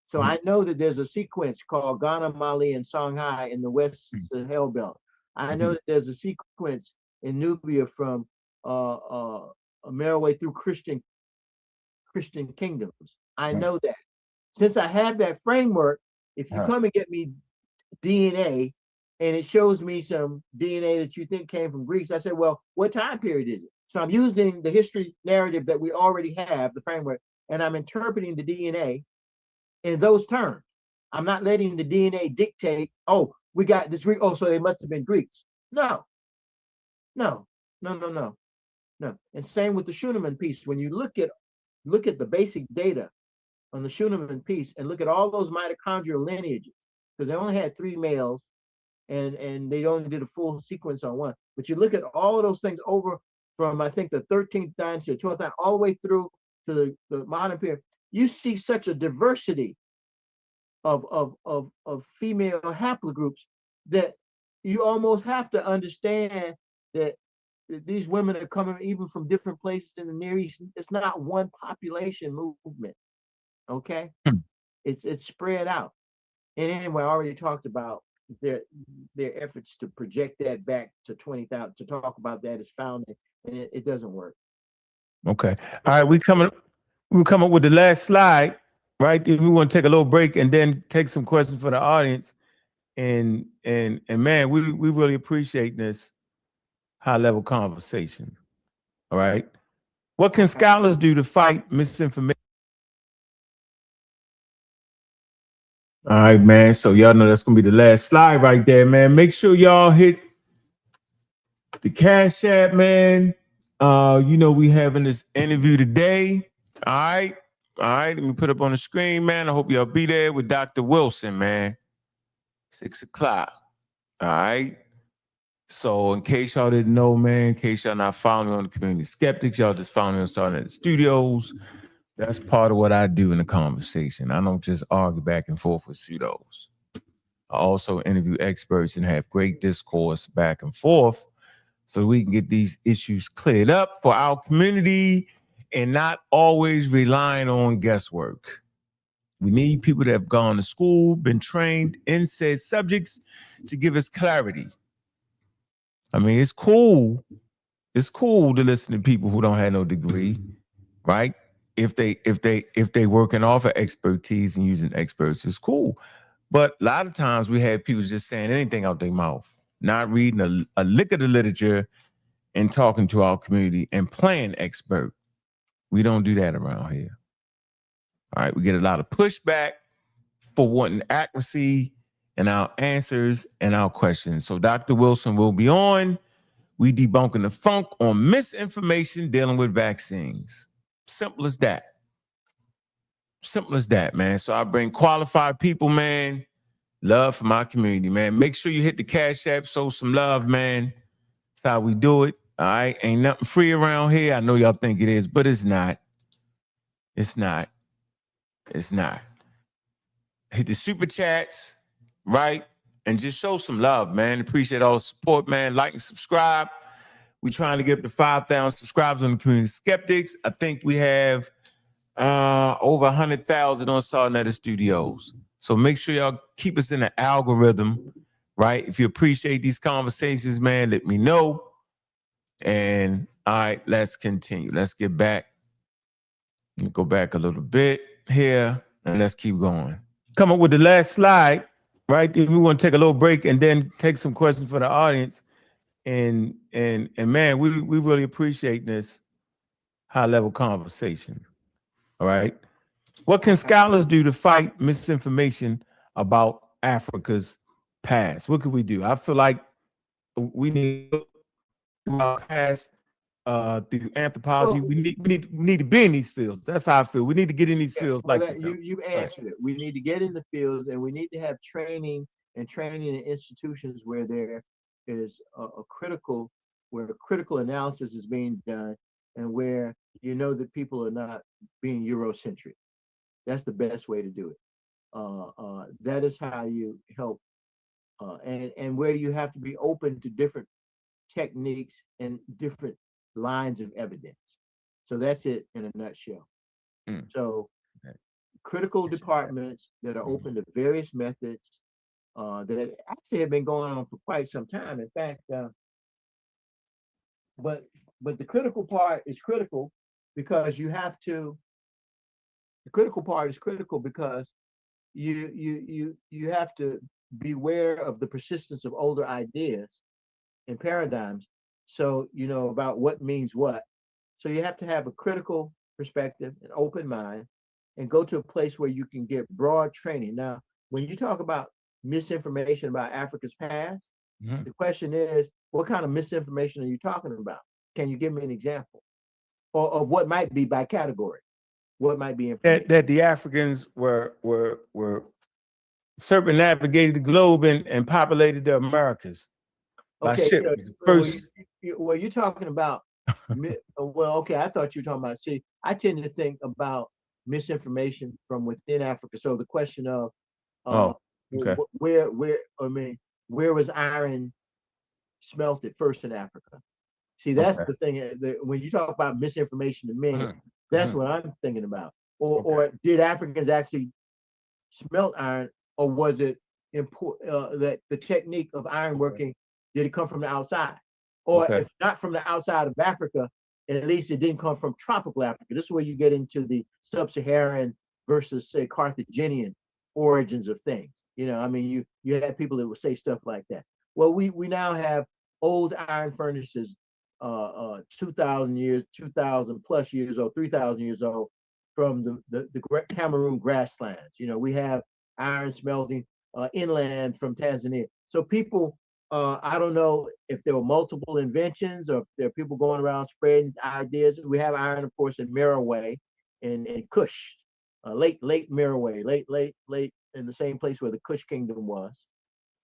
So I know that there's a sequence called Ghana, Mali, and Songhai in the West Sahel Belt. I know that there's a sequence in Nubia from Merowe through Christian kingdoms. I know that. Since I have that framework, if you come and get me DNA and it shows me some DNA that you think came from Greeks, I say, well, what time period is it? So I'm using the history narrative that we already have, the framework, and I'm interpreting the DNA in those terms. I'm not letting the DNA dictate, oh, we got this Greek, oh, so they must have been Greeks. No. And same with the Schunemann piece. When you look at the basic data on the Schunemann piece and look at all those mitochondrial lineages, because they only had 3 males and they only did a full sequence on one. But you look at all of those things over from, I think, the 13th dynasty or 12th dynasty, all the way through to the modern period, you see such a diversity of female haplogroups that you almost have to understand that these women are coming even from different places in the Near East. It's not one population movement, okay? It's spread out. And anyway, I already talked about their efforts to project that back to 20,000, to talk about that as founding, and it doesn't work.
Okay. All right, we come up with the last slide, right? We want to take a little break and then take some questions for the audience. And man, we really appreciate this high level conversation. All right. What can scholars do to fight misinformation? All right, man. So y'all know that's gonna be the last slide right there, man. Make sure y'all hit the Cash App, man. We having this interview today. All right. Let me put up on the screen, man. I hope y'all be there with Dr. Wilson, man. 6 o'clock. All right. So in case y'all didn't know, man, in case y'all not following me on the Community Skeptics, y'all just following me on Starting at the Studios. That's part of what I do in the conversation. I don't just argue back and forth with pseudos. I also interview experts and have great discourse back and forth so we can get these issues cleared up for our community and not always relying on guesswork. We need people that have gone to school, been trained in said subjects to give us clarity. I mean, it's cool. It's cool to listen to people who don't have no degree, right? If they working off of expertise and using experts, it's cool. But a lot of times we have people just saying anything out their mouth, not reading a lick of the literature and talking to our community and playing expert. We don't do that around here. All right, we get a lot of pushback for wanting accuracy and our answers and our questions. So Dr. Wilson will be on. We debunking the funk on misinformation dealing with vaccines. Simple as that. Simple as that, man. So I bring qualified people, man. Love for my community, man. Make sure you hit the Cash App, show some love, man. That's how we do it. All right. Ain't nothing free around here. I know y'all think it is, but it's not. It's not. It's not. Hit the super chats, right? And just show some love, man. Appreciate all the support, man. Like and subscribe. We're trying to get up to 5,000 subscribers on the community Skeptics. I think we have over 100,000 on Sarnetta Studios. So make sure y'all keep us in the algorithm, right? If you appreciate these conversations, man, let me know. And all right, let's continue. Let's get back. Let me go back a little bit here and let's keep going. Come up with the last slide, right? If we want to take a little break and then take some questions for the audience. And man, we really appreciate this high level conversation. All right. What can scholars do to fight misinformation about Africa's past? What can we do? I feel like we need to look our past through anthropology.
Well,
we need to be in these fields. That's how I feel. We need to get in these fields.
well,
Like
you answered it. We need to get in the fields, and we need to have training in institutions where there is a critical, where critical analysis is being done, and where you know that people are not being Eurocentric. That's the best way to do it. That is how you help, and where you have to be open to different techniques and different lines of evidence. So that's it in a nutshell. So critical departments that are open to various methods that actually have been going on for quite some time. In fact, but the critical part is critical because you have to. The critical part is critical because you have to beware of the persistence of older ideas and paradigms. So you know about what means what. So you have to have a critical perspective, an open mind, and go to a place where you can get broad training. Now, when you talk about misinformation about Africa's past, the question is, what kind of misinformation are you talking about? Can you give me an example? Or of what might be by category? What might be information?
that the Africans were circumnavigated the globe and populated the Americas by
Okay,
ship.
so,
First,
well, you're talking about, well, okay, I thought you were talking about, see, I tend to think about misinformation from within Africa. So the question of,
okay.
where, I mean, where was iron smelted first in Africa? See, that's the thing. When you talk about misinformation to me, that's what I'm thinking about. Or did Africans actually smelt iron, or was it that the technique of iron working, did it come from the outside? Or if not from the outside of Africa, at least it didn't come from tropical Africa. This is where you get into the sub-Saharan versus, say, Carthaginian origins of things. You know, I mean, you had people that would say stuff like that. Well, we now have old iron furnaces, 2,000 years, 2,000 plus years old, 3,000 years old, from the Cameroon grasslands. You know, we have iron smelting inland from Tanzania. So people, I don't know if there were multiple inventions or if there are people going around spreading ideas. We have iron, of course, in Merowe and Kush, late Merowe, late in the same place where the Kush kingdom was.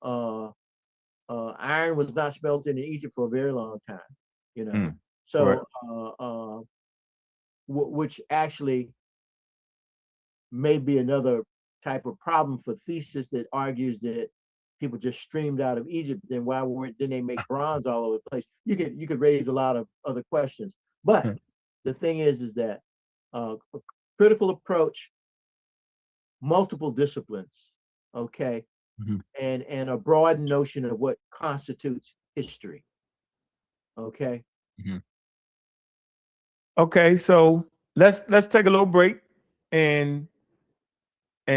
Iron was not smelted in Egypt for a very long time, you know. So, which actually may be another type of problem for thesis that argues that people just streamed out of Egypt. Then why didn't they make bronze all over the place? You could raise a lot of other questions. But the thing is that a critical approach, multiple disciplines, okay, and a broad notion of what constitutes history. Okay.
Okay, so let's take a little break, and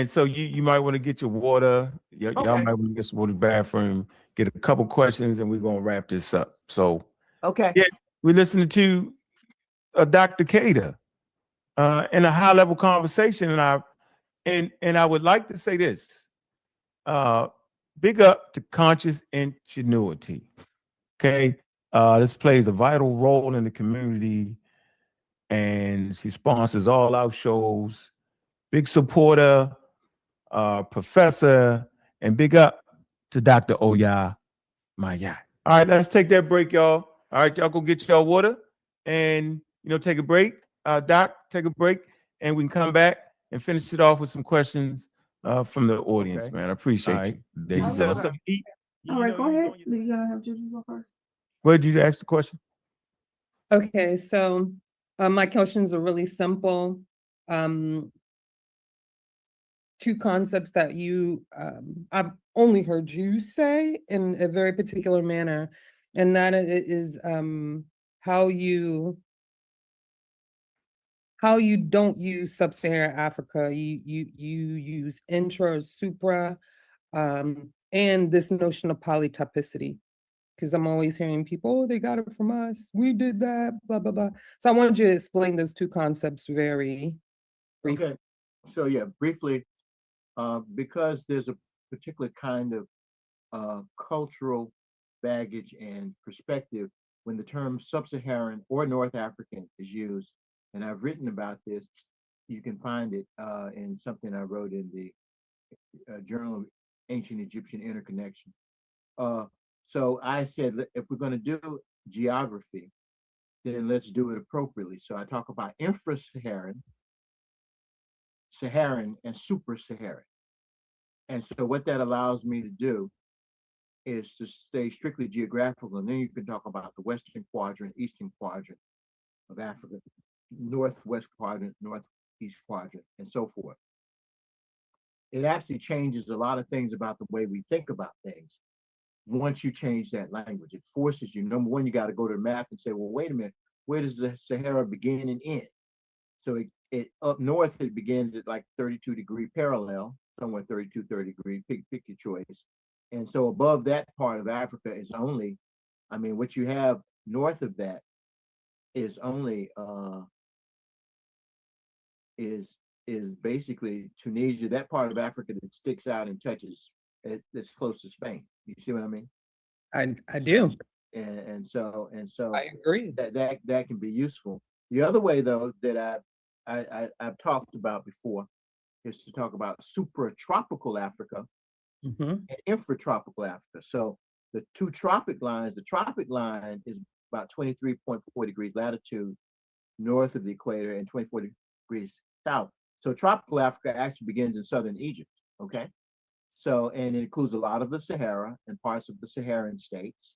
so you might want to get your water. Y'all might want to get some water in the bathroom, get a couple questions, and we're gonna wrap this up. So yeah, we're listening to Dr. Keita in a high level conversation, and I would like to say this. Big up to conscious ingenuity. Okay. This plays a vital role in the community, and she sponsors all our shows. Big supporter, professor, and big up to Dr. Oya Maya. All right, let's take that break, y'all. All right, y'all go get y'all water and take a break. Doc, take a break, and we can come back and finish it off with some questions from the audience,
Okay.
man. I appreciate you.
Get yourself
something to eat.
All right, go ahead. You gotta have Juju go first.
Where did you ask the question?
Okay, so my questions are really simple. Two concepts that I've only heard you say in a very particular manner, and that is how you don't use sub-Saharan Africa. You use intra, supra, and this notion of polytopicity. Because I'm always hearing people, oh, they got it from us. We did that, blah, blah, blah. So I wanted you to explain those two concepts very briefly.
Okay. So yeah, briefly, because there's a particular kind of cultural baggage and perspective when the term sub-Saharan or North African is used, and I've written about this. You can find it in something I wrote in the Journal of Ancient Egyptian Interconnection. So I said, if we're going to do geography, then let's do it appropriately. So I talk about infra-Saharan, Saharan, and super-Saharan. And so what that allows me to do is to stay strictly geographical. And then you can talk about the Western quadrant, Eastern quadrant of Africa, Northwest quadrant, Northeast quadrant, and so forth. It actually changes a lot of things about the way we think about things. Once you change that language, it forces you. Number one, you got to go to the map and say, well, wait a minute, where does the Sahara begin and end? So it up north, it begins at like 32-degree parallel, somewhere 32, 30 degree, pick your choice. And so above that part of Africa is only, I mean, what you have north of that is only is basically Tunisia, that part of Africa that sticks out and touches that's close to Spain. You see what I mean?
I do.
And so
I agree.
that can be useful. The other way though that I've talked about before is to talk about supratropical Africa and infratropical Africa. So the two tropic lines, the tropic line is about 23.4 degrees latitude north of the equator and 24 degrees south. So tropical Africa actually begins in southern Egypt. Okay. So, and it includes a lot of the Sahara and parts of the Saharan states.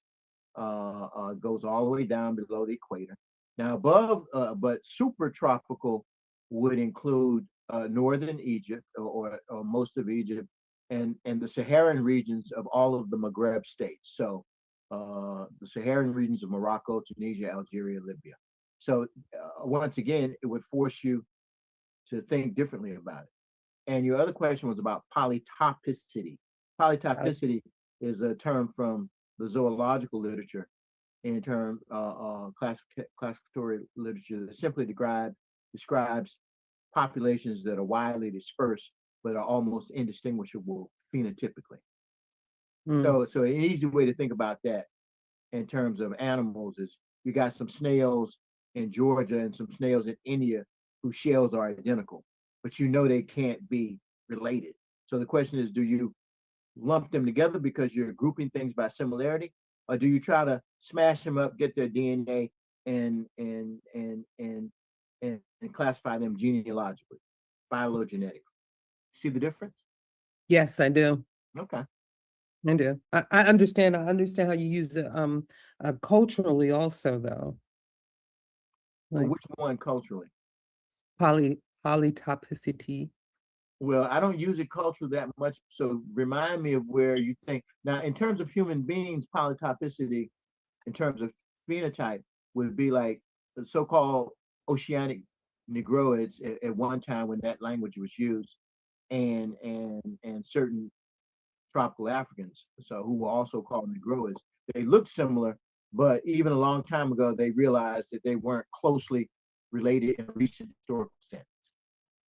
Goes all the way down below the equator. Now above, but supertropical would include northern Egypt or most of Egypt and the Saharan regions of all of the Maghreb states. So the Saharan regions of Morocco, Tunisia, Algeria, Libya. So once again, it would force you to think differently about it. And your other question was about polytopicity. Polytopicity is a term from the zoological literature in terms classificatory literature that simply describes populations that are widely dispersed but are almost indistinguishable phenotypically. So an easy way to think about that in terms of animals is you got some snails in Georgia and some snails in India whose shells are identical, but you know they can't be related. So the question is, do you lump them together because you're grouping things by similarity, or do you try to smash them up, get their DNA, and classify them genealogically, phylogenetically? See the difference?
Yes, I do.
Okay.
I do. I understand. I understand how you use it culturally also, though.
Well,
Like
which one culturally?
polytopicity.
Well, I don't use it culturally that much. So remind me of where you think. Now, in terms of human beings, polytopicity, in terms of phenotype, would be like the so-called oceanic Negroids at one time when that language was used, and certain tropical Africans, so who were also called Negroids. They looked similar, but even a long time ago, they realized that they weren't closely related in a recent historical sense.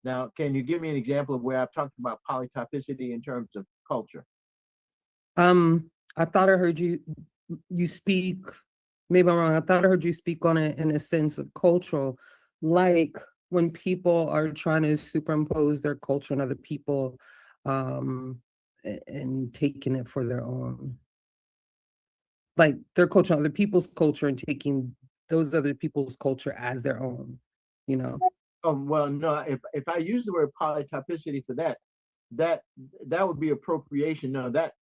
Now, can you give me an example of where I've talked about polytopicity in terms of culture?
I thought I heard you speak, maybe I'm wrong, I thought I heard you speak on it in a sense of cultural, like when people are trying to superimpose their culture on other people, and taking it for their own. Like their culture, other people's culture, and taking those other people's culture as their own, you know?
Well, no, if I use the word polytopicity for that would be appropriation. No, that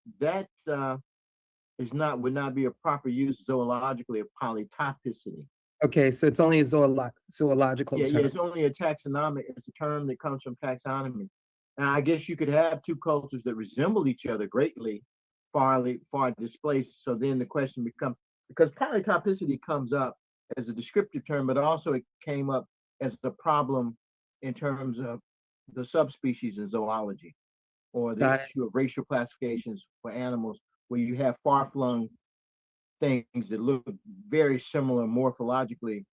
would not be a proper use zoologically of polytopicity.
Okay, so it's only a zoological term.
Yeah, it's only a taxonomic, it's a term that comes from taxonomy. Now, I guess you could have two cultures that resemble each other greatly, far displaced. So then the question becomes, because polytopicity comes up as a descriptive term, but also it came up as the problem in terms of the subspecies in zoology, or the issue of racial classifications for animals, where you have far-flung things that look very similar morphologically,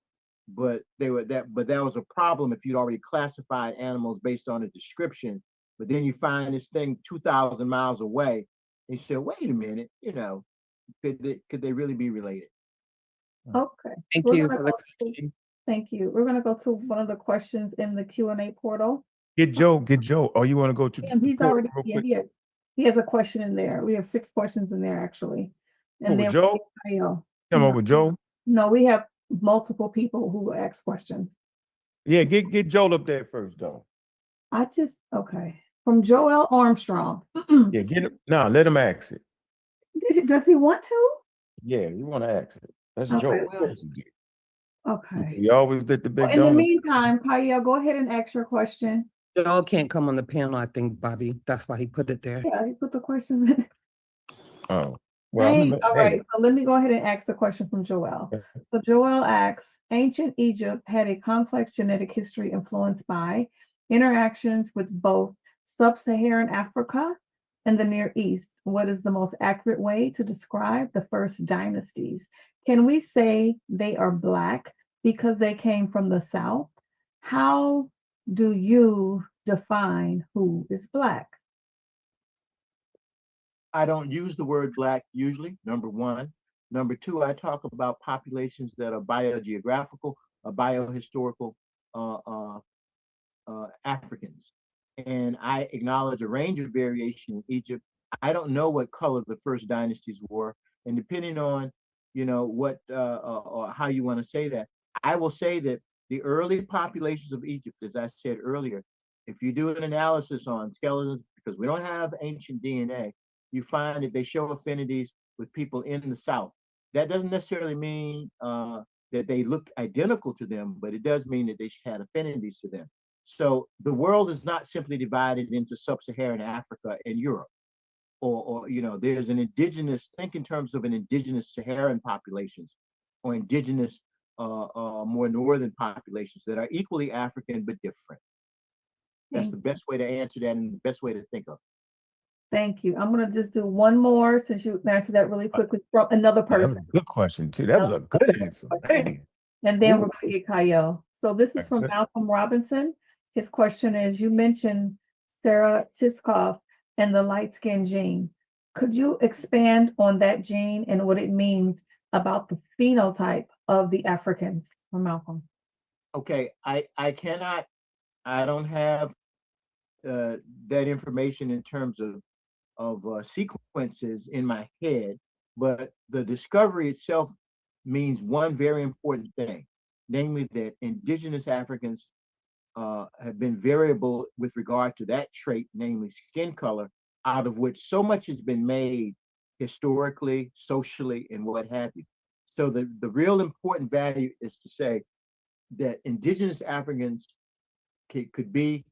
but that was a problem if you'd already classified animals based on a description. But then you find this thing 2,000 miles away, and you say, wait a minute, could they really be related?
Okay.
Thank
We're
you
gonna
for the
go to-
question.
Thank you. We're going to go to one of the questions in the Q&A portal.
Get Joe. Or you want to go to
And
the
he's
portal
already,
real
yeah,
quick?
he has a question in there. We have 6 questions in there, actually. And
Over
then
Joe?
Kyle.
Come over, Joe.
No, we have multiple people who ask questions.
Yeah, get Joel up there first, though.
Okay. From Joel Armstrong.
Yeah, get him. No, let him ask it.
Does he want to?
Yeah, you want to ask it. That's
Okay.
Joel.
Okay.
We always did the big
In the
donors.
meantime, Kyle, go ahead and ask your question.
Y'all can't come on the panel, I think, Bobby. That's why he put it there.
Yeah, he put the question in.
Oh, well,
All right, so let me go ahead and ask the question from Joel. So Joel asks, ancient Egypt had a complex genetic history influenced by interactions with both sub-Saharan Africa and the Near East. What is the most accurate way to describe the first dynasties? Can we say they are Black because they came from the South? How do you define who is Black?
I don't use the word Black usually, number one. Number two, I talk about populations that are biogeographical or biohistorical Africans. And I acknowledge a range of variation in Egypt. I don't know what color the first dynasties were. And depending on, what or how you want to say that, I will say that the early populations of Egypt, as I said earlier, if you do an analysis on skeletons, because we don't have ancient DNA, you find that they show affinities with people in the South. That doesn't necessarily mean that they look identical to them, but it does mean that they had affinities to them. So the world is not simply divided into sub-Saharan Africa and Europe, or there's an indigenous, think in terms of an indigenous Saharan populations, or indigenous more northern populations that are equally African but different. That's the best way to answer that and the best way to think of it.
Thank you. I'm going to just do one more since you answered that really quickly from another
That was
person.
a good question, too. That was a good answer. Man.
And then
Ooh.
we're going to get Kyle. So this is from Malcolm Robinson. His question is, you mentioned Sarah Tiskoff and the light-skinned gene. Could you expand on that gene and what it means about the phenotype of the Africans? From Malcolm.
Okay, I don't have that information in terms of sequences in my head, but the discovery itself means one very important thing, namely that indigenous Africans have been variable with regard to that trait, namely skin color, out of which so much has been made historically, socially, and what have you. So the real important value is to say that indigenous Africans could be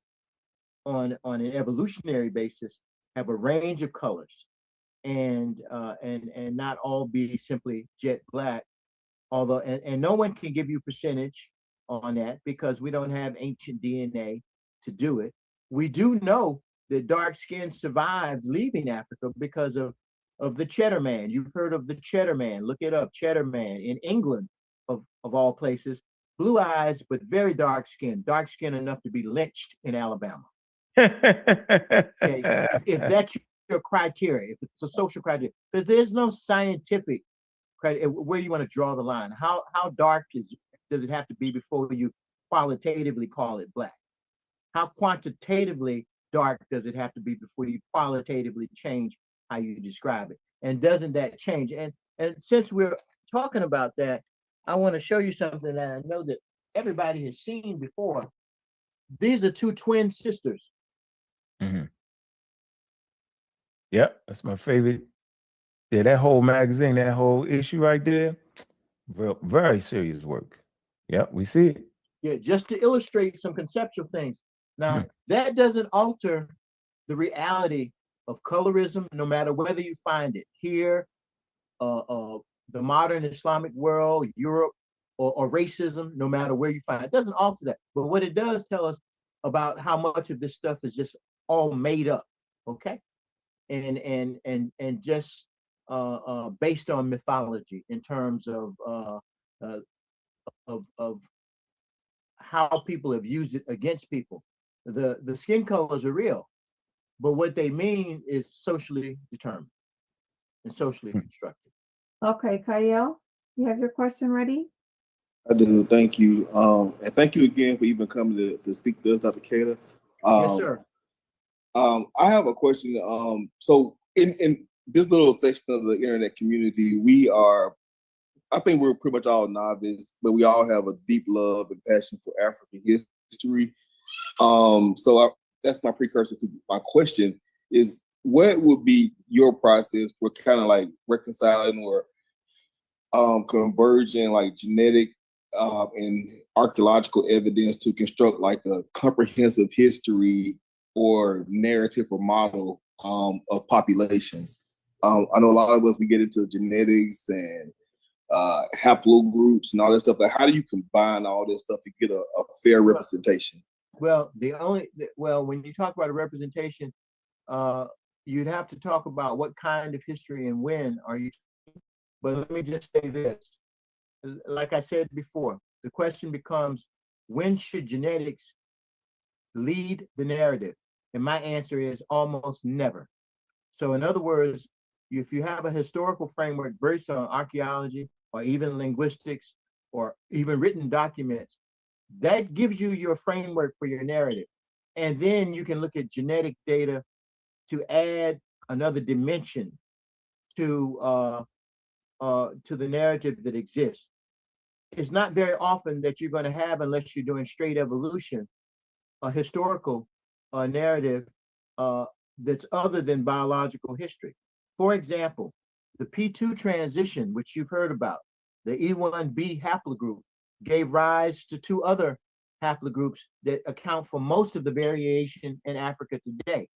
on an evolutionary basis, have a range of colors, and not all be simply jet black. Although, and no one can give you percentage on that because we don't have ancient DNA to do it. We do know that dark skin survived leaving Africa because of the Cheddar Man. You've heard of the Cheddar Man. Look it up, Cheddar Man in England, of all places. Blue eyes, but very dark skin enough to be lynched in Alabama. Okay. If that's criteria, if it's a social criteria, because there's no scientific criteria where you want to draw the line. How dark does it have to be before you qualitatively call it black? How quantitatively dark does it have to be before you qualitatively change how you describe it? And doesn't that change? And since we're talking about that, I want to show you something that I know that everybody has seen before. These are two twin sisters.
Mm-hmm. Yep, that's my favorite. Yeah, that whole magazine, that whole issue right there, very serious work. Yep, we see it.
Yeah, just to illustrate some conceptual things. Now, that doesn't alter the reality of colorism, no matter whether you find it here, the modern Islamic world, Europe, or racism, no matter where you find it. It doesn't alter that. But what it does tell us about how much of this stuff is just all made up, okay? And just based on mythology in terms of how people have used it against people. The skin colors are real, but what they mean is socially determined and socially constructed.
Okay, Kyle, you have your question ready?
I do. Thank you. And thank you again for even coming to speak to us, Dr. Keita.
Yes, sir.
I have a question. So in this little section of the internet community, I think we're pretty much all novice, but we all have a deep love and passion for African history. That's my precursor to my question is, what would be your process for kind of like reconciling or converging like genetic and archaeological evidence to construct like a comprehensive history or narrative or model of populations? I know a lot of us, we get into genetics and haplogroups and all that stuff, but how do you combine all this stuff to get a fair representation?
Well, when you talk about a representation, you'd have to talk about what kind of history and when are you. But let me just say this. Like I said before, the question becomes, when should genetics lead the narrative? And my answer is almost never. So in other words, if you have a historical framework based on archaeology or even linguistics or even written documents, that gives you your framework for your narrative. And then you can look at genetic data to add another dimension to the narrative that exists. It's not very often that you're going to have, unless you're doing straight evolution, a historical narrative that's other than biological history. For example, the P2 transition, which you've heard about, the E1b haplogroup, gave rise to two other haplogroups that account for most of the variation in Africa today.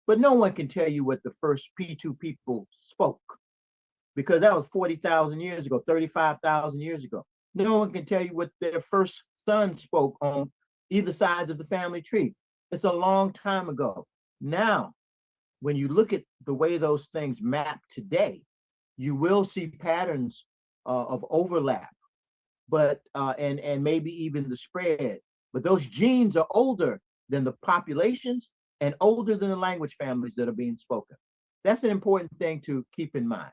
But no one can tell you what the first P2 people spoke, because that was 40,000 years ago, 35,000 years ago. No one can tell you what their first son spoke on either sides of the family tree. It's a long time ago. Now, when you look at the way those things map today, you will see patterns of overlap, but and maybe even the spread. But those genes are older than the populations and older than the language families that are being spoken. That's an important thing to keep in mind.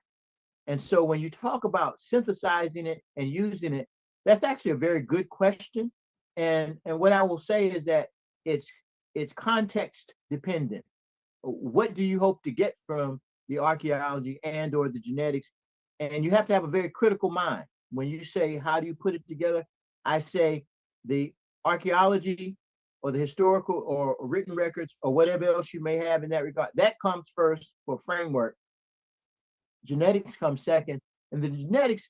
And so when you talk about synthesizing it and using it, that's actually a very good question. And what I will say is that it's context dependent. What do you hope to get from the archaeology and or the genetics? And you have to have a very critical mind. When you say, how do you put it together? I say the archaeology or the historical or written records or whatever else you may have in that regard, that comes first for framework. Genetics comes second, and the genetics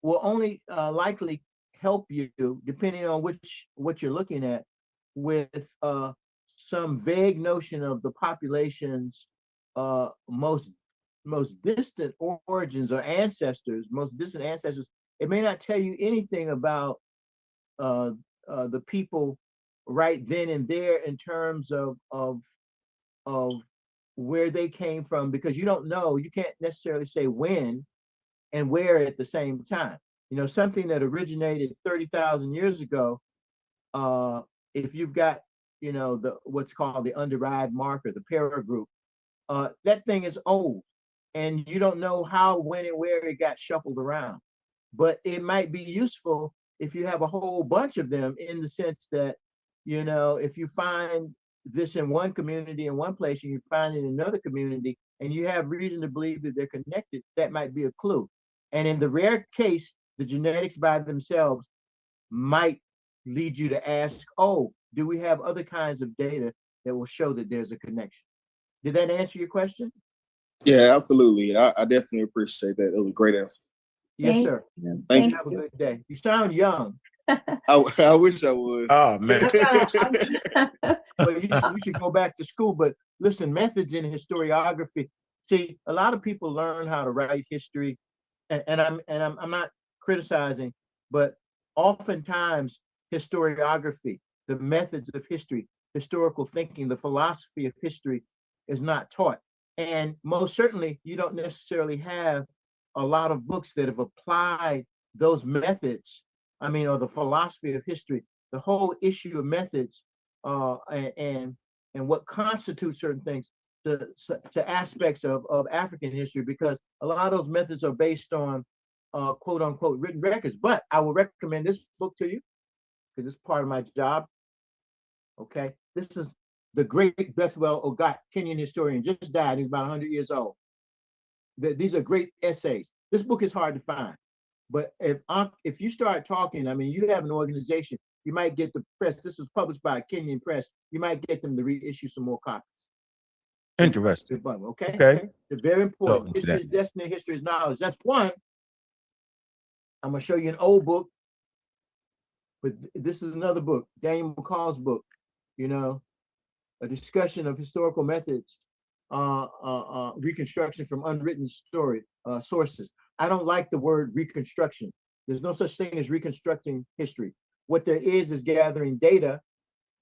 will only likely help you, depending on what you're looking at, with some vague notion of the population's most distant origins or ancestors, most distant ancestors. It may not tell you anything about the people right then and there in terms of where they came from, because you don't know, you can't necessarily say when and where at the same time. You know, something that originated 30,000 years ago, if you've got, you know, what's called the underived marker, the para group, that thing is old, and you don't know how, when, and where it got shuffled around. But it might be useful if you have a whole bunch of them, in the sense that, if you find this in one community in one place and you find it in another community and you have reason to believe that they're connected, that might be a clue. And in the rare case, the genetics by themselves might lead you to ask, oh, do we have other kinds of data that will show that there's a connection? Did that answer your question?
Yeah, absolutely. I definitely appreciate that. It was a great answer.
Yes, sir.
Thank
you. Have a good day. You sound young.
I wish I was.
Oh man.
Well, you should go back to school. But listen, methods in historiography. See, a lot of people learn how to write history, and I'm not criticizing, but oftentimes historiography, the methods of history, historical thinking, the philosophy of history is not taught. And most certainly, you don't necessarily have a lot of books that have applied those methods. I mean, or the philosophy of history, the whole issue of methods, and what constitutes certain things to aspects of African history, because a lot of those methods are based on quote unquote written records. But I will recommend this book to you because it's part of my job. Okay, this is the great Bethwell Ogat, Kenyan historian, just died. He's about 100 years old. These are great essays. This book is hard to find, but if you start talking, I mean, you have an organization, you might get the press. This was published by a Kenyan press. You might get them to reissue some more copies.
Interesting.
Okay. It's very important.
So,
history is destiny. History is knowledge. That's one. I'm gonna show you an old book, but this is another book, Daniel McCall's book. A discussion of historical methods, reconstruction from unwritten sources. I don't like the word reconstruction. There's no such thing as reconstructing history. What there is gathering data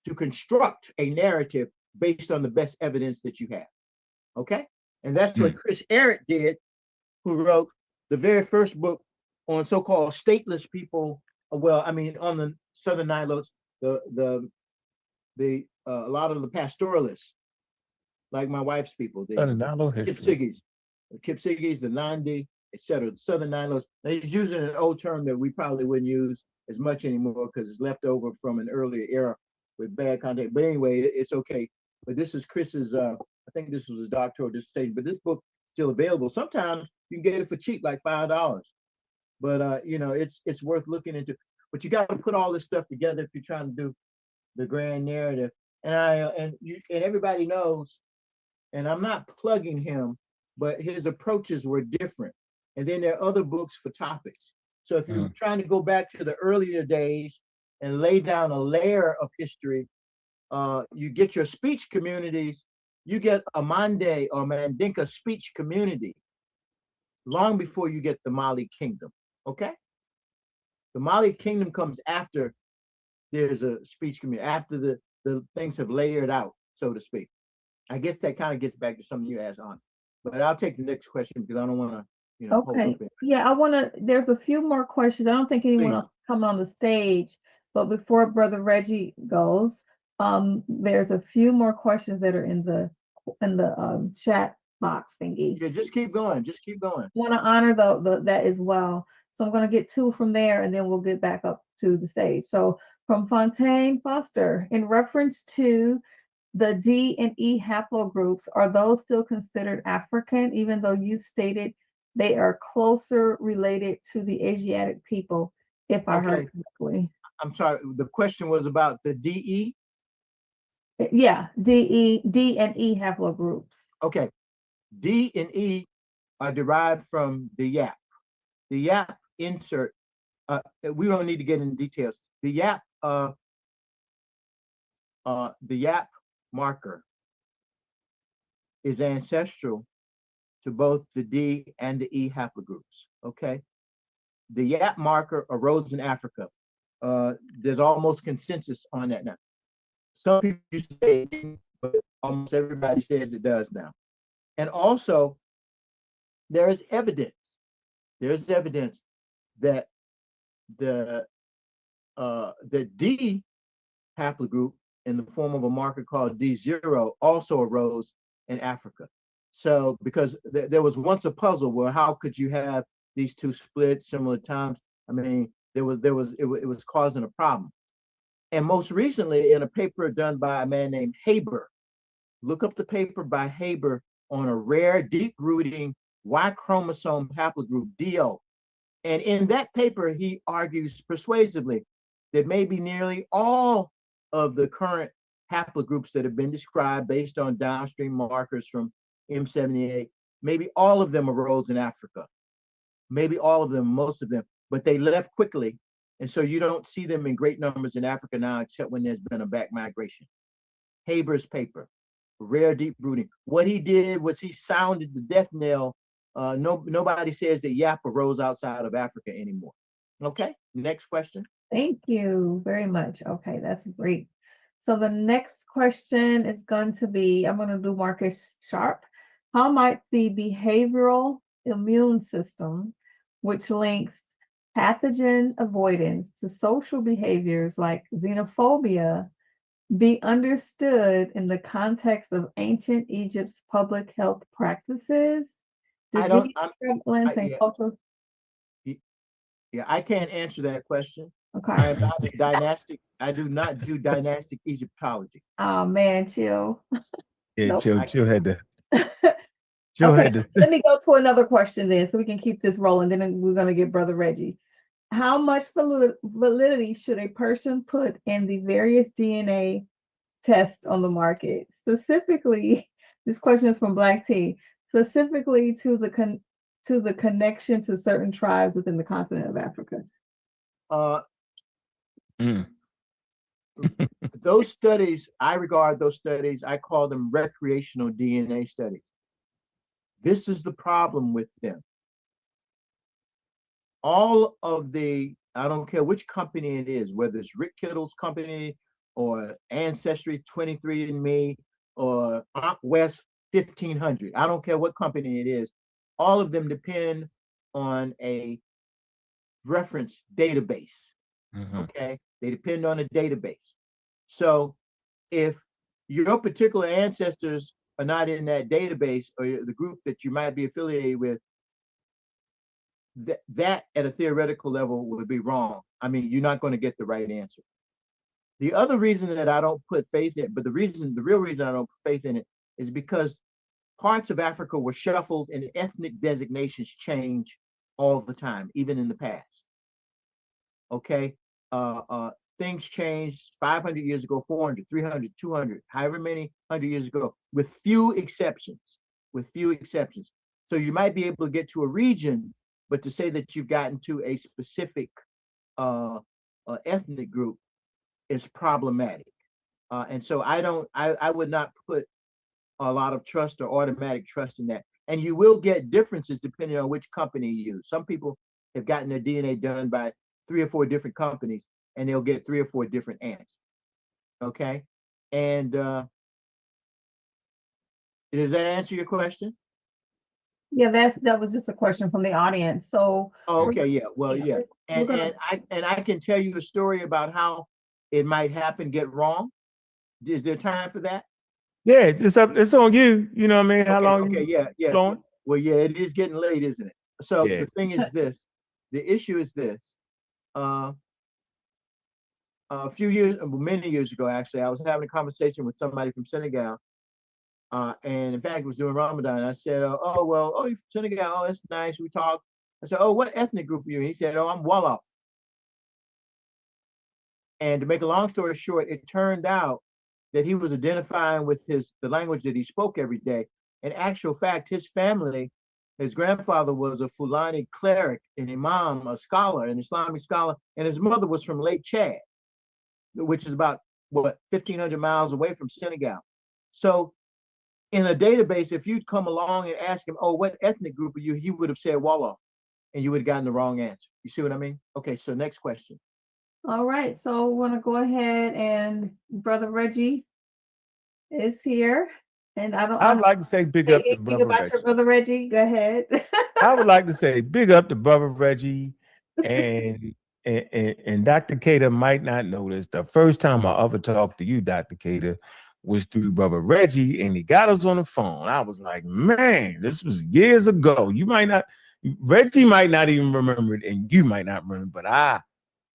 to construct a narrative based on the best evidence that you have. Okay? And that's what Chris Arrett did, who wrote the very first book on so-called stateless people. Well, I mean, on the Southern Nilotes, a lot of the pastoralists, like my wife's people, the Kipsigis, the Nandi, etc., the Southern Nilotes. Now, he's using an old term that we probably wouldn't use as much anymore because it's left over from an earlier era with bad content. But anyway, it's okay. But this is Chris's, I think this was his doctoral dissertation, but this book is still available. Sometimes you can get it for cheap, like $5. But it's worth looking into. But you got to put all this stuff together if you're trying to do the grand narrative. And everybody knows, and I'm not plugging him, but his approaches were different. And then there are other books for topics. So if you're trying to go back to the earlier days and lay down a layer of history, you get your speech communities. You get a Mande or Mandinka speech community long before you get the Mali Kingdom. Okay? The Mali Kingdom comes after there's a speech community, after the things have layered out, so to speak. I guess that kind of gets back to something you asked on, but I'll take the next question because I don't want to,
Okay. Yeah, I want to. There's a few more questions. I don't think anyone else come on the stage, but before Brother Reggie goes, there's a few more questions that are in the chat box thingy.
Yeah, just keep going. Just keep going.
I want to honor that as well. So I'm going to get two from there, and then we'll get back up to the stage. So from Fontaine Foster, in reference to the D and E haplogroups, are those still considered African, even though you stated they are closer related to the Asiatic people, if I heard correctly?
I'm sorry, the question was about the DE?
Yeah, D and E haplogroups.
Okay, D and E are derived from the YAP. The YAP insert, we don't need to get into details. The YAP marker is ancestral to both the D and the E haplogroups, okay? The YAP marker arose in Africa. There's almost consensus on that now. Some people used to say it didn't, but almost everybody says it does now. And also, there is evidence. There's evidence that the D haplogroup in the form of a marker called D0 also arose in Africa. So because there was once a puzzle where how could you have these two split similar times? I mean, it was causing a problem. And most recently, in a paper done by a man named Haber, look up the paper by Haber on a rare, deep-rooting Y chromosome haplogroup, DO. And in that paper, he argues persuasively that maybe nearly all of the current haplogroups that have been described based on downstream markers from M78, maybe all of them arose in Africa. Maybe all of them, most of them, but they left quickly. And so you don't see them in great numbers in Africa now, except when there's been a back migration. Haber's paper, rare deep rooting. What he did was he sounded the death knell. Nobody says that Yap arose outside of Africa anymore. Okay, next question.
Thank you very much. Okay, that's great. So the next question is going to be, I'm going to do Marcus Sharp. How might the behavioral immune system, which links pathogen avoidance to social behaviors like xenophobia, be understood in the context of ancient Egypt's public health practices? Cultural.
Yeah, I can't answer that question.
Okay.
I am not a dynastic. I do not do dynastic Egyptology.
Oh man, chill.
Yeah,
Nope.
Chill had to.
Okay, let me go to another question then, so we can keep this rolling. Then we're going to get Brother Reggie. How much validity should a person put in the various DNA tests on the market? Specifically, this question is from Black T. Specifically to the connection to certain tribes within the continent of Africa.
Those studies, I regard those studies, I call them recreational DNA studies. This is the problem with them. All of the, I don't care which company it is, whether it's Rick Kittle's company or Ancestry 23andMe or Ankh West 1500, I don't care what company it is, all of them depend on a reference database. Okay, they depend on a database. So if your particular ancestors are not in that database, or the group that you might be affiliated with, that at a theoretical level would be wrong. I mean, you're not going to get the right answer. The other reason that I don't put faith in, but the real reason I don't put faith in it is because parts of Africa were shuffled and ethnic designations change all the time, even in the past. Okay, things changed 500 years ago, 400, 300, 200, however many hundred years ago, with few exceptions. So you might be able to get to a region, but to say that you've gotten to a specific ethnic group is problematic. And so I would not put a lot of trust or automatic trust in that. And you will get differences depending on which company you use. Some people have gotten their DNA done by 3 or 4 different companies, and they'll get 3 or 4 different answers. Okay, and does that answer your question?
Yeah, that was just a question from the audience. So
okay, yeah, well, yeah, and I can tell you a story about how it might happen, get wrong. Is there time for that?
Yeah, it's on you. You know what I mean? How long?
Okay, yeah.
Going?
Well, yeah, it is getting late, isn't it? So
Yeah.
The thing is this. The issue is this. Many years ago, actually, I was having a conversation with somebody from Senegal, and in fact, it was during Ramadan. I said, "Oh, you're from Senegal. Oh, that's nice." We talked. I said, "Oh, what ethnic group are you?" He said, "Oh, I'm Wolof." And to make a long story short, it turned out that he was identifying with the language that he spoke every day. In actual fact, his family, his grandfather was a Fulani cleric, an imam, a scholar, an Islamic scholar, and his mother was from Lake Chad, which is about 1,500 miles away from Senegal. So in a database, if you'd come along and ask him, "Oh, what ethnic group are you?" he would have said Wolof, and you would have gotten the wrong answer. You see what I mean? Okay, so next question.
All right, so I want to go ahead, and Brother Reggie is here. And
I'd like to say big up to Brother Reggie.
Your Brother Reggie, go ahead.
I would like to say big up to Brother Reggie, and Dr. Keita might not know this. The first time I ever talked to you, Dr. Keita, was through Brother Reggie, and he got us on the phone. I was like, man, this was years ago. Reggie might not even remember it, and you might not remember, but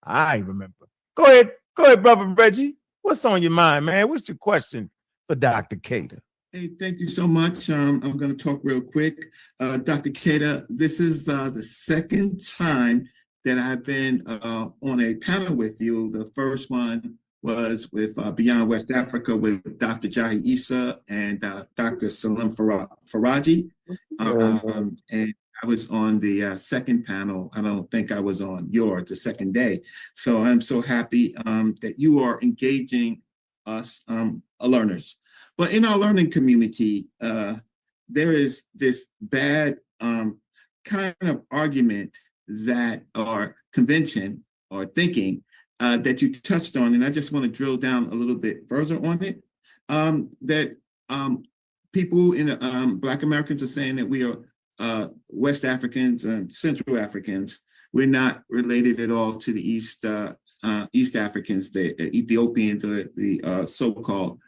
I remember. Go ahead, Brother Reggie. What's on your mind, man? What's your question for Dr. Keita?
Hey, thank you so much. I'm going to talk real quick. Dr. Keita, this is the second time that I've been on a panel with you. The first one was with Beyond West Africa with Dr. Jahi Issa and Dr. Salim Faraji. And I was on the second panel. I don't think I was on yours the second day. So I'm so happy that you are engaging us learners. But in our learning community, there is this bad kind of argument that, or convention or thinking that you touched on, and I just want to drill down a little bit further on it, that people in Black Americans are saying that we are West Africans and Central Africans. We're not related at all to the East Africans, the Ethiopians, or the so-called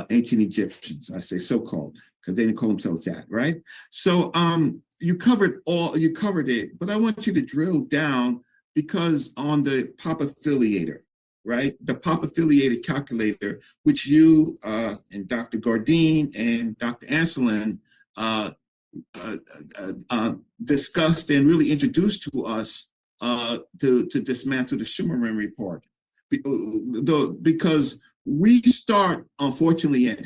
ancient Egyptians. I say so-called because they didn't call themselves that, right? So you covered it, but I want you to drill down, because on the pop affiliator, right? The pop affiliated calculator, which you and Dr. Gardine and Dr. Anselin discussed and really introduced to us to dismantle the Schumann report, because we start, unfortunately, at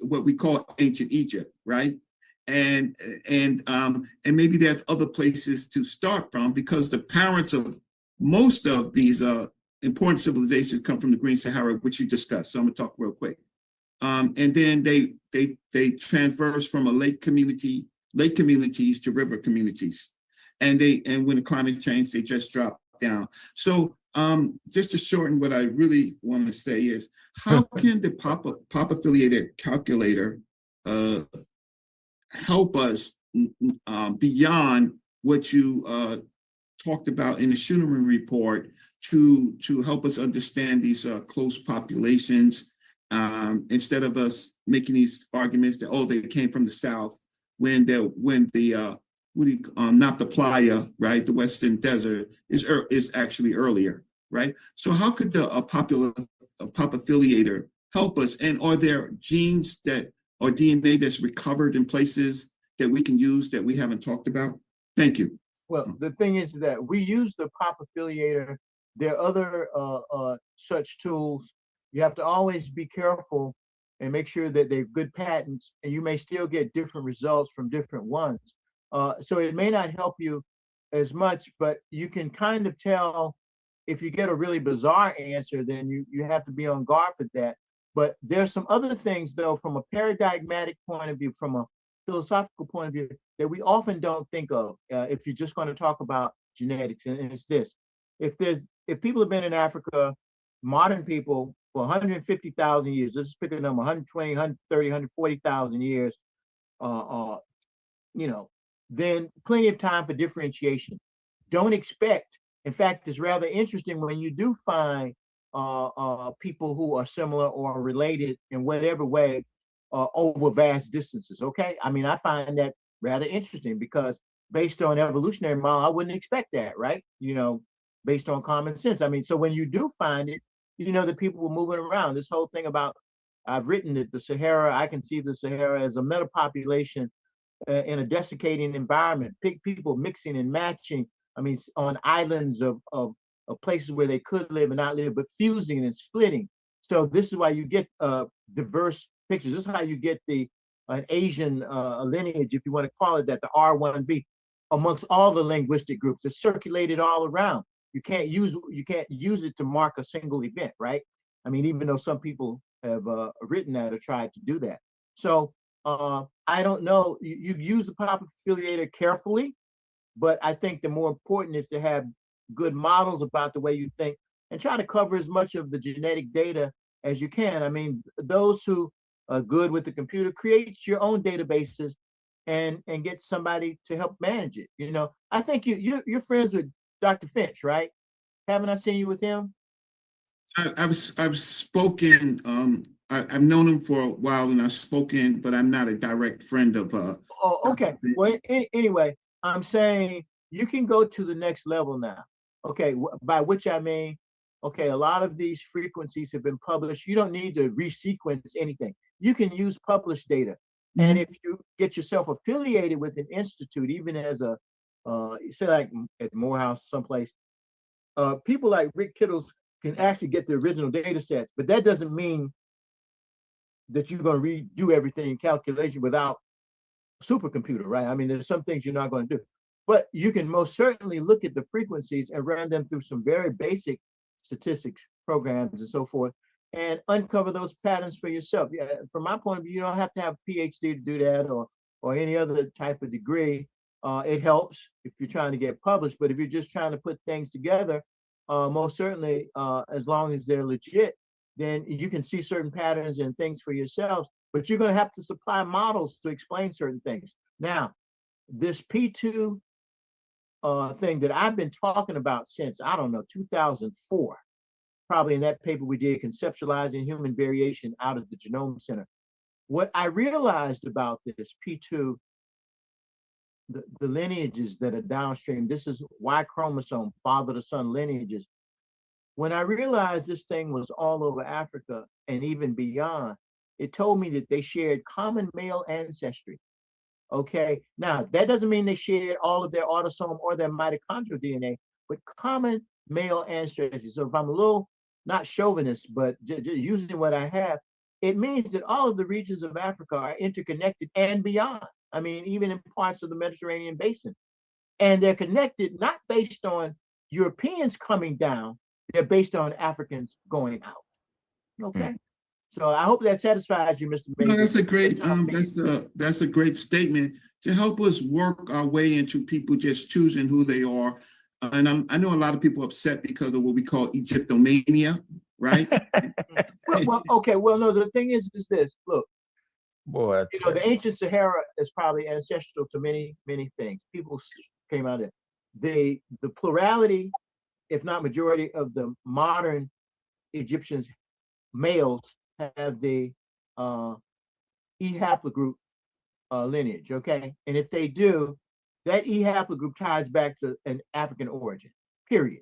what we call ancient Egypt, right? And maybe there's other places to start from, because the parents of most of these important civilizations come from the Green Sahara, which you discussed. So I'm gonna talk real quick. And then they transverse from a lake communities to river communities, and when the climate changed, they just drop down. So just to shorten, what I really want to say is, how can the pop affiliated calculator help us beyond what you talked about in the Schumann report to help us understand these close populations, instead of us making these arguments that, they came from the South, when the not the playa, right? The Western Desert is actually earlier, right? So how could the pop affiliator help us? And are there genes that, or DNA that's recovered in places that we can use that we haven't talked about? Thank you.
Well, the thing is that we use the pop affiliator. There are other such tools. You have to always be careful and make sure that they're good patents, and you may still get different results from different ones. So it may not help you as much, but you can kind of tell if you get a really bizarre answer, then you have to be on guard for that. But there's some other things, though, from a paradigmatic point of view, from a philosophical point of view, that we often don't think of if you're just going to talk about genetics. And it's this: if people have been in Africa, modern people, for 150,000 years, let's pick a number, 120, 130, 140,000 years, then plenty of time for differentiation. Don't expect, in fact, it's rather interesting when you do find people who are similar or related in whatever way over vast distances, okay? I mean, I find that rather interesting, because based on evolutionary model, I wouldn't expect that, right? Based on common sense. I mean, so when you do find it, that people were moving around. This whole thing about, I've written it, the Sahara, I conceive the Sahara as a metapopulation in a desiccating environment, people mixing and matching, I mean, on islands of places where they could live and not live, but fusing and splitting. So this is why you get diverse pictures. This is how you get an Asian lineage, if you want to call it that, the R1B, amongst all the linguistic groups. It's circulated all around. You can't use it to mark a single event, right? I mean, even though some people have written that or tried to do that. So I don't know. You use the pop affiliator carefully, but I think the more important is to have good models about the way you think, and try to cover as much of the genetic data as you can. I mean, those who are good with the computer, create your own databases and get somebody to help manage it. I think you're friends with Dr. Finch, right? Haven't I seen you with him?
I've spoken I've known him for a while and I've spoken, but I'm not a direct friend of.
Oh, okay. Well, anyway, I'm saying you can go to the next level now. Okay, by which I mean, okay, a lot of these frequencies have been published. You don't need to resequence anything. You can use published data. And if you get yourself affiliated with an institute, even as a, say like at Morehouse someplace, people like Rick Kittles can actually get the original data sets, but that doesn't mean that you're going to redo everything in calculation without a supercomputer, right? I mean, there's some things you're not going to do, but you can most certainly look at the frequencies and run them through some very basic statistics programs and so forth, and uncover those patterns for yourself. Yeah, from my point of view, you don't have to have a PhD to do that, or any other type of degree. It helps if you're trying to get published, but if you're just trying to put things together, most certainly, as long as they're legit, then you can see certain patterns and things for yourselves, but you're going to have to supply models to explain certain things. Now, this P2 thing that I've been talking about since, I don't know, 2004, probably in that paper we did, Conceptualizing Human Variation out of the Genome Center. What I realized about this P2, the lineages that are downstream, this is Y chromosome, father to son lineages. When I realized this thing was all over Africa and even beyond, it told me that they shared common male ancestry. Okay, now that doesn't mean they shared all of their autosome or their mitochondrial DNA, but common male ancestry. So if I'm a little, not chauvinist, but just using what I have, it means that all of the regions of Africa are interconnected and beyond. I mean, even in parts of the Mediterranean basin. And they're connected not based on Europeans coming down, they're based on Africans going out. Okay. So I hope that satisfies you, Mr. Bailey.
No, that's a great statement to help us work our way into people just choosing who they are. And I know a lot of people are upset because of what we call Egyptomania, right?
Well, no, the thing is this. Look,
boy,
you know, the ancient Sahara is probably ancestral to many, many things. People came out of it. The plurality, if not majority, of the modern Egyptians males have the E haplogroup lineage, okay? And if they do, that E haplogroup ties back to an African origin, period.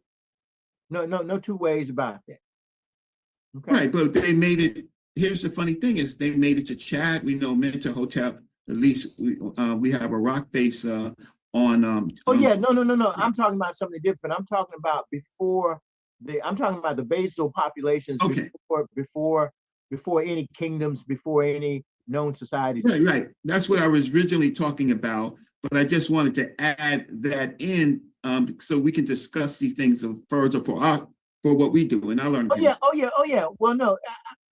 No two ways about that. Okay?
Right, but they made it, here's the funny thing is they made it to Chad. We know Mentor Hotel, at least we have a rock face on
oh yeah, no. I'm talking about something different. I'm talking about I'm talking about the basal populations,
okay,
before any kingdoms, before any known societies.
Right. That's what I was originally talking about, but I just wanted to add that in so we can discuss these things further for what we do. And I learned.
Oh yeah. Well, no,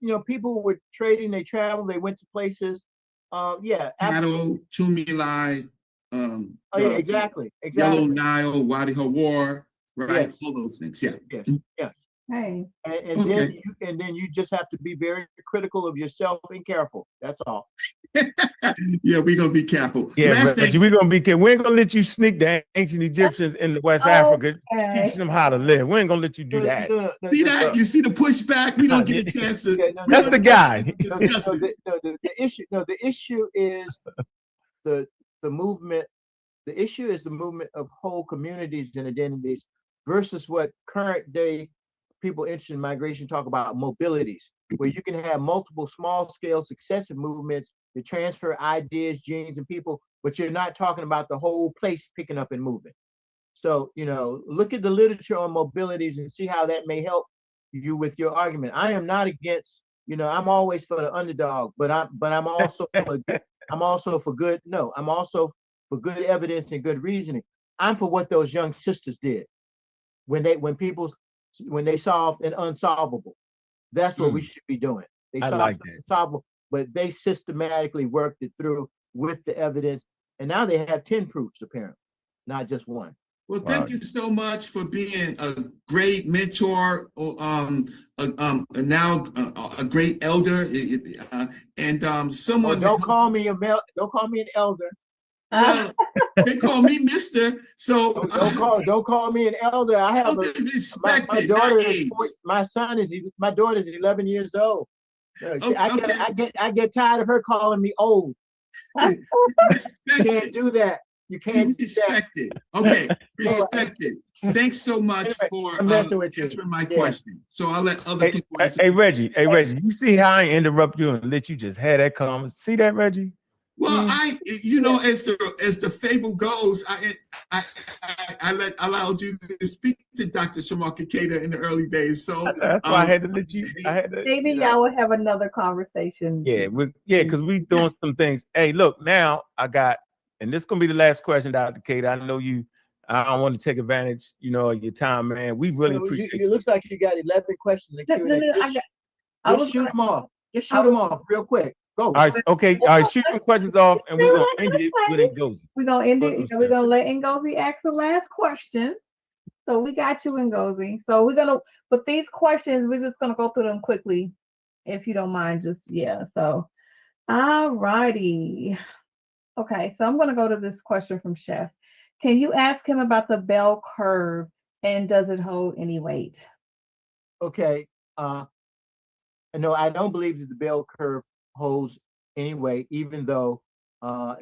you know, people were trading, they traveled, they went to places.
Cattle, Tumili,
exactly.
Yellow Nile, Wadi Hawar, right?
Yes.
All those things. Yeah.
Yes.
Hey.
And
okay.
then you just have to be very critical of yourself and careful. That's all.
Yeah, we're gonna be careful.
Yeah, Reggie, we're gonna be careful. We ain't gonna let you sneak the ancient Egyptians in West Africa, teaching them how to live. We ain't gonna let you do that.
See that? You see the pushback? We don't get a chance to.
That's the guy.
The issue is the movement. The issue is the movement of whole communities and identities versus what current day people interested in migration talk about, mobilities, where you can have multiple small scale successive movements to transfer ideas, genes, and people, but you're not talking about the whole place picking up and moving. So, you know, look at the literature on mobilities and see how that may help you with your argument. I am not against, you know, I'm always for the underdog, but I'm also I'm also for good evidence and good reasoning. I'm for what those young sisters did when they solved an unsolvable. That's what we should be doing. They solved unsolvable, but they systematically worked it through with the evidence, and now they have 10 proofs apparently, not just one.
Well, thank you so much for being a great mentor, now a great elder, and someone.
Don't call me an elder.
Well, they call me Mister. So
don't call me an elder. I have
my daughter
is 11 years old. See, I get tired of her calling me old. You can't do that. You can't
respect it. Okay, respect it. Thanks so much for answering my question. So I'll let other people answer.
Hey, Reggie, you see how I interrupt you and let you just have that comment? See that, Reggie?
Well, as the fable goes, I allowed you to speak to Dr. Shomarka Keita in the early days. So
that's why I had to let you.
Maybe y'all will have another conversation.
Yeah, because we doing some things. Hey, look, now I got, and this is gonna be the last question, Dr. Keita. I know you. I don't want to take advantage, of your time, man. We really appreciate.
It looks like you got 11 questions. Just shoot them off. Just shoot them off real quick. Go.
All right, okay. All right, shoot your questions off, and we're gonna end it with Ngozi.
We're gonna end it. We're gonna let Ngozi ask the last question. So we got you, Ngozi. So we're gonna, but these questions, we're just gonna go through them quickly, if you don't mind. So, all righty. Okay, so I'm gonna go to this question from Chef. Can you ask him about the bell curve and does it hold any weight?
Okay. No, I don't believe that the bell curve holds any weight, even though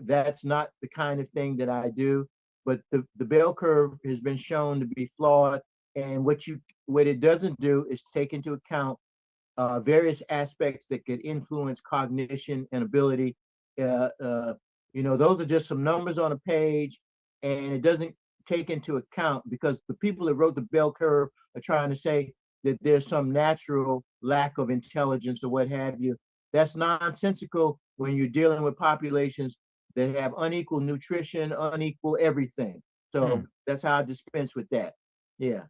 that's not the kind of thing that I do. But the bell curve has been shown to be flawed, and what it doesn't do is take into account various aspects that could influence cognition and ability. Those are just some numbers on a page, and it doesn't take into account, because the people that wrote the bell curve are trying to say that there's some natural lack of intelligence or what have you. That's nonsensical when you're dealing with populations that have unequal nutrition, unequal everything. So that's how I dispense with that. Yeah.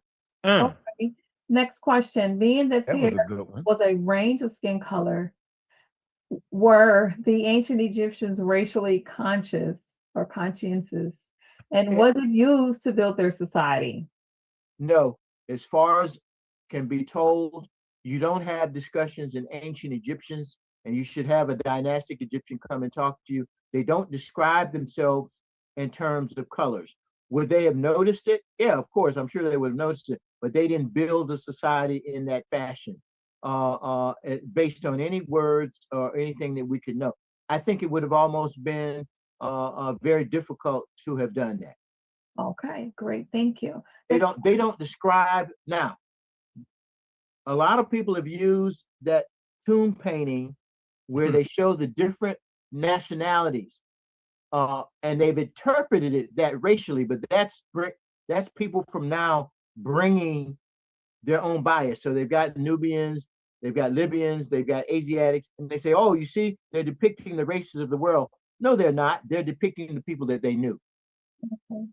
Okay. Next question. Being that
was a good one.
Was a range of skin color, were the ancient Egyptians racially conscious or conscientious? And was it used to build their society?
No. As far as can be told, you don't have discussions in ancient Egyptians, and you should have a dynastic Egyptian come and talk to you. They don't describe themselves in terms of colors. Would they have noticed it? Yeah, of course, I'm sure they would have noticed it, but they didn't build a society in that fashion, based on any words or anything that we could know. I think it would have almost been very difficult to have done that.
Okay, great, thank you.
They don't describe. Now, a lot of people have used that tomb painting where they show the different nationalities, and they've interpreted it that racially, but that's people from now bringing their own bias. So they've got Nubians, they've got Libyans, they've got Asiatics, and they say, oh, you see, they're depicting the races of the world. No, they're not. They're depicting the people that they knew.
Okay.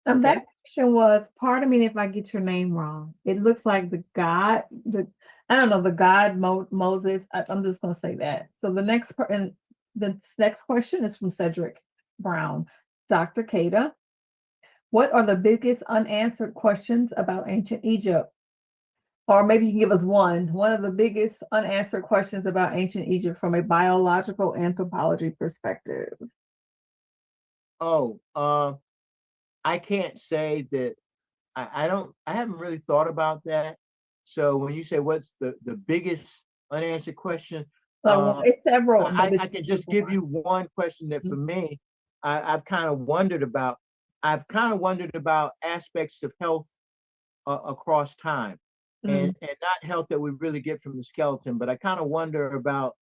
That question was, pardon me if I get your name wrong. It looks like the god Moses. I'm just going to say that. So the next question is from Cedric Brown. Dr. Keita, what are the biggest unanswered questions about ancient Egypt? Or maybe you can give us one of the biggest unanswered questions about ancient Egypt from a biological anthropology perspective.
I can't say that. I haven't really thought about that. So when you say what's the biggest unanswered question,
it's several.
I can just give you one question that for me, I've kind of wondered about. I've kind of wondered about aspects of health across time, and not health that we really get from the skeleton, but I kind of wonder about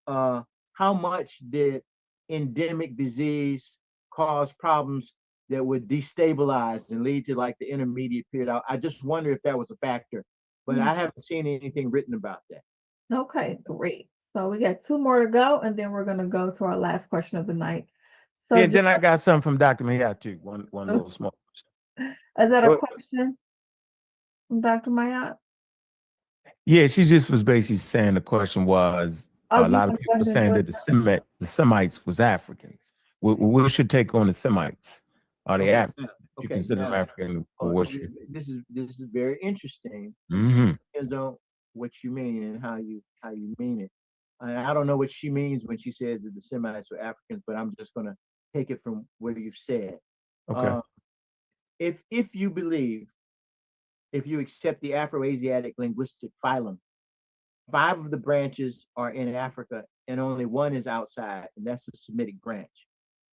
how much did endemic disease cause problems that would destabilize and lead to like the intermediate period. I just wonder if that was a factor, but I haven't seen anything written about that.
Okay, great. So we got 2 more to go, and then we're going to go to our last question of the night. So
yeah, then I got something from Dr. Mayat too. One little small question.
Is that a question from Dr. Mayat?
Yeah, she just was basically saying the question was a lot of people saying that the Semites was Africans. What's your take on the Semites? Are they African? You consider them African?
This is very interesting. Depends on what you mean and how you mean it. And I don't know what she means when she says that the Semites were Africans, but I'm just going to take it from what you've said.
Okay.
If you accept the Afro-Asiatic linguistic phylum, 5 of the branches are in Africa and only 1 is outside, and that's the Semitic branch.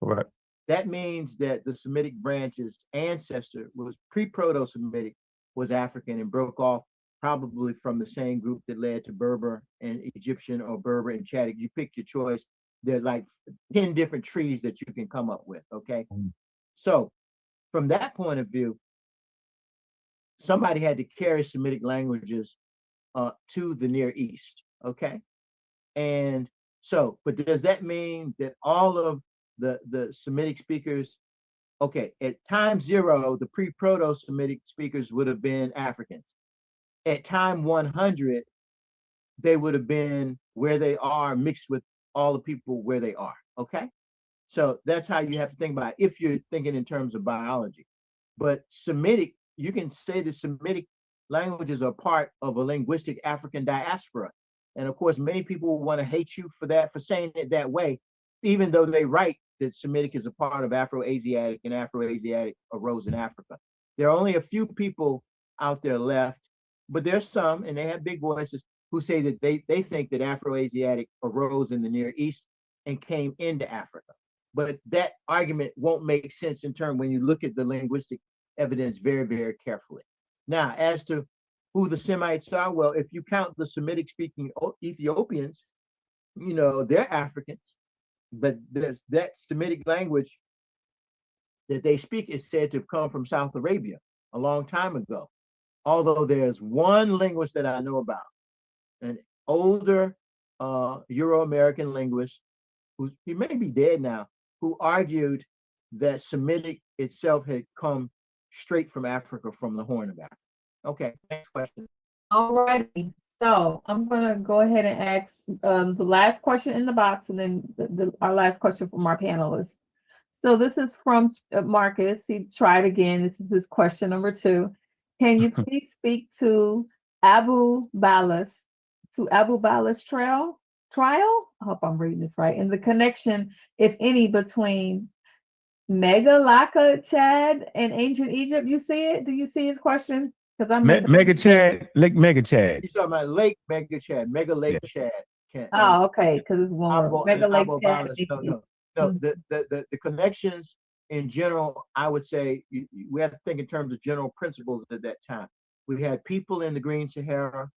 Correct.
That means that the Semitic branch's ancestor was pre-Proto-Semitic, was African and broke off probably from the same group that led to Berber and Egyptian, or Berber and Chadic. You pick your choice. There are like 10 different trees that you can come up with, okay? So from that point of view, somebody had to carry Semitic languages to the Near East, okay? And so, but does that mean that all of the Semitic speakers, okay, at time 0, the pre-Proto-Semitic speakers would have been Africans. At time 100, they would have been where they are, mixed with all the people where they are, okay? So that's how you have to think about it if you're thinking in terms of biology. But Semitic, you can say the Semitic languages are part of a linguistic African diaspora. And of course, many people want to hate you for that, for saying it that way, even though they write that Semitic is a part of Afro-Asiatic, and Afro-Asiatic arose in Africa. There are only a few people out there left, but there's some, and they have big voices, who say that they think that Afro-Asiatic arose in the Near East and came into Africa. But that argument won't make sense in terms when you look at the linguistic evidence very, very carefully. Now, as to who the Semites are, well, if you count the Semitic speaking Ethiopians, you know, they're Africans, but that Semitic language that they speak is said to have come from South Arabia a long time ago. Although there's one linguist that I know about, an older Euro-American linguist, he may be dead now, who argued that Semitic itself had come straight from Africa, from the Horn of Africa. Okay, next question.
All righty. So I'm going to go ahead and ask the last question in the box, and then our last question from our panelists. So this is from Marcus. He tried again. This is his question number 2. Can you please speak to Abu Ballas trial? I hope I'm reading this right. And the connection, if any, between Megalaka Chad and ancient Egypt. You see it? Do you see his question? Because I'm
Mega Chad, Lake Mega Chad.
You're talking about Lake Mega Chad, Mega Lake Chad.
Oh, okay, because it's one word. Mega Lake Chad.
No. The connections in general, I would say we have to think in terms of general principles at that time. We had people in the Green Sahara,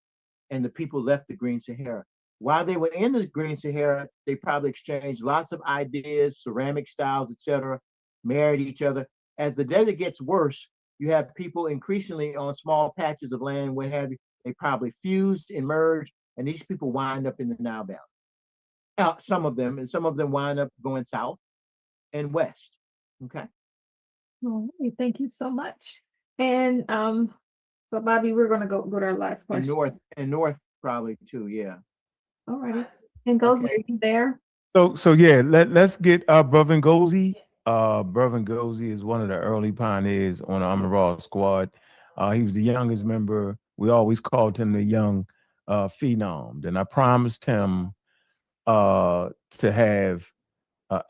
and the people left the Green Sahara. While they were in the Green Sahara, they probably exchanged lots of ideas, ceramic styles, etc., married each other. As the desert gets worse, you have people increasingly on small patches of land, what have you. They probably fused and merged, and these people wind up in the Nile Valley. Some of them wind up going south and west. Okay.
All right, thank you so much. And so Bobby, we're gonna go to our last question.
And north probably too, yeah.
All righty. And Gozi, are you there?
So yeah, let's get Brother Ngozi. Brother Ngozi is one of the early pioneers on the Amaral squad. He was the youngest member. We always called him the young phenom. And I promised him to have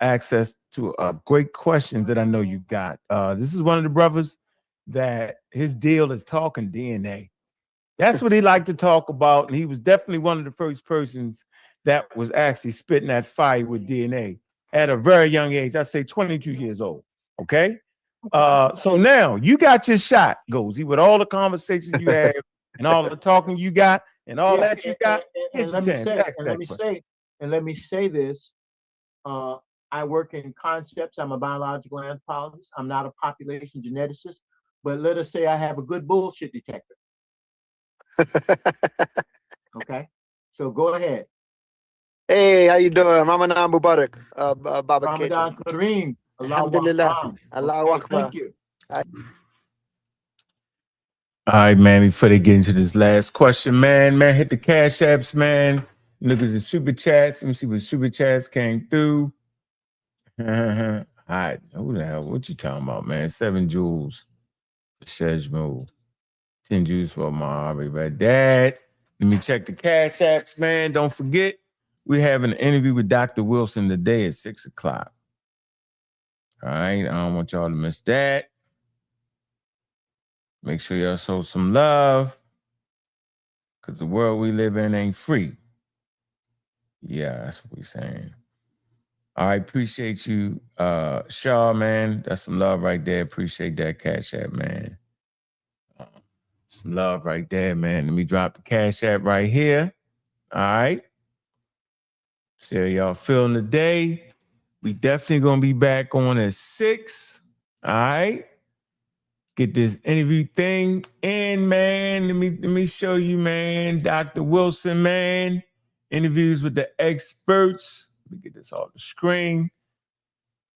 access to great questions that I know you got. This is one of the brothers that his deal is talking DNA. That's what he liked to talk about. And he was definitely one of the first persons that was actually spitting that fire with DNA at a very young age. I say 22 years old. Okay. So now you got your shot, Gozy, with all the conversations you have and all the talking you got and all that you got.
And let me say this. I work in concepts. I'm a biological anthropologist. I'm not a population geneticist, but let us say I have a good bullshit detector. Okay, so go ahead.
Hey, how you doing? Ramadan Mubarak. Baba
Ramadan
Keita.
Kareem.
Alhamdulillah. Allahu Akbar.
Thank you.
All right, man, before they get into this last question, man, hit the cash apps, man. Look at the super chats. Let me see what super chats came through. All right, who the hell? What you talking about, man? 7 jewels. Shejmo. 10 jewels for Mari, right? That. Let me check the cash apps, man. Don't forget, we have an interview with Dr. Wilson today at 6 o'clock. All right, I don't want y'all to miss that. Make sure y'all show some love. because the world we live in ain't free. Yeah, that's what we're saying. All right, appreciate you, Shaw, man. That's some love right there. Appreciate that Cash App, man. Some love right there, man. Let me drop the Cash App right here. All right. See how y'all feeling today. We definitely gonna be back on at 6. All right. Get this interview thing in, man. Let me show you, man. Dr. Wilson, man. Interviews with the experts. Let me get this off the screen.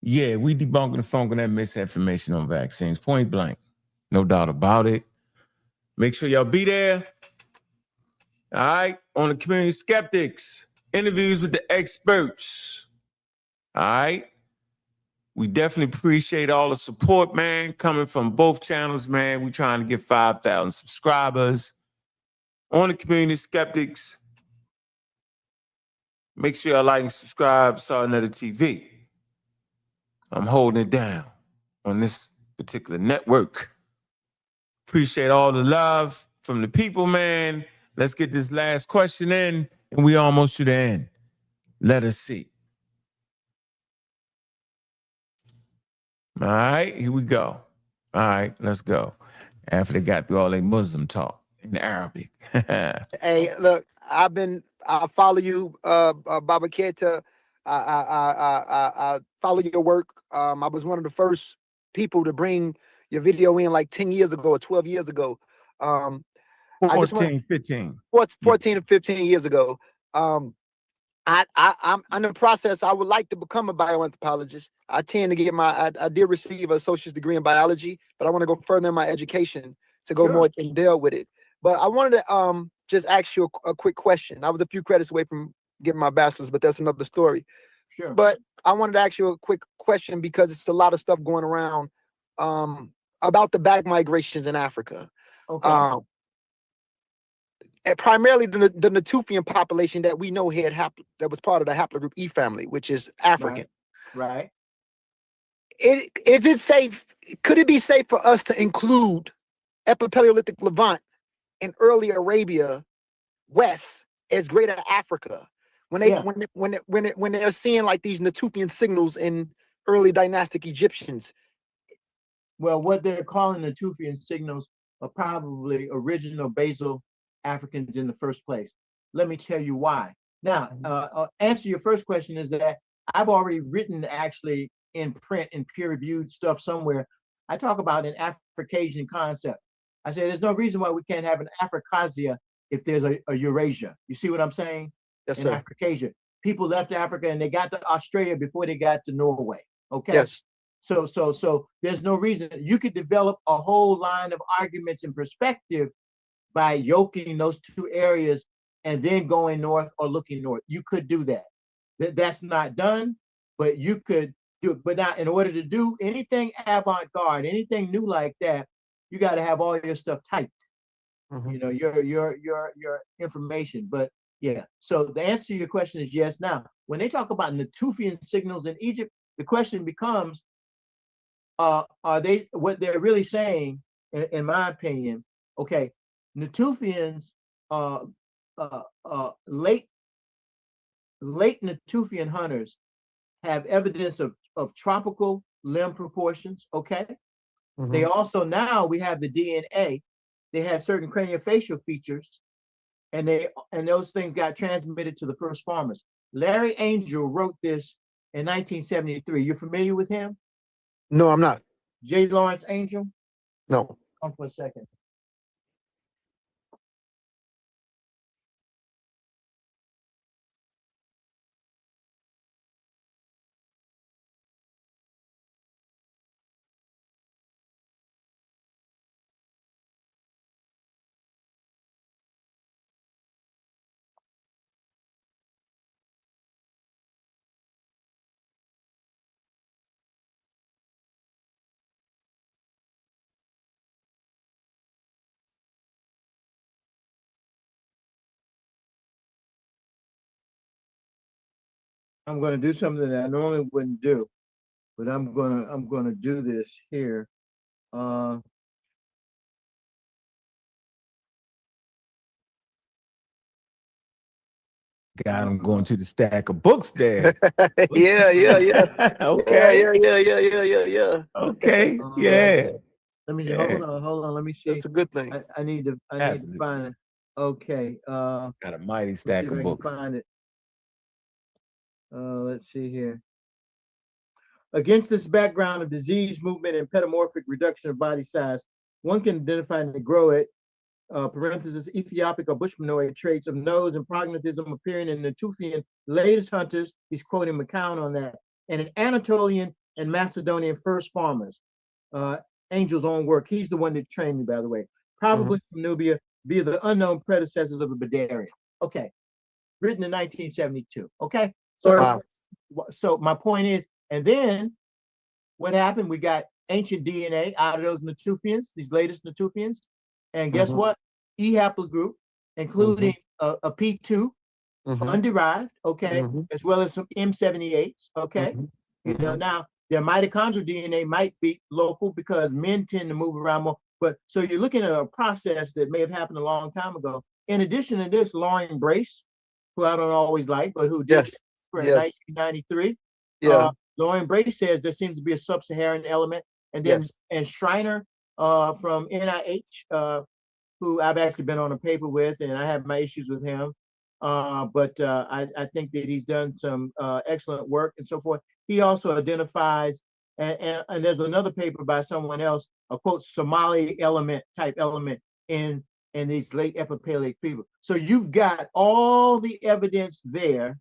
Yeah, we debunking the funk on that misinformation on vaccines, point blank. No doubt about it. Make sure y'all be there. All right, on the Community Skeptics, interviews with the experts. All right. We definitely appreciate all the support, man, coming from both channels, man. We're trying to get 5,000 subscribers. On the Community Skeptics, make sure y'all like and subscribe. Saw Another TV. I'm holding it down on this particular network. Appreciate all the love from the people, man. Let's get this last question in, and we almost to the end. Let us see. All right, here we go. All right, let's go. After they got through all their Muslim talk in Arabic.
Hey, look, I follow you, Baba Keita. I follow your work. I was one of the first people to bring your video in like 10 years ago or 12 years ago. I just
14, 15.
14 to 15 years ago. I'm in the process. I would like to become a bioanthropologist. I tend to get I did receive a associate's degree in biology, but I want to go further in my education to go more in depth with it. But I wanted to just ask you a quick question. I was a few credits away from getting my bachelor's, but that's another story.
Sure.
But I wanted to ask you a quick question because it's a lot of stuff going around about the back migrations in Africa.
Okay.
And primarily the Natufian population that we know had that was part of the haplogroup E family, which is African.
Right.
Is it safe? Could it be safe for us to include Epipaleolithic Levant and early Arabia West as Greater Africa when they're seeing like these Natufian signals in early dynastic Egyptians?
Well, what they're calling the Natufian signals are probably original basal Africans in the first place. Let me tell you why. Now, answer your first question is that I've already written actually in print in peer-reviewed stuff somewhere. I talk about an Africasian concept. I say there's no reason why we can't have an Africasia if there's a Eurasia. You see what I'm saying?
Yes,
in
sir.
Africasia. People left Africa and they got to Australia before they got to Norway. Okay.
Yes.
So there's no reason you could develop a whole line of arguments and perspective by yoking those two areas and then going north or looking north. You could do that. That's not done, but you could do it. But now, in order to do anything avant-garde, anything new like that, you got to have all your stuff typed. You know, your information. But yeah, so the answer to your question is yes. Now, when they talk about Natufian signals in Egypt, the question becomes, are they what they're really saying? In my opinion, okay, Natufians, late Natufian hunters have evidence of tropical limb proportions. Okay, they also now we have the DNA. They had certain craniofacial features, and those things got transmitted to the first farmers. Larry Angel wrote this in 1973. You familiar with him?
No, I'm not.
J. Lawrence Angel?
No.
Hold on for a second. I'm going to do something that I normally wouldn't do, but I'm gonna do this here.
got him going to the stack of books there.
Yeah.
Okay.
Yeah.
Okay. Yeah.
Let me see.
Yeah.
Hold on. Let me see.
That's a good thing.
I need to
Absolutely.
find it. Okay.
Got a mighty
Let's see
stack
if
of
I can
books.
find it. Let's see here. Against this background of disease, movement, and pedomorphic reduction of body size, one can identify negroid, parenthesis, Ethiopic or Bushmanoid traits of nose and prognatism appearing in the Tufian latest hunters. He's quoting McCown on that. And in Anatolian and Macedonian first farmers. Angel's own work. He's the one that trained me, by the way. Probably from Nubia via the unknown predecessors of the Badarian. Okay. Written in 1972. Okay. So, so my point is, and then what happened? We got ancient DNA out of those Natufians, these latest Natufians. And guess what? E haplogroup, including a P2, underived, okay, as well as some M78s, okay. You know, now their mitochondrial DNA might be local because men tend to move around more. But so you're looking at a process that may have happened a long time ago. In addition to this, Lauren Brace, who I don't always like, but who did in 1993. Lauren Brace says there seems to be a sub-Saharan element. And then and Schreiner from NIH, who I've actually been on a paper with, and I have my issues with him. But I think that he's done some excellent work and so forth. He also identifies, and there's another paper by someone else, a quote Somali type element in these late Epipaleolithic people. So you've got all the evidence there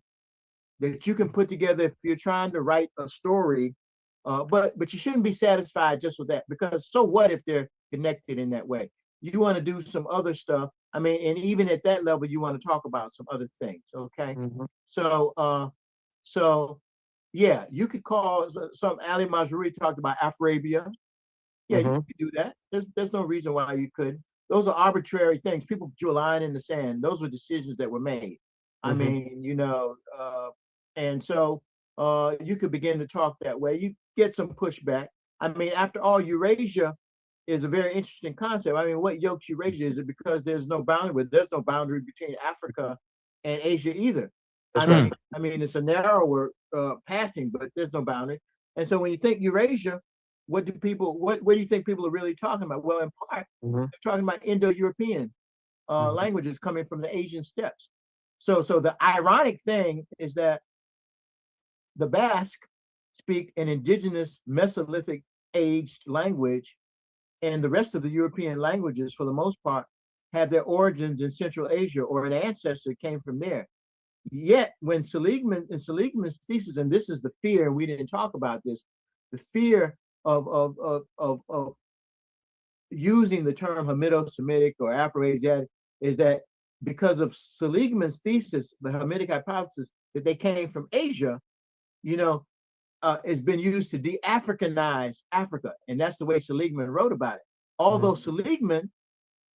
that you can put together if you're trying to write a story. But you shouldn't be satisfied just with that, because so what if they're connected in that way? You want to do some other stuff. I mean, and even at that level, you want to talk about some other things. Okay. So yeah, you could call some Ali Mazrui talked about Afrabia. Yeah, you could do that. There's no reason why you couldn't. Those are arbitrary things. People drew a line in the sand. Those were decisions that were made. I mean, you know, and so you could begin to talk that way. You get some pushback. I mean, after all, Eurasia is a very interesting concept. I mean, what yokes Eurasia? Is it because there's no boundary? But there's no boundary between Africa and Asia either. I mean, it's a narrower passing, but there's no boundary. And so when you think Eurasia, what do you think people are really talking about? Well, in part, they're talking about Indo-European languages coming from the Asian steppes. So the ironic thing is that the Basque speak an indigenous Mesolithic aged language, and the rest of the European languages, for the most part, have their origins in Central Asia, or an ancestor came from there. Yet, when Seligman's thesis, and this is the fear, and we didn't talk about this, the fear of using the term Hamido-Semitic or Afro-Asiatic is that because of Seligman's thesis, the Hamitic hypothesis, that they came from Asia, you know, has been used to de-Africanize Africa. And that's the way Seligman wrote about it. Although Seligman,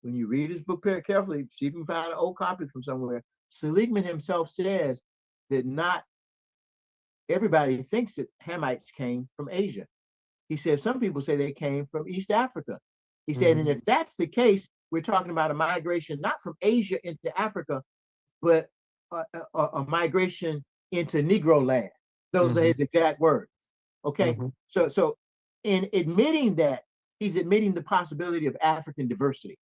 when you read his book very carefully, see if you can find an old copy from somewhere, Seligman himself says that not everybody thinks that Hamites came from Asia. He says some people say they came from East Africa. He said, and if that's the case, we're talking about a migration not from Asia into Africa, but a migration into Negro land. Those are his exact words. Okay, so in admitting that, he's admitting the possibility of African diversity.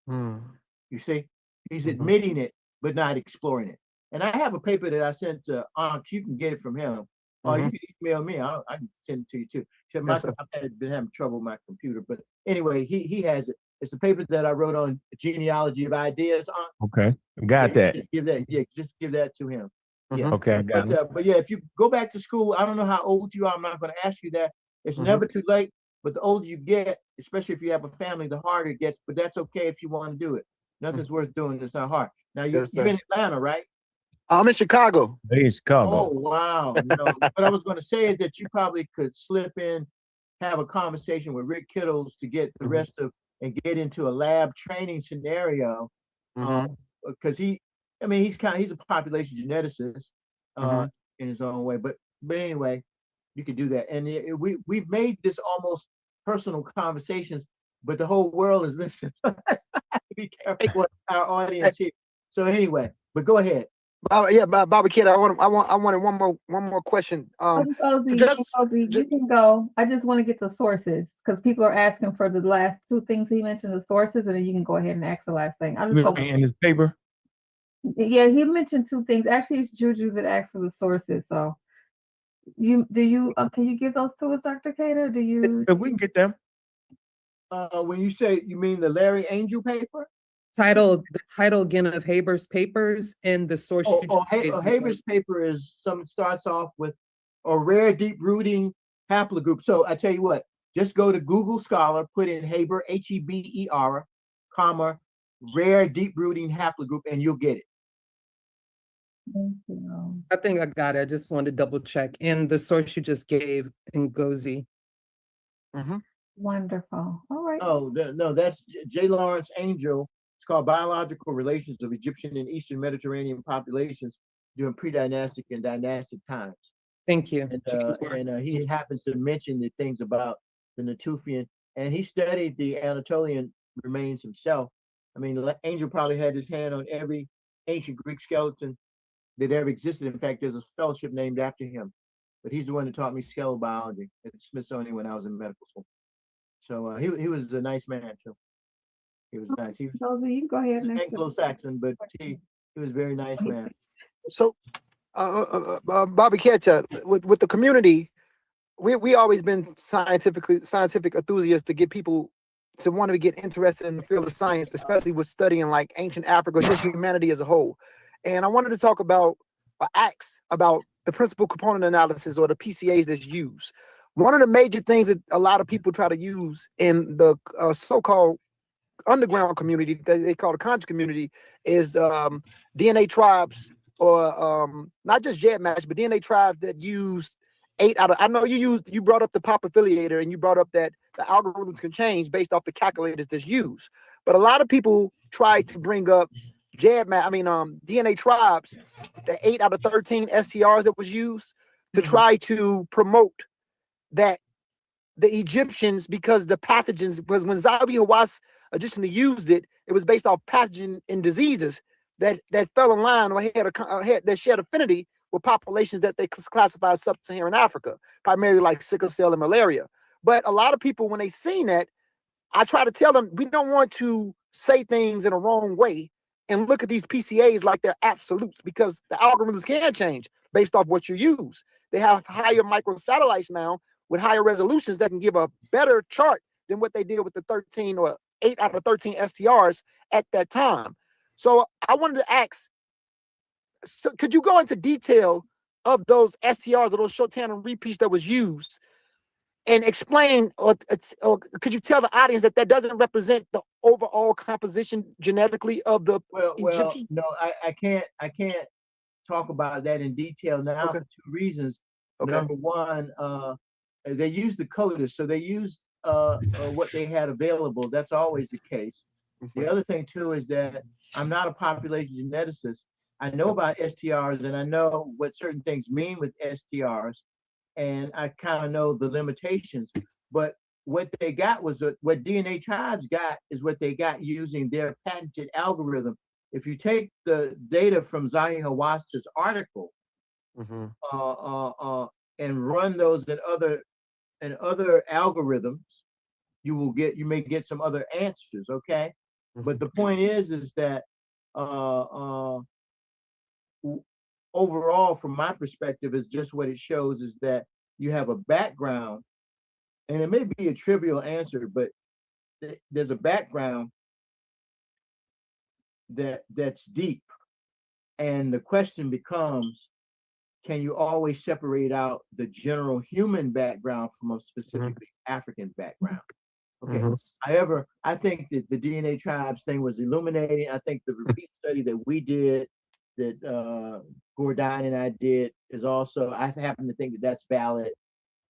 You see, he's admitting it, but not exploring it. And I have a paper that I sent to Ankh. You can get it from him, or you can email me. I can send it to you too. I've been having trouble with my computer, but anyway, he has it. It's a paper that I wrote on genealogy of ideas.
Okay, got that.
Just give that to him. Yeah.
Okay, I got it.
But yeah, if you go back to school, I don't know how old you are. I'm not going to ask you that. It's never too late. But the older you get, especially if you have a family, the harder it gets. But that's okay if you want to do it. Nothing's worth doing. It's not hard. Now you're in Atlanta, right?
I'm in Chicago.
Hey, Chicago.
Oh wow! You know, what I was going to say is that you probably could slip in, have a conversation with Rick Kittles to get the rest of and get into a lab training scenario, because he's a population geneticist in his own way. But anyway, you could do that, and we've made this almost personal conversations, but the whole world is listening. I have to be careful with our audience here. So anyway, but go ahead.
Yeah, Bobby Kid, I wanted one more question.
You can go. I just want to get the sources because people are asking for the last two things he mentioned, the sources, and then you can go ahead and ask the last thing.
In his paper.
Yeah, he mentioned two things. Actually, it's Juju that asked for the sources. So can you give those to us, Dr. Cater?
We can get them.
When you say, you mean the Larry Angel paper?
The title again of Haber's papers and the source.
Haber's paper starts off with a rare deep rooting haplogroup. So I tell you what, just go to Google Scholar, put in Haber, Heber, comma, rare deep rooting haplogroup, and you'll get it.
Thank you.
I think I got it. I just wanted to double check. And the source you just gave, Ngozi.
Wonderful. All right.
Oh, no, that's J. Lawrence Angel. It's called Biological Relations of Egyptian and Eastern Mediterranean Populations during pre-dynastic and dynastic times.
Thank you.
And he happens to mention the things about the Natufian, and he studied the Anatolian remains himself. I mean, Angel probably had his hand on every ancient Greek skeleton that ever existed. In fact, there's a fellowship named after him, but he's the one that taught me skeletal biology at the Smithsonian when I was in medical school. So he was a nice man too. He was nice. He was
you can go ahead and
Anglo-Saxon, but he was a very nice man.
So, Bobby Ketcha, with the community, we always been scientific enthusiasts to get people to want to get interested in the field of science, especially with studying like ancient Africa, just humanity as a whole. And I wanted to talk about Acts, about the principal component analysis, or the PCAs that's used. One of the major things that a lot of people try to use in the so-called underground community that they call the conscious community is DNA tribes, or not just GEDmatch, but DNA tribes that use 8 out of. I know you brought up the pop affiliator, and you brought up that the algorithms can change based off the calculators that's used. But a lot of people try to bring up DNA tribes, the 8 out of 13 STRs that was used to try to promote that the Egyptians, because the pathogens, because when Zawi Hawass additionally used it, it was based off pathogen and diseases that fell in line or that shared affinity with populations that they classify as sub-Saharan Africa, primarily like sickle cell and malaria. But a lot of people, when they seen that, I try to tell them, we don't want to say things in a wrong way and look at these PCAs like they're absolutes, because the algorithms can change based off what you use. They have higher microsatellites now with higher resolutions that can give a better chart than what they did with the 13 or 8 out of 13 STRs at that time. So I wanted to ask, so could you go into detail of those STRs, or those short tandem repeats that was used, and explain, or could you tell the audience that doesn't represent the overall composition genetically of the Egyptian?
No, I can't talk about that in detail now for two reasons. Number one, they used the coders, so they used what they had available. That's always the case. The other thing too is that I'm not a population geneticist. I know about STRs, and I know what certain things mean with STRs, and I kind of know the limitations. But what they got was what DNA tribes got is what they got using their patented algorithm. If you take the data from Zahi Hawass's article and run those in other algorithms, you may get some other answers. Okay, but the point is that overall, from my perspective, is just what it shows is that you have a background, and it may be a trivial answer, but there's a background that's deep, and the question becomes, can you always separate out the general human background from a specifically African background? Okay. However, I think that the DNA tribes thing was illuminating. I think the repeat study that we did, that Gordine and I did, is also, I happen to think that that's valid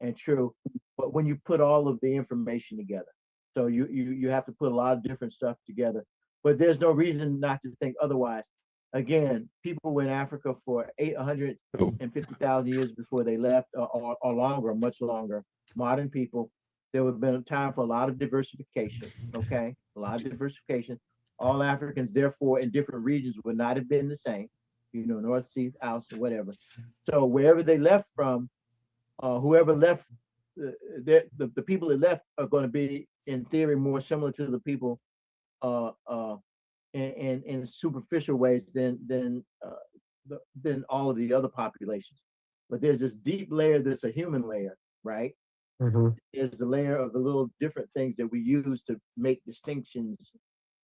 and true. But when you put all of the information together, so you have to put a lot of different stuff together. But there's no reason not to think otherwise. Again, people were in Africa for 150,000 years before they left, or longer, much longer. Modern people, there would have been a time for a lot of diversification, okay? A lot of diversification. All Africans, therefore, in different regions would not have been the same. north, south, south, or whatever. So wherever they left from, whoever left, the people that left are going to be, in theory, more similar to the people in superficial ways than all of the other populations. But there's this deep layer that's a human layer, right? There's the layer of the little different things that we use to make distinctions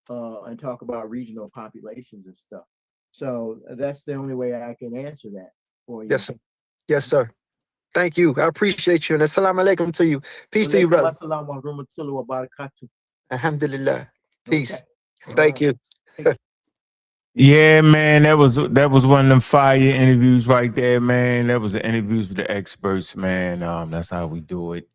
and talk about regional populations and stuff. So that's the only way I can answer that for you.
Yes, sir. Yes, sir. Thank you. I appreciate you. And assalamu alaikum to you. Peace to you, brother. Alhamdulillah. Peace.
Okay.
Thank you.
Yeah, man, that was one of them fire interviews right there, man. That was the interviews with the experts, man. That's how we do it.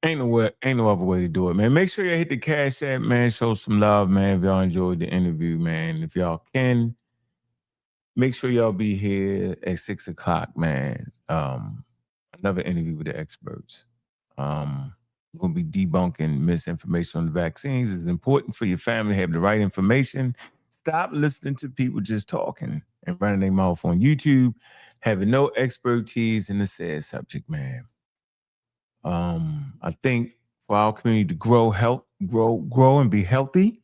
Ain't no other way to do it, man. Make sure you hit the Cash App, man. Show some love, man. If y'all enjoyed the interview, man. If y'all can, make sure y'all be here at 6 o'clock, man. Another interview with the experts. We're gonna be debunking misinformation on the vaccines. It's important for your family to have the right information. Stop listening to people just talking and running their mouth on YouTube, having no expertise in the said subject, man. I think for our community to grow and be healthy,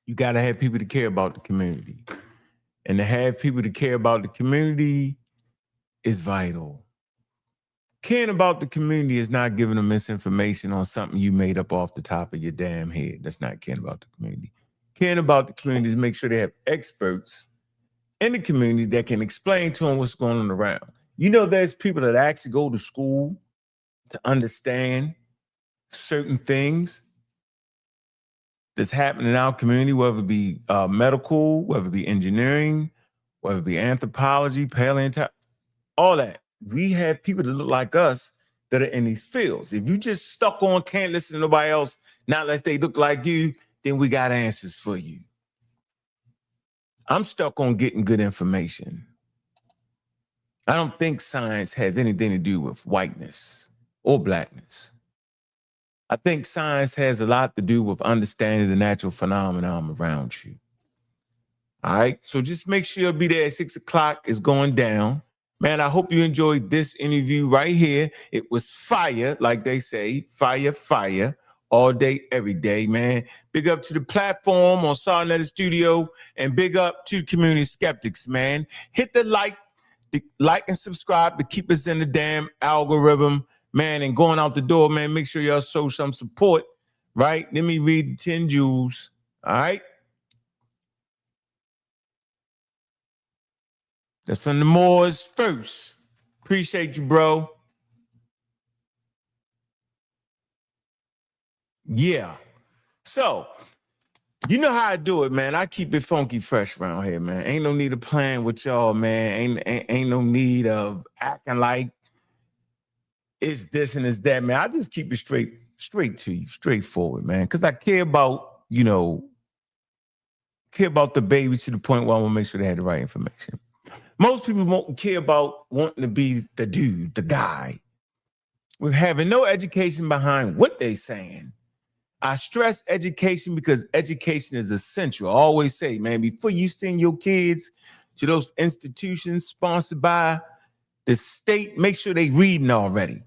you got to have people to care about the community. And to have people to care about the community is vital. Caring about the community is not giving them misinformation on something you made up off the top of your damn head. That's not caring about the community. Caring about the community is make sure they have experts in the community that can explain to them what's going on around. There's people that actually go to school to understand certain things that's happening in our community, whether it be medical, whether it be engineering, whether it be anthropology, paleontology, all that. We have people that look like us that are in these fields. If you just stuck on, can't listen to nobody else, not unless they look like you, then we got answers for you. I'm stuck on getting good information. I don't think science has anything to do with whiteness or blackness. I think science has a lot to do with understanding the natural phenomenon around you. All right, so just make sure you'll be there at 6 o'clock. It's going down. Man, I hope you enjoyed this interview right here. It was fire, like they say, fire, all day, every day, man. Big up to the platform on Sarnetta Studio, and big up to Community Skeptics, man. Hit the like and subscribe to keep us in the damn algorithm, man. And going out the door, man, make sure y'all show some support, right? Let me read the 10 jewels, all right? That's from the Moors first. Appreciate you, bro. Yeah. So, you know how I do it, man. I keep it funky fresh around here, man. Ain't no need of playing with y'all, man. Ain't no need of acting like it's this and it's that, man. I just keep it straight to you, straightforward, man. Because I care about, care about the baby to the point where I want to make sure they had the right information. Most people won't care about wanting to be the dude, the guy. We're having no education behind what they're saying. I stress education because education is essential. I always say, man, before you send your kids to those institutions sponsored by the state, make sure they reading already.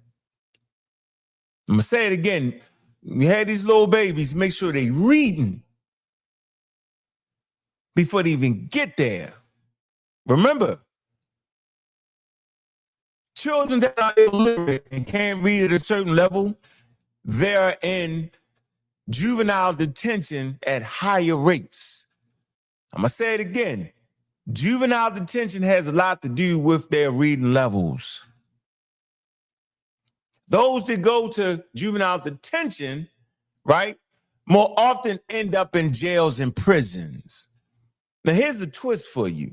I'm going to say it again. You had these little babies, make sure they reading before they even get there. Remember, children that are illiterate and can't read at a certain level, they're in juvenile detention at higher rates. I'm going to say it again. Juvenile detention has a lot to do with their reading levels. Those that go to juvenile detention, right, more often end up in jails and prisons. Now, here's a twist for you.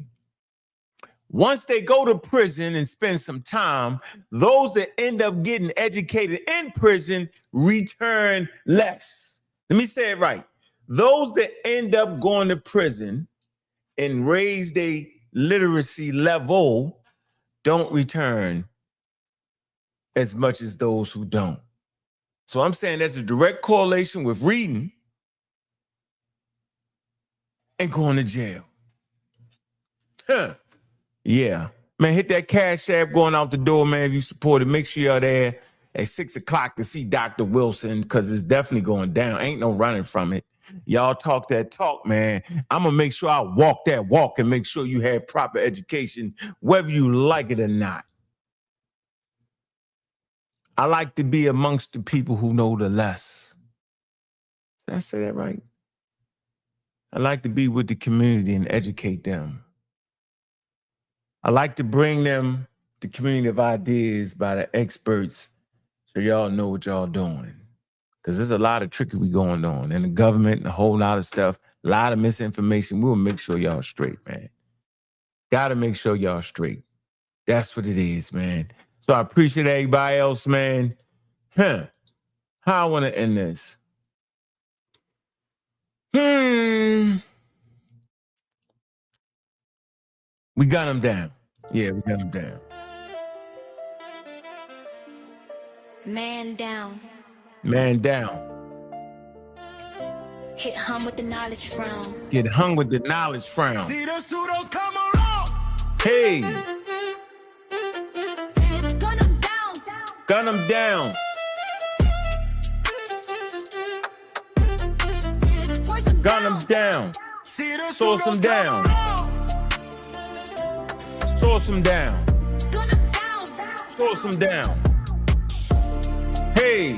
Once they go to prison and spend some time, those that end up getting educated in prison return less. Let me say it right. Those that end up going to prison and raise their literacy level don't return as much as those who don't. So I'm saying there's a direct correlation with reading and going to jail. Yeah. Man, hit that Cash App going out the door, man. If you support it, make sure you're there at 6 o'clock to see Dr. Wilson, because it's definitely going down. Ain't no running from it. Y'all talk that talk, man. I'm going to make sure I walk that walk and make sure you have proper education, whether you like it or not. I like to be amongst the people who know the less. Did I say that right? I like to be with the community and educate them. I like to bring them the community of ideas by the experts so y'all know what y'all doing. Because there's a lot of trickery going on in the government and a whole lot of stuff, a lot of misinformation. We'll make sure y'all straight, man. Got to make sure y'all straight. That's what it is, man. So I appreciate everybody else, man. How I want to end this. We got him down. Yeah, we got him down.
Man down.
Man down.
Hit hum with the knowledge frown.
Get hung with the knowledge frown.
See the pseudos come around.
Hey,
Gun him down.
gun him down.
Force him
Gun him down.
See the
Source him
pseudos
down.
come around.
Source him down.
Gun him down.
Source him down. Hey,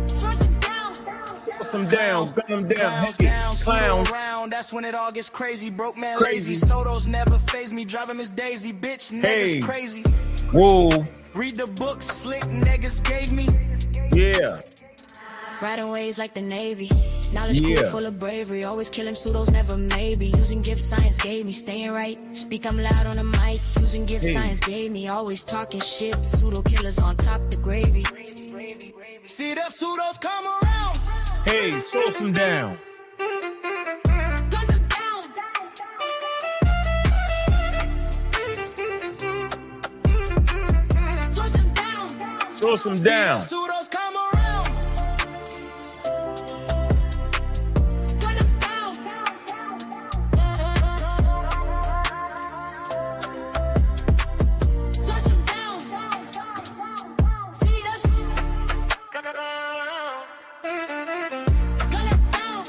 Force him down.
source him down. Gun him down.
Clowns
Hey,
down, pseudo
clowns.
around. That's when it all gets crazy. Broke man
Crazy.
lazy. Stodos never phase me. Driving Miss Daisy. Bitch, niggas
Hey.
crazy.
Whoa,
Read the book, slick niggas gave me.
yeah.
Riding waves like the Navy. Knowledge
Yeah.
cool, full of bravery. Always killing pseudos, never maybe. Using gift science gave me. Staying right. Speak, I'm loud on the mic. Using gift
Hey.
science gave me. Always talking shit. Pseudo killers on top the gravy.
See the pseudos come around.
Hey, source him down.
Guns him down. Source him down.
Source him
See
down.
the pseudos come around.
Gun him down. Source him down. See this? Gun him down. Gun him down.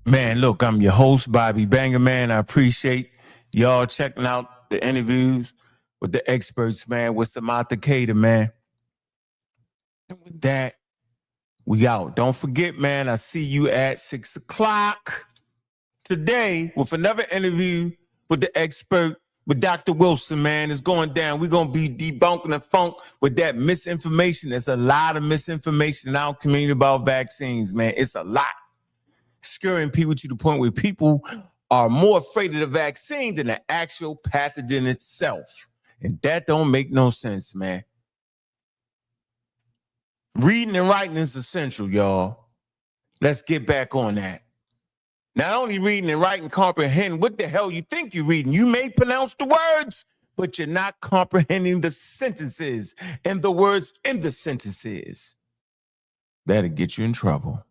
Man, look, I'm your host, Bobby Banger, man. I appreciate y'all checking out the interviews with the experts, man, with Samantha Keita, man. And with that, we out. Don't forget, man, I see you at 6 o'clock today with another interview with the expert, with Dr. Wilson, man. It's going down. We're going to be debunking the funk with that misinformation. There's a lot of misinformation in our community about vaccines, man. It's a lot. Scaring people to the point where people are more afraid of the vaccine than the actual pathogen itself. And that don't make no sense, man. Reading and writing is essential, y'all. Let's get back on that. Not only reading and writing, comprehend what the hell you think you're reading. You may pronounce the words, but you're not comprehending the sentences and the words in the sentences. That'll get you in trouble.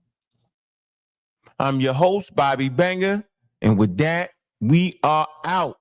I'm your host, Bobby Banger, and with that, we are out.